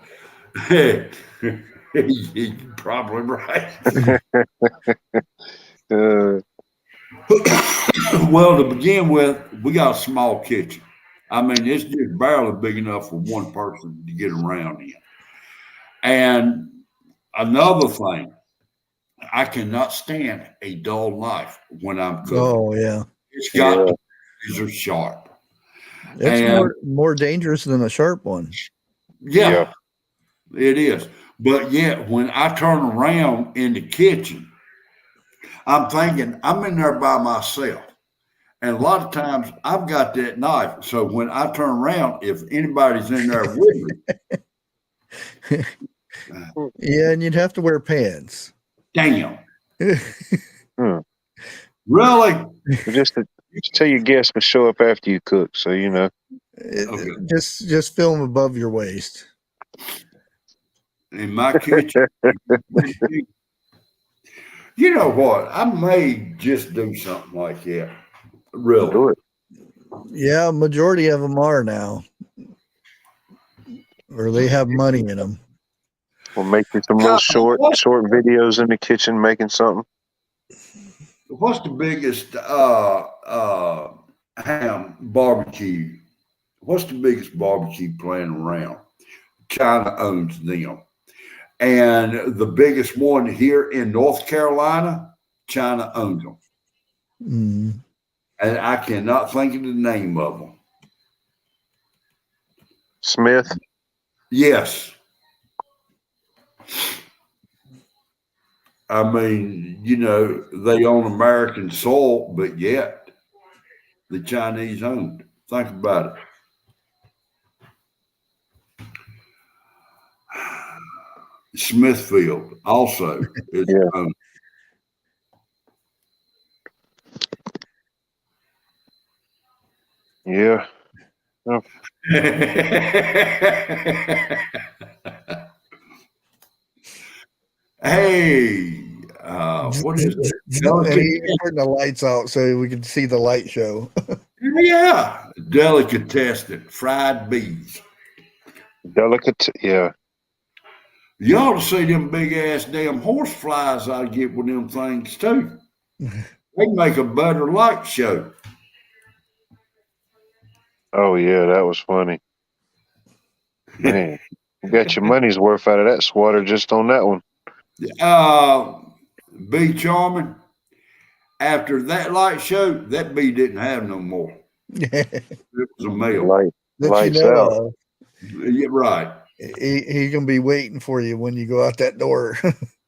[SPEAKER 2] hey, you're probably right. Well, to begin with, we got a small kitchen. I mean, it's just barely big enough for one person to get around in. And another thing, I cannot stand a dull knife when I'm cooking.
[SPEAKER 4] Oh, yeah.
[SPEAKER 2] It's got to be razor sharp.
[SPEAKER 4] It's more dangerous than a sharp one.
[SPEAKER 2] Yeah, it is. But yet, when I turn around in the kitchen, I'm thinking I'm in there by myself. And a lot of times I've got that knife. So when I turn around, if anybody's in there with me.
[SPEAKER 4] Yeah, and you'd have to wear pants.
[SPEAKER 2] Damn. Really?
[SPEAKER 1] Just tell your guests to show up after you cook, so you know.
[SPEAKER 4] Just film above your waist.
[SPEAKER 2] In my kitchen. You know what? I may just do something like that. Really?
[SPEAKER 1] Do it.
[SPEAKER 4] Yeah, majority of them are now. Or they have money in them.
[SPEAKER 1] We'll make you some little short videos in the kitchen making something.
[SPEAKER 2] What's the biggest ham barbecue? What's the biggest barbecue plant around? China owns them. And the biggest one here in North Carolina, China owns them.
[SPEAKER 4] Mm.
[SPEAKER 2] And I cannot think of the name of them.
[SPEAKER 1] Smith?
[SPEAKER 2] Yes. I mean, they own American soil, but yet the Chinese owned. Think about it. Smithfield also is owned.
[SPEAKER 1] Yeah. Oh.
[SPEAKER 2] Hey, what is it?
[SPEAKER 4] Turn the lights out so we can see the light show.
[SPEAKER 2] Yeah, delicatessen, fried beef.
[SPEAKER 1] Yeah.
[SPEAKER 2] You ought to see them big ass damn horse flies I get with them things too. They make a better light show.
[SPEAKER 1] Oh yeah, that was funny. Man, you got your money's worth out of that swatter just on that one.
[SPEAKER 2] Bee Charming, after that light show, that bee didn't have no more. It was a male.
[SPEAKER 4] That
[SPEAKER 1] Lights out.
[SPEAKER 2] Yeah, right.
[SPEAKER 4] He's gonna be waiting for you when you go out that door.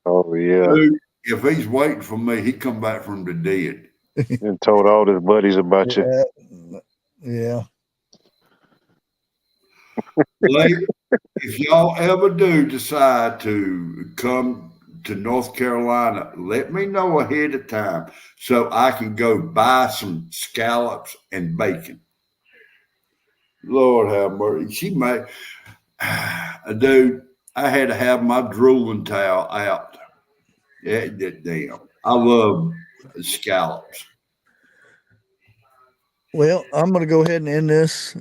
[SPEAKER 1] Oh yeah.
[SPEAKER 2] Dude, if he's waiting for me, he come back from the dead.
[SPEAKER 1] And told all his buddies about you.
[SPEAKER 4] Yeah.
[SPEAKER 2] Ladies, if y'all ever do decide to come to North Carolina, let me know ahead of time so I can go buy some scallops and bacon. Lord have mercy. She made, dude, I had to have my drooling towel out. Yeah, damn. I love scallops.
[SPEAKER 4] Well, I'm gonna go ahead and end this.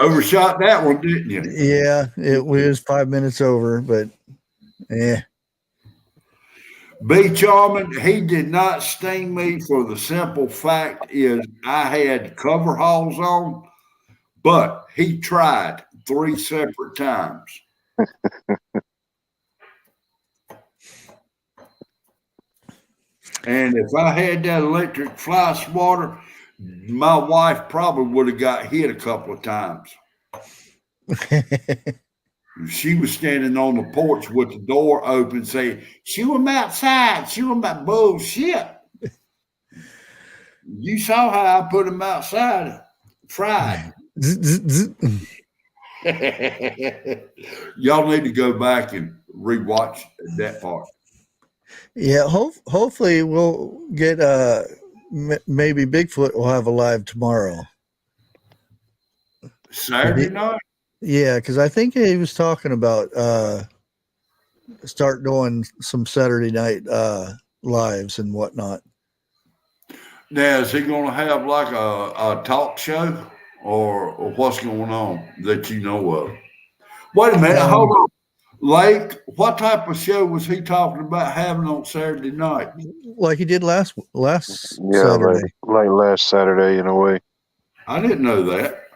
[SPEAKER 2] Overshot that one, didn't you?
[SPEAKER 4] Yeah, it was 5 minutes over, but yeah.
[SPEAKER 2] B. Charming, he did not sting me for the simple fact is I had coveralls on, but he tried 3 separate times. And if I had that electric fly swatter, my wife probably would have got hit a couple of times. She was standing on the porch with the door open saying, "Shoo him outside, shoo him out." Bullshit. You saw how I put him outside, fried. Y'all need to go back and rewatch that part.
[SPEAKER 4] Yeah, hopefully we'll get maybe Bigfoot will have a live tomorrow.
[SPEAKER 2] Saturday night?
[SPEAKER 4] Yeah, because I think he was talking about start doing some Saturday night lives and whatnot.
[SPEAKER 2] Now, is he going to have like a talk show or what's going on that you know of? Wait a minute, hold on. Lake, what type of show was he talking about having on Saturday night?
[SPEAKER 4] Like he did last
[SPEAKER 1] Yeah,
[SPEAKER 4] Saturday.
[SPEAKER 1] like last Saturday in a way.
[SPEAKER 2] I didn't know that.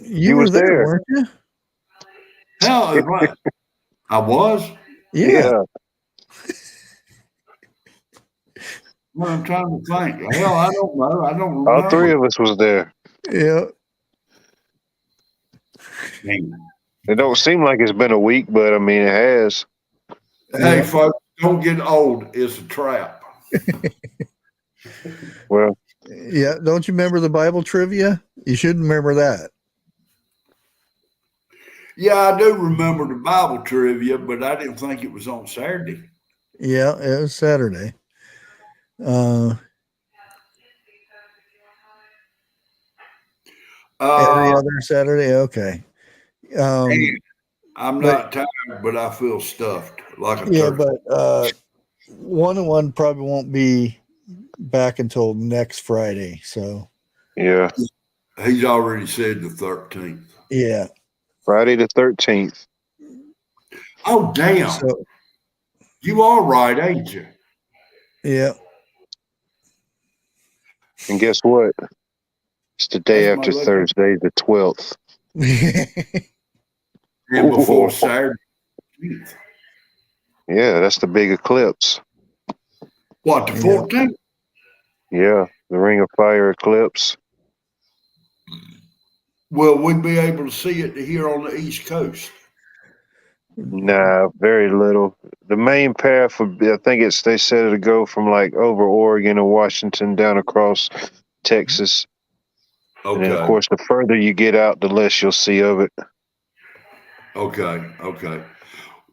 [SPEAKER 4] You were there, weren't you?
[SPEAKER 2] Hell, I was.
[SPEAKER 4] Yeah.
[SPEAKER 2] Well, I'm trying to think. Hell, I don't know. I don't remember.
[SPEAKER 1] All 3 of us was there.
[SPEAKER 4] Yeah.
[SPEAKER 2] Dang.
[SPEAKER 1] It don't seem like it's been a week, but I mean it has.
[SPEAKER 2] Hey, folks, don't get old. It's a trap.
[SPEAKER 1] Well,
[SPEAKER 4] yeah. Don't you remember the Bible trivia? You should remember that.
[SPEAKER 2] Yeah, I do remember the Bible trivia, but I didn't think it was on Saturday.
[SPEAKER 4] Yeah, it was Saturday. Every other Saturday. Okay.
[SPEAKER 2] I'm not tired, but I feel stuffed like a
[SPEAKER 4] yeah,
[SPEAKER 2] turkey.
[SPEAKER 4] but 1-1 probably won't be back until next Friday. So
[SPEAKER 1] yeah.
[SPEAKER 2] He's already said the 13th.
[SPEAKER 4] Yeah.
[SPEAKER 1] Friday the 13th.
[SPEAKER 2] Oh, damn.
[SPEAKER 4] So,
[SPEAKER 2] you are right, ain't you?
[SPEAKER 4] Yeah.
[SPEAKER 1] And guess what? It's the day
[SPEAKER 2] That's
[SPEAKER 1] after
[SPEAKER 2] my
[SPEAKER 1] Thursday, the 12th.
[SPEAKER 2] And before Saturday.
[SPEAKER 1] Yeah, that's the big eclipse.
[SPEAKER 2] What, the 14th?
[SPEAKER 1] Yeah, the Ring of Fire eclipse.
[SPEAKER 2] Will we be able to see it here on the East Coast?
[SPEAKER 1] Nah, very little. The main path would be, I think they said it'll go from like over Oregon and Washington down across Texas.
[SPEAKER 2] Okay.
[SPEAKER 1] And then, of course, the further you get out, the less you'll see of it.
[SPEAKER 2] Okay.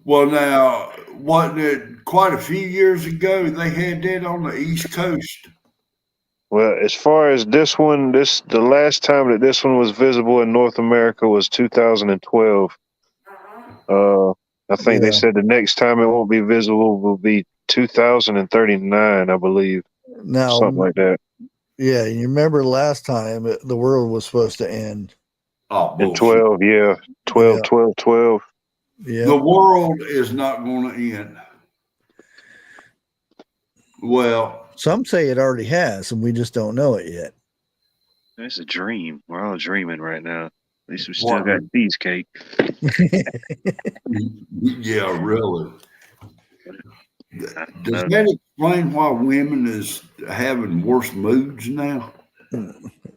[SPEAKER 2] Well, now, wasn't it quite a few years ago they had that on the East Coast?
[SPEAKER 1] Well, as far as this one, the last time that this one was visible in North America was 2012. I think they said the next time it won't be visible will be 2039, I believe.
[SPEAKER 4] Now,
[SPEAKER 1] something like that.
[SPEAKER 4] Yeah, you remember last time the world was supposed to end.
[SPEAKER 2] Oh,
[SPEAKER 1] in 12, yeah. 12,
[SPEAKER 4] Yeah.
[SPEAKER 1] 12, 12.
[SPEAKER 4] Yeah.
[SPEAKER 2] The world is not going to end. Well,
[SPEAKER 4] some say it already has, and we just don't know it yet.
[SPEAKER 1] It's a dream. We're all dreaming right now. At least we still got cheesecake.
[SPEAKER 2] Yeah, really. Does
[SPEAKER 1] No.
[SPEAKER 2] that explain why women is having worse moods now?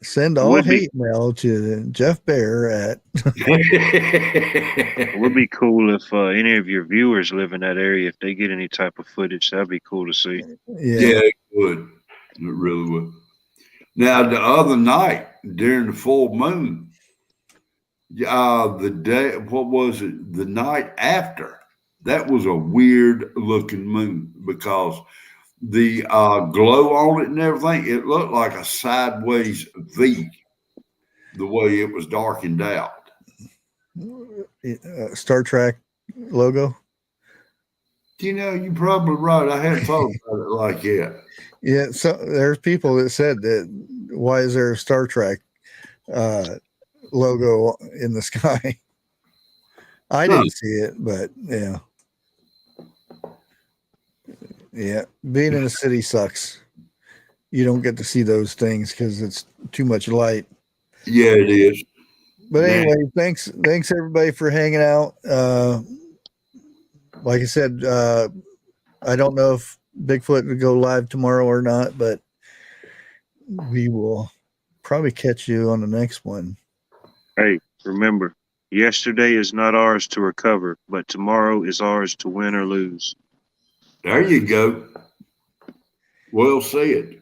[SPEAKER 4] Send all
[SPEAKER 1] Would be-
[SPEAKER 4] hate mail to Jeff Bear at
[SPEAKER 1] It would be cool if any of your viewers live in that area. If they get any type of footage, that'd be cool to see.
[SPEAKER 2] Yeah, it would. It really would. Now, the other night during the full moon, the day, what was it? The night after, that was a weird looking moon because the glow on it and everything, it looked like a sideways V, the way it was darkened out.
[SPEAKER 4] Star Trek logo.
[SPEAKER 2] You know, you're probably right. I hadn't thought about it like that.
[SPEAKER 4] Yeah, so there's people that said that why is there a Star Trek logo in the sky? I didn't see it, but yeah. Yeah, being in a city sucks. You don't get to see those things because it's too much light.
[SPEAKER 2] Yeah, it is.
[SPEAKER 4] But
[SPEAKER 2] Man.
[SPEAKER 4] anyway, thanks everybody for hanging out. Like I said, I don't know if Bigfoot would go live tomorrow or not, but we will probably catch you on the next one.
[SPEAKER 1] Hey, remember, yesterday is not ours to recover, but tomorrow is ours to win or lose.
[SPEAKER 2] There you go. Well said.